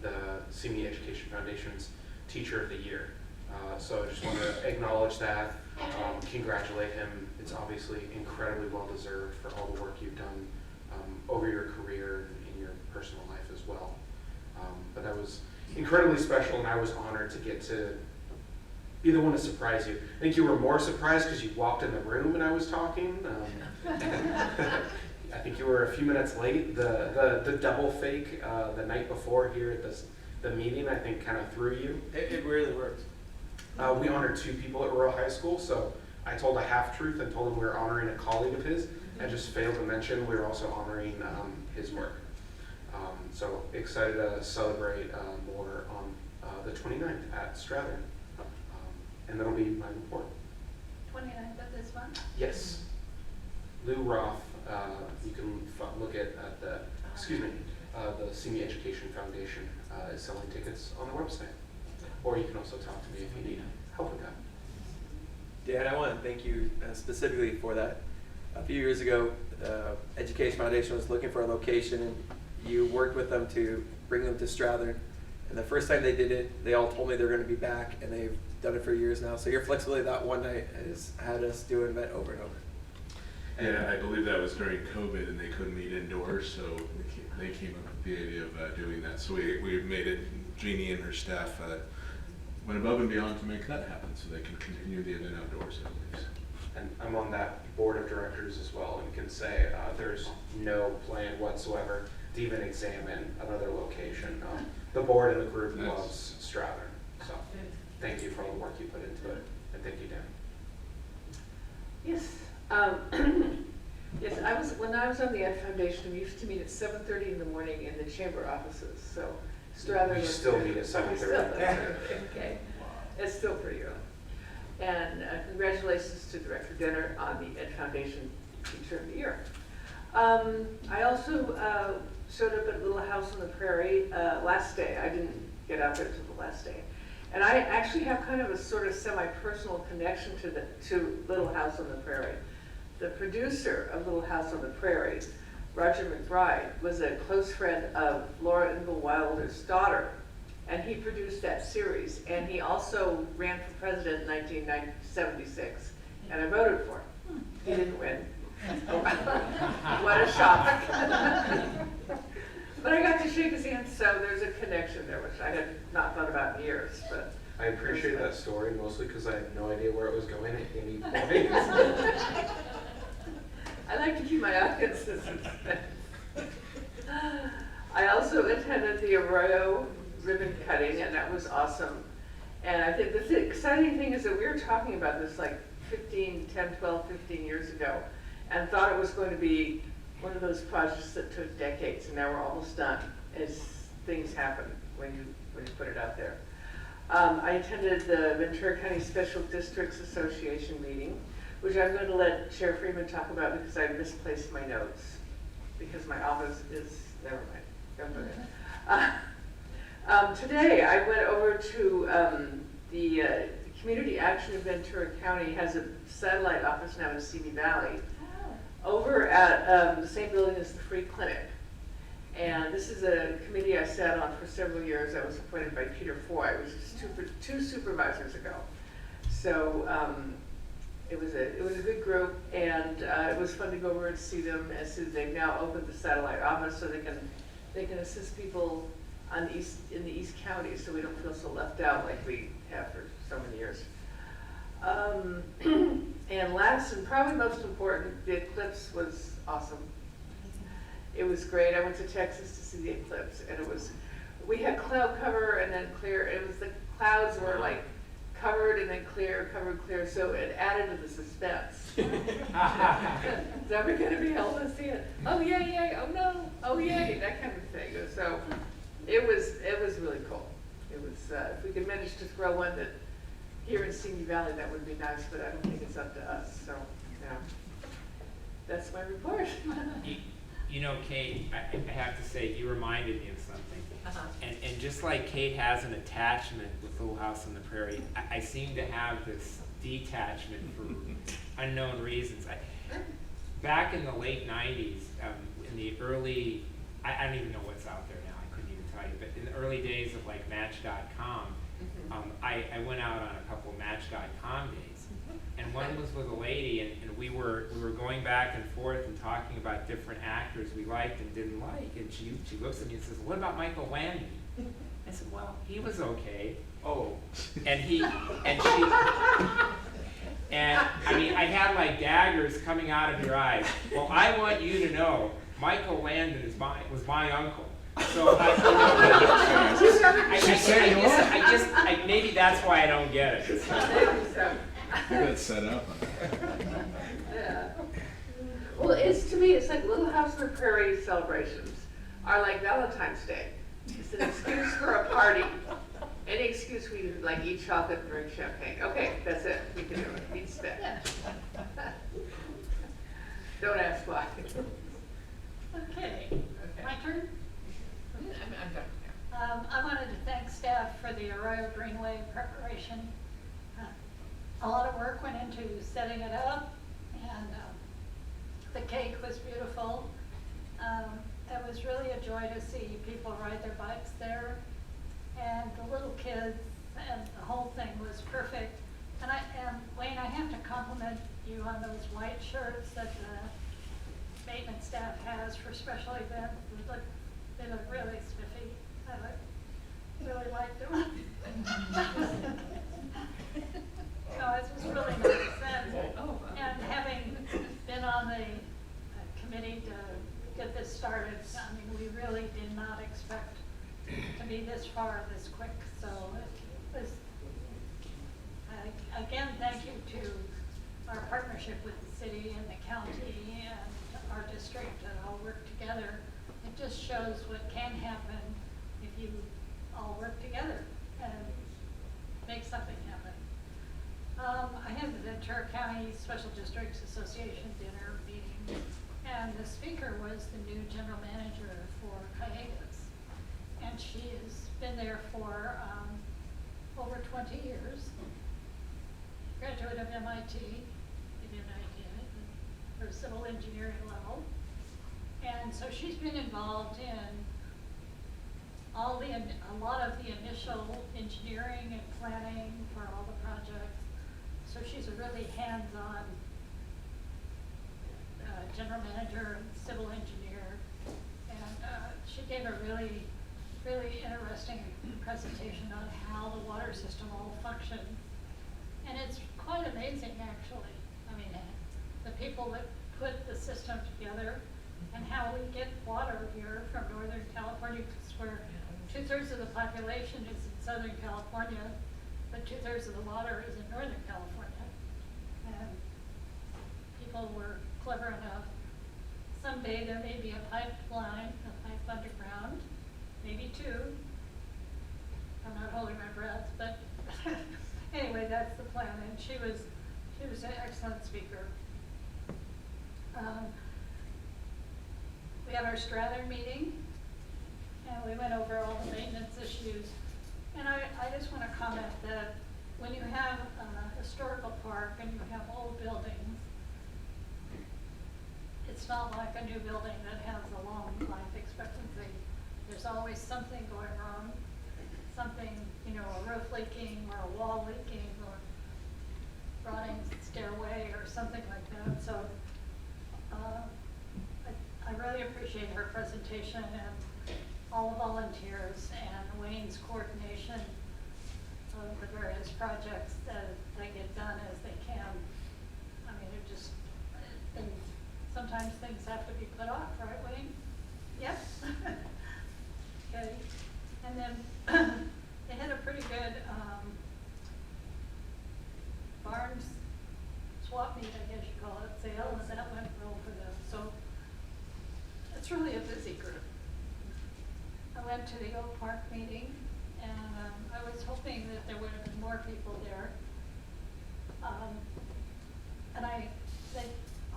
the CME Education Foundation's Teacher of the Year. So I just want to acknowledge that, congratulate him. It's obviously incredibly well deserved for all the work you've done over your career and in your personal life as well. But that was incredibly special, and I was honored to get to be the one to surprise you. I think you were more surprised because you walked in the room and I was talking. I think you were a few minutes late. The double fake the night before here at the meeting, I think, kind of threw you. It really worked. We honored 2 people at Royal High School, so I told a half-truth and told him we were honoring a colleague of his. I just failed to mention we were also honoring his work. So excited to celebrate more on the 29th at Strathern. And that'll be my report. 29th of this month? Yes. Lou Roth, you can look at the CME Education Foundation is selling tickets on their website. Or you can also talk to me if you need help with that. Dan, I want to thank you specifically for that. A few years ago, the Education Foundation was looking for a location, and you worked with them to bring them to Strathern. And the first time they did it, they all told me they're going to be back, and they've done it for years now. So your flexibility that one night has had us do an event over and over. Yeah, I believe that was during COVID and they couldn't meet indoors, so they came up with the idea of doing that. So we made it, Jeannie and her staff went above and beyond to make that happen so they can continue the event outdoors at least. And I'm on that board of directors as well and can say there's no plan whatsoever to even examine another location. The board and the group loves Strathern, so thank you for all the work you put into it, and thank you, Dan. Yes. Yes, when I was on the Ed Foundation, we used to meet at 7:30 in the morning in the chamber offices, so Strathern We was still good. meet at 7:30. Okay, it's still pretty early. And congratulations to Director Denner on the Ed Foundation Teacher of the Year. I also showed up at Little House on the Prairie last day. I didn't get out there until the last day. And I actually have kind of a sort of semi-personal connection to Little House on the Prairie. The producer of Little House on the Prairie, Roger McBride, was a close friend of Laura Ingalls Wilder's daughter, and he produced that series. And he also ran for president in 1976, and I voted for him. He didn't win. What a shock. But I got to shake his hand, so there's a connection there, which I had not thought about in years. But I appreciate that story mostly because I had no idea where it was going at any point. I like to keep my audience in suspense. I also attended the Arroyo ribbon cutting, and that was awesome. And I think the exciting thing is that we were talking about this like 10, 12, 15 years ago, and thought it was going to be one of those projects that took decades, and now we're almost done as things happen when you put it out there. I attended the Ventura County Special Districts Association meeting, which I'm going to let Chair Freeman talk about because I misplaced my notes because my office is, never mind, don't go there. Today I went over to the Community Action of Ventura County has a satellite office now in Simi Valley over at the same building as the Free Clinic. And this is a committee I sat on for several years. I was appointed by Peter Foy, which is two supervisors ago. So it was a good group, and it was fun to go over and see them. As they've now opened the satellite office, so they can assist people on in the East County, so we don't feel so left out like we have for so many years. And last and probably most important, the eclipse was awesome. It was great. I went to Texas to see the eclipse, and we had cloud cover and then clear. The clouds were like covered and then clear, covered, clear, so it added to the suspense. Is ever gonna be able to see it? Oh yay, yay, oh no, oh yay, that kind of thing. So it was really cool. It was, if we could manage to throw one that here in Simi Valley, that would be nice, but I don't think it's up to us, so, yeah. That's my report. You know, Kate, I have to say, you reminded me of something. Uh-huh. And just like Kate has an attachment with Little House on the Prairie, I seem to have this detachment for unknown reasons. Back in the late 90s, in the early, I don't even know what's out there now, I couldn't even tell you, but in the early days of like Match.com, I went out on a couple of Match.com days. And one was with a lady, and we were going back and forth and talking about different actors we liked and didn't like. And she looks at me and says, "What about Michael Landon?" I said, "Well, he was okay." Oh, and she, and I mean, I had like daggers coming out of your eyes. Well, I want you to know, Michael Landon was my uncle. So maybe that's why I don't get it. You got set up. Yeah. Well, to me, it's like Little House on the Prairie celebrations are like Valentine's Day. It's an excuse for a party. Any excuse we can like eat chocolate and drink champagne. Okay, that's it. We can do it. Eat spit. Don't ask why. Okay, my turn? I'm done. I wanted to thank staff for the Arroyo Greenway preparation. A lot of work went into setting it up, and the cake was beautiful. It was really a joy to see people ride their bikes there, and the little kids, and the whole thing was perfect. And Wayne, I have to compliment you on those white shirts that the maintenance staff has for special events. They look really spiffy. I really liked them. No, it was really nice. And having been on the committee to get this started, I mean, we really did not expect to be this far this quick. So it was, again, thank you to our partnership with the city and the county and our district that all work together. It just shows what can happen if you all work together and make something happen. I had the Ventura County Special Districts Association dinner meeting, and the speaker was the new general manager for Cayugas. And she has been there for over 20 years. Graduate of MIT, to give you an idea, for civil engineering level. And so she's been involved in a lot of the initial engineering and planning for all the projects. So she's a really hands-on general manager and civil engineer. And she gave a really, really interesting presentation on how the water system all functions. And it's quite amazing, actually. I mean, the people that put the system together and how we get water here from Northern California, where 2/3 of the population is in Southern California, but 2/3 of the water is in Northern California. And people were clever enough. Someday there may be a pipeline, a pipe underground, maybe two. I'm not holding my breath, but anyway, that's the plan. And she was an excellent speaker. We had our Strathern meeting, and we went over all the maintenance issues. And I just want to comment that when you have a historical park and you have old buildings, it's not like a new building that has a long life expectancy. There's always something going wrong, something, a roof leaking or a wall leaking or rotting stairway or something like that. So I really appreciate her presentation and all the volunteers and Wayne's coordination of the various projects that they get done as they can. I mean, sometimes things have to be put off, right, Wayne? Yes? Okay. And then they had a pretty good went to the Oak Park meeting, and I was hoping that there would have been more people there. And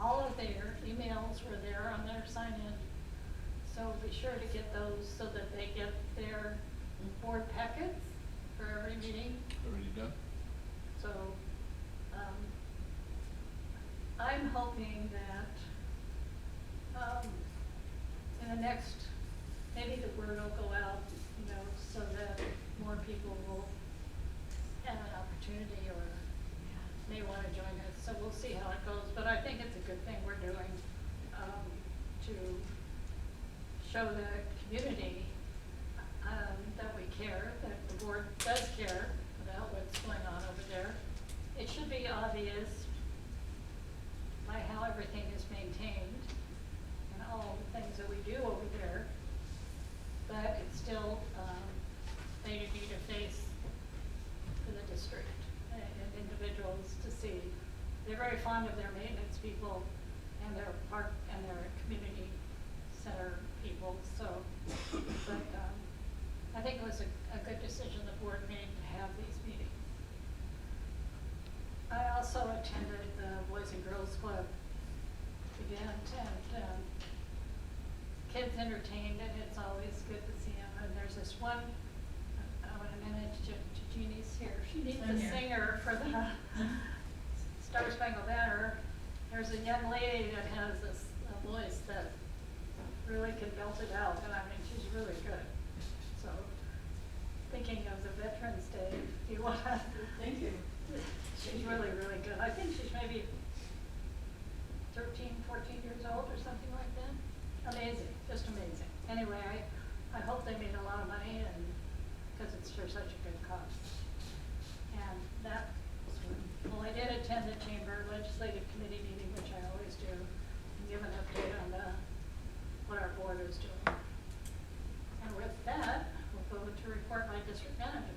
all of their emails were there on their sign-in, so be sure to get those so that they get their board packets for every meeting. Already done? So, I'm hoping that, in the next, maybe the word will go out, so that more people will have an opportunity or may want to join us. So we'll see how it goes, but I think it's a good thing we're doing, to show the community, that we care, that the board does care about what's going on over there. It should be obvious by how everything is maintained and all the things that we do over there, but it's still, they need a face for the district and individuals to see. They're very fond of their maintenance people and their park and their community center people, so, but, I think it was a good decision the board made to have these meetings. I also attended the Boys and Girls Club event, and kids entertained, and it's always good to see them. And there's this one, I want to manage to Jeannie's here. She needs a singer for the Star Spangled Banner. There's a young lady that has this voice that really can belt it out, and I mean, she's really good. So, thinking of the Veterans Day, do you want to? Thank you. She's really, really good. I think she's maybe 13, 14 years old or something like that. Amazing, just amazing. Anyway, I hope they made a lot of money, and because it's for such a good cause. And that was well, I did attend the Chamber Legislative Committee meeting, which I always do, and give an update on what our board is doing. And with that, we'll go to report by district manager.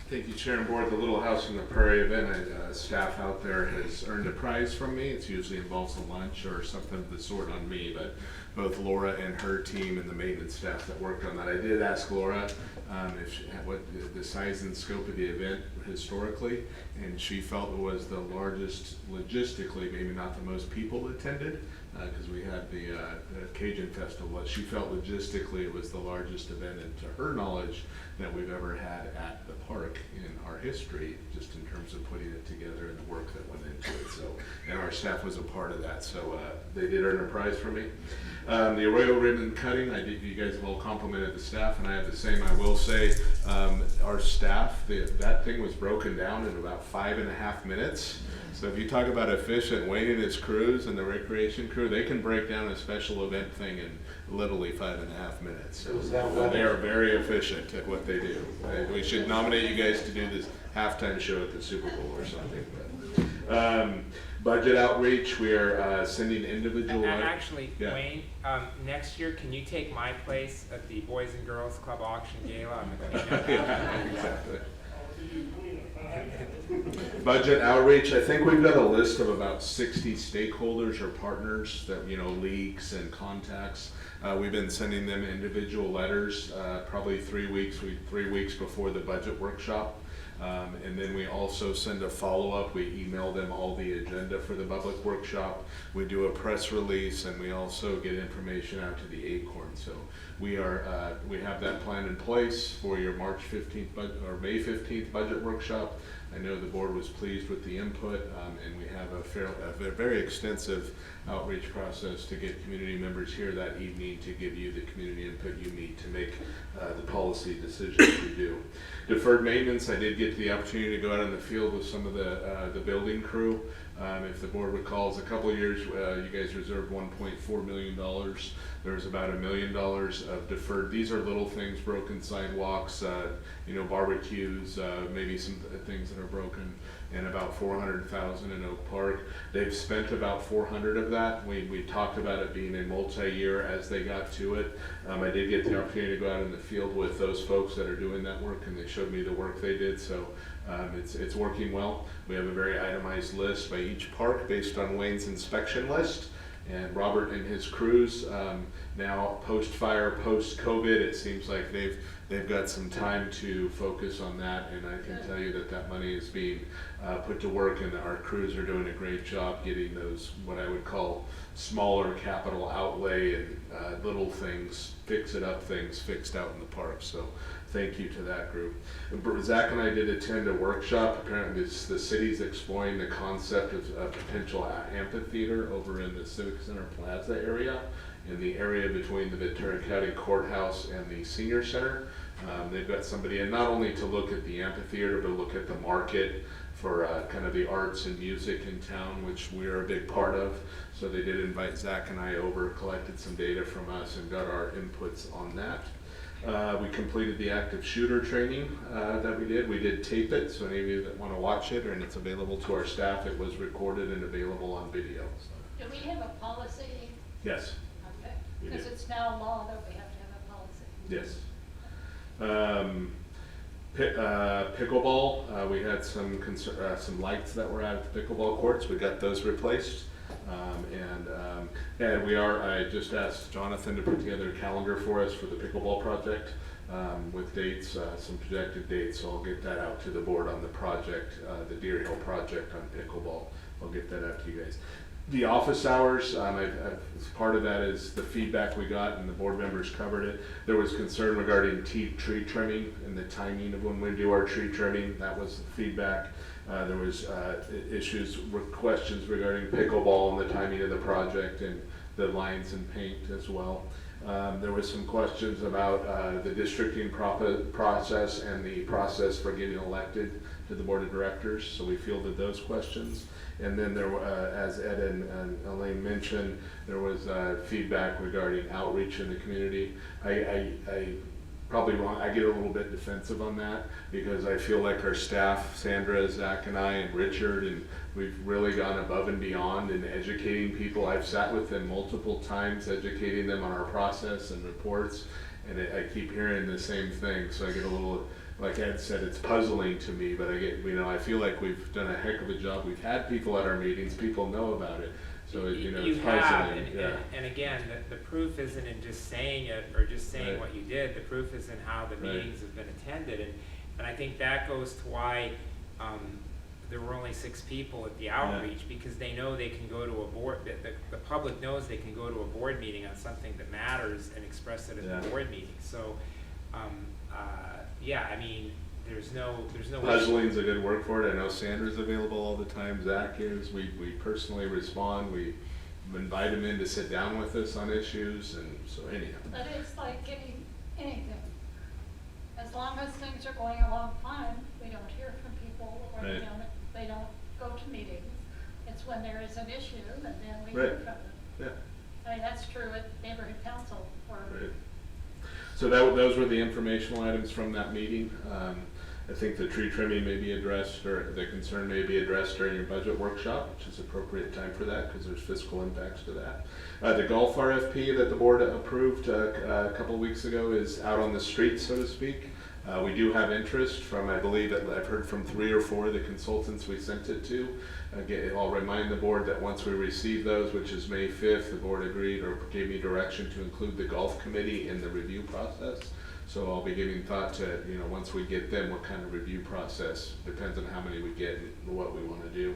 Thank you, Chair and Board. The Little House on the Prairie event, staff out there has earned a prize from me. It usually involves a lunch or something of the sort on me, but both Laura and her team and the maintenance staff that worked on that. I did ask Laura what the size and scope of the event historically, and she felt it was the largest logistically, maybe not the most people attended, because we had the Cajun Festival. She felt logistically it was the largest event, and to her knowledge, that we've ever had at the park in our history, just in terms of putting it together and the work that went into it. So, and our staff was a part of that. So they did earn a prize for me. The Arroyo ribbon cutting, you guys have all complimented the staff, and I have the same. I will say, our staff, that thing was broken down in about 5.5 minutes. So if you talk about efficient, Wayne and his crews and the recreation crew, they can break down a special event thing in literally 5.5 minutes. So they are very efficient at what they do. We should nominate you guys to do this halftime show at the Super Bowl or something. But, budget outreach, we are sending individual. Actually, yeah. Wayne, next year, can you take my place at the Boys and Girls Club auction gala? Yeah, exactly. Budget outreach, I think we've got a list of about 60 stakeholders or partners that, leagues and contacts. We've been sending them individual letters, probably 3 weeks before the budget workshop. And then we also send a follow-up. We email them all the agenda for the public workshop. We do a press release, and we also get information out to the Acorn. So we have that plan in place for your March 15th or May 15th budget workshop. I know the board was pleased with the input, and we have a very extensive outreach process to get community members here that evening to give you the community input you need to make the policy decisions you do. Deferred maintenance, I did get the opportunity to go out in the field with some of the building crew. If the board recalls, a couple of years you guys reserved $1.4 million. There's about $1 million of deferred. These are little things, broken sidewalks, barbecues, maybe some things that are broken, and about $400,000 in Oak Park. They've spent about 400 of that. We talked about it being a multi-year as they got to it. I did get the opportunity to go out in the field with those folks that are doing that work, and they showed me the work they did. So it's working well. We have a very itemized list by each park based on Wayne's inspection list. And Robert and his crews, now post-fire, post-COVID, it seems like they've got some time to focus on that, and I can tell you that money is being put to work, and our crews are doing a great job getting those, what I would call smaller capital outlay and little things, fix-it-up things fixed out in the park. So thank you to that group. Zach and I did attend a workshop. Apparently the city's exploring the concept of a potential amphitheater over in the Civic Center Plaza area, in the area between the Ventura County Courthouse and the Senior Center. They've got somebody in not only to look at the amphitheater, but look at the market for kind of the arts and music in town, which we're a big part of. So they did invite Zach and I over, collected some data from us, and got our inputs on that. We completed the active shooter training that we did. We did tape it, so any of you that want to watch it, and it's available to our staff, it was recorded and available on video. So. Do we have a policy? Yes. Okay, We because do. it's now law that we have to have a policy. Yes. Pickleball, we had some lights that were out at the pickleball courts. We got those replaced. And I just asked Jonathan to put together a calendar for us for the pickleball project with dates, some projected dates. So I'll get that out to the board on the project, the Deer Hill project on pickleball. I'll get that out to you guys. The office hours, part of that is the feedback we got, and the board members covered it. There was concern regarding tree trimming and the timing of when we do our tree trimming. That was the feedback. There was questions regarding pickleball and the timing of the project and the lines and paint as well. There was some questions about the districting process and the process for getting elected to the board of directors. So we fielded those questions. And then there, as Ed and Elaine mentioned, there was feedback regarding outreach in the community. I probably wrong. I get a little bit defensive on that because I feel like our staff, Sandra, Zach, and I, and Richard, and we've really gone above and beyond in educating people. I've sat with them multiple times, educating them on our process and reports, and I keep hearing the same thing. So I get a little, like Ed said, it's puzzling to me, but I feel like we've done a heck of a job. We've had people at our meetings, people know about it. So, it's puzzling. And again, the proof isn't in just saying it or just saying what you did. The proof is in how the meetings have been attended. And I think that goes to why there were only 6 people at the outreach, because they know they can go to a board, the public knows they can go to a board meeting on something that matters and express it at the board meeting. So, I mean, there's no puzzling's a good word for it. I know Sandra's available all the time. Zach is. We personally respond. We invite him in to sit down with us on issues, and so anyhow. But it's like anything. As long as things are going along fine, we don't hear from people, or they don't go to meetings. It's when there is an issue, and then we hear from them. Yeah. I mean, that's true at neighborhood council. So those were the informational items from that meeting. I think the tree trimming may be addressed, or the concern may be addressed during your budget workshop, which is appropriate time for that because there's fiscal impacts to that. The golf RFP that the board approved a couple of weeks ago is out on the street, so to speak. We do have interest from, I believe, I've heard from 3 or 4 of the consultants we sent it to. Again, I'll remind the board that once we receive those, which is May 5th, the board agreed or gave me direction to include the golf committee in the review process. So I'll be giving thought to, once we get them, what kind of review process, depends on how many we get and what we want to do.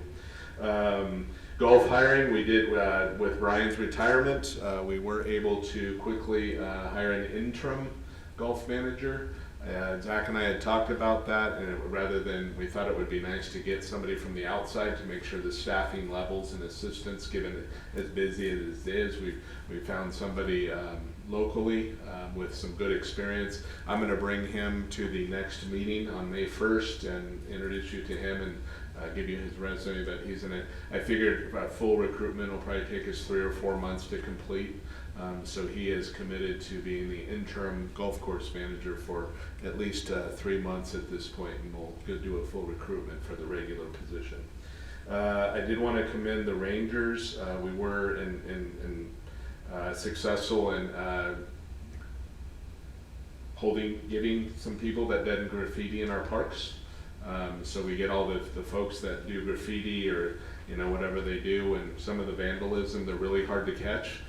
Golf hiring, we did with Brian's retirement, we were able to quickly hire an interim golf manager. Zach and I had talked about that, and we thought it would be nice to get somebody from the outside to make sure the staffing levels and assistance, given it as busy as it is, we found somebody locally with some good experience. I'm going to bring him to the next meeting on May 1st and introduce you to him and give you his resume. But I figured full recruitment will probably take us 3 or 4 months to complete. So he is committed to being the interim golf course manager for at least 3 months at this point, and we'll go do a full recruitment for the regular position. I did want to commend the Rangers. We were successful in getting some people that did graffiti in our parks. So we get all the folks that do graffiti or, you know, whatever they do, and some of the vandalism, they're really hard to catch.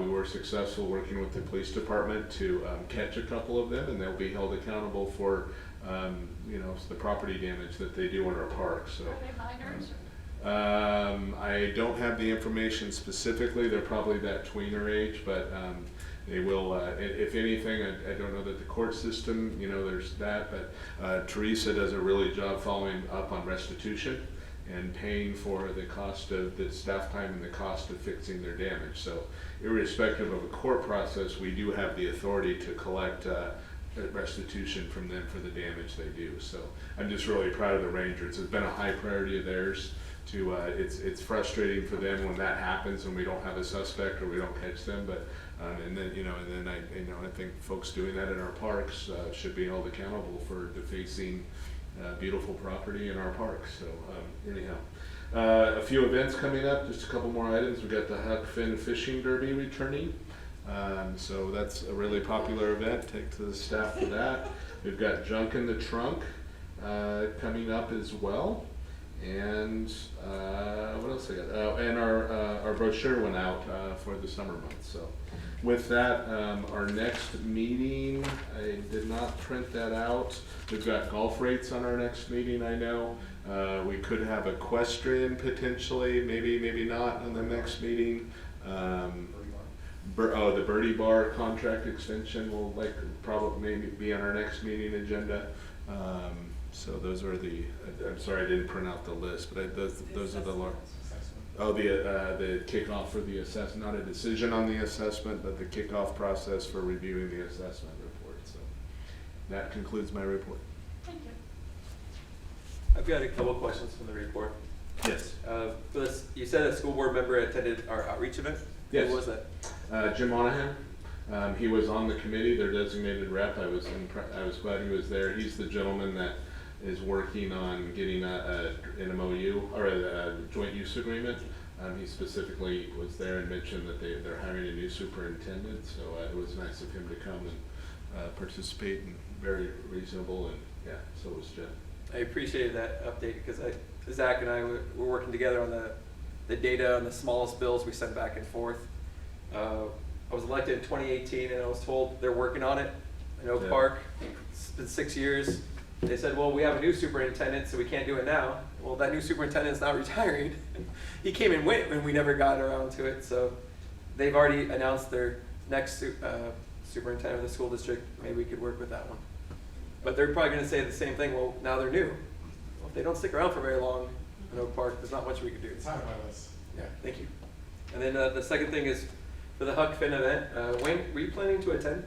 We were successful working with the police department to catch a couple of them, and they'll be held accountable for, you know, the property damage that they do in our park. So. Are they minors? I don't have the information specifically. They're probably that tweener age, but they will, if anything, I don't know that the court system, you know, there's that, but Teresa does a really job following up on restitution and paying for the cost of the staff time and the cost of fixing their damage. So irrespective of a court process, we do have the authority to collect restitution from them for the damage they do. So I'm just really proud of the Rangers. It's been a high priority of theirs. It's frustrating for them when that happens and we don't have a suspect or we don't catch them, but and then I think folks doing that in our parks should be held accountable for defacing beautiful property in our parks. So anyhow, a few events coming up, just a couple more items. We got the Huck Finn Fishing Derby returning. So that's a really popular event. Take to the staff for that. We've got Junk in the Trunk coming up as well. And what else I got? And our brochure went out for the summer months. So with that, our next meeting, I did not print that out. We've got golf rates on our next meeting, I know. We could have equestrian potentially, maybe not on the next meeting. The Birdie Bar contract extension will probably maybe be on our next meeting agenda. So those are the, I'm sorry I didn't print out the list, but those are the large. Oh, the kickoff for the assessment, not a decision on the assessment, but the kickoff process for reviewing the assessment report. So that concludes my report. Thank you. I've got a couple of questions from the report. Yes. You said a school board member attended our outreach event? Yes. Who was that? Jim Monahan. He was on the committee, their designated rep. I was glad he was there. He's the gentleman that is working on getting an MOU or a joint use agreement. He specifically was there and mentioned that they're hiring a new superintendent, so it was nice of him to come and participate, and very reasonable, and yeah, so was Jim. I appreciated that update because Zach and I were working together on the data on the smallest bills we sent back and forth. I was elected in 2018 and I was told they're working on it in Oak Park. It's been 6 years. They said, well, we have a new superintendent, so we can't do it now. Well, that new superintendent's not retiring. He came and went and we never got around to it. So they've already announced their next superintendent of the school district. Maybe we could work with that one. But they're probably going to say the same thing. Well, now they're new. Well, if they don't stick around for very long in Oak Park, there's not much we could do. It's on my list. Yeah, thank you. And then the second thing is for the Huck Finn event. Wayne, were you planning to attend?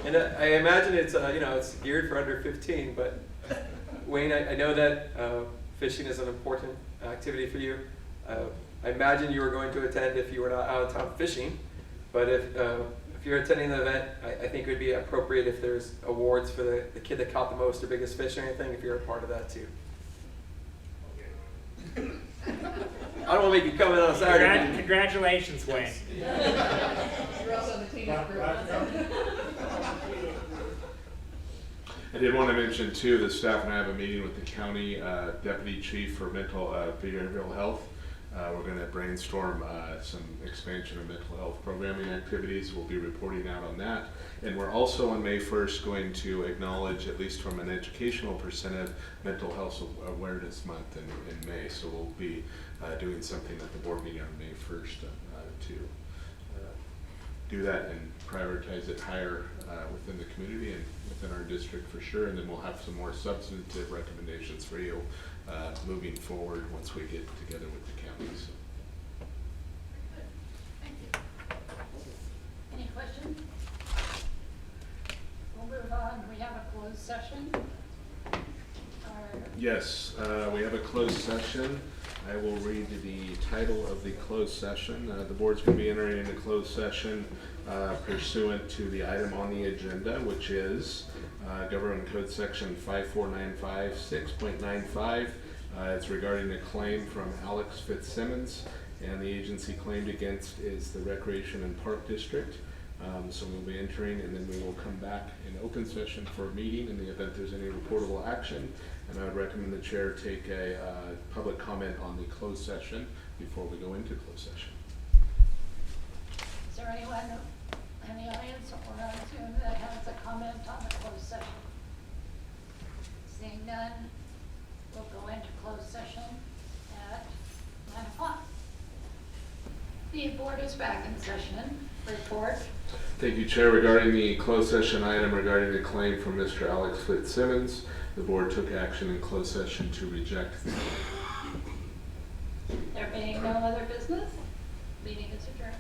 And I imagine it's it's geared for under 15, but Wayne, I know that fishing is an important activity for you. I imagine you were going to attend if you were not out of town fishing, but if you're attending the event, I think it would be appropriate if there's awards for the kid that caught the most or biggest fish or anything, if you're a part of that too. I don't want to make you come in on a Saturday. Congratulations, Wayne. You're also the cleanup group. I did want to mention too, the staff and I have a meeting with the county deputy chief for behavioral health. We're going to brainstorm some expansion of mental health programming activities. We'll be reporting out on that. And we're also on May 1st going to acknowledge, at least from an educational perspective, Mental Health Awareness Month in May. So we'll be doing something at the board meeting on May 1st to do that and prioritize it higher within the community and within our district for sure. And then we'll have some more substantive recommendations for you moving forward once we get together with the county. So. Thank you. Any questions? We'll move on. We have a closed session. Yes, we have a closed session. I will read the title of the closed session. The board's going to be entering into closed session pursuant to the item on the agenda, which is Government Code Section 5495 6.95. It's regarding a claim from Alex Fitzsimmons, and the agency claimed against is the Recreation and Park District. So we'll be entering, and then we will come back in open session for a meeting in the event there's any reportable action. And I would recommend the chair take a public comment on the closed session before we go into closed session. Is there anyone in the audience or on Zoom that has a comment on the closed session? Seeing none, we'll go into closed session at 9 o'clock. The board is back in session. Report. Thank you, Chair. Regarding the closed session item regarding the claim from Mr. Alex Fitzsimmons, the board took action in closed session to reject. There being no other business, meeting is adjourned.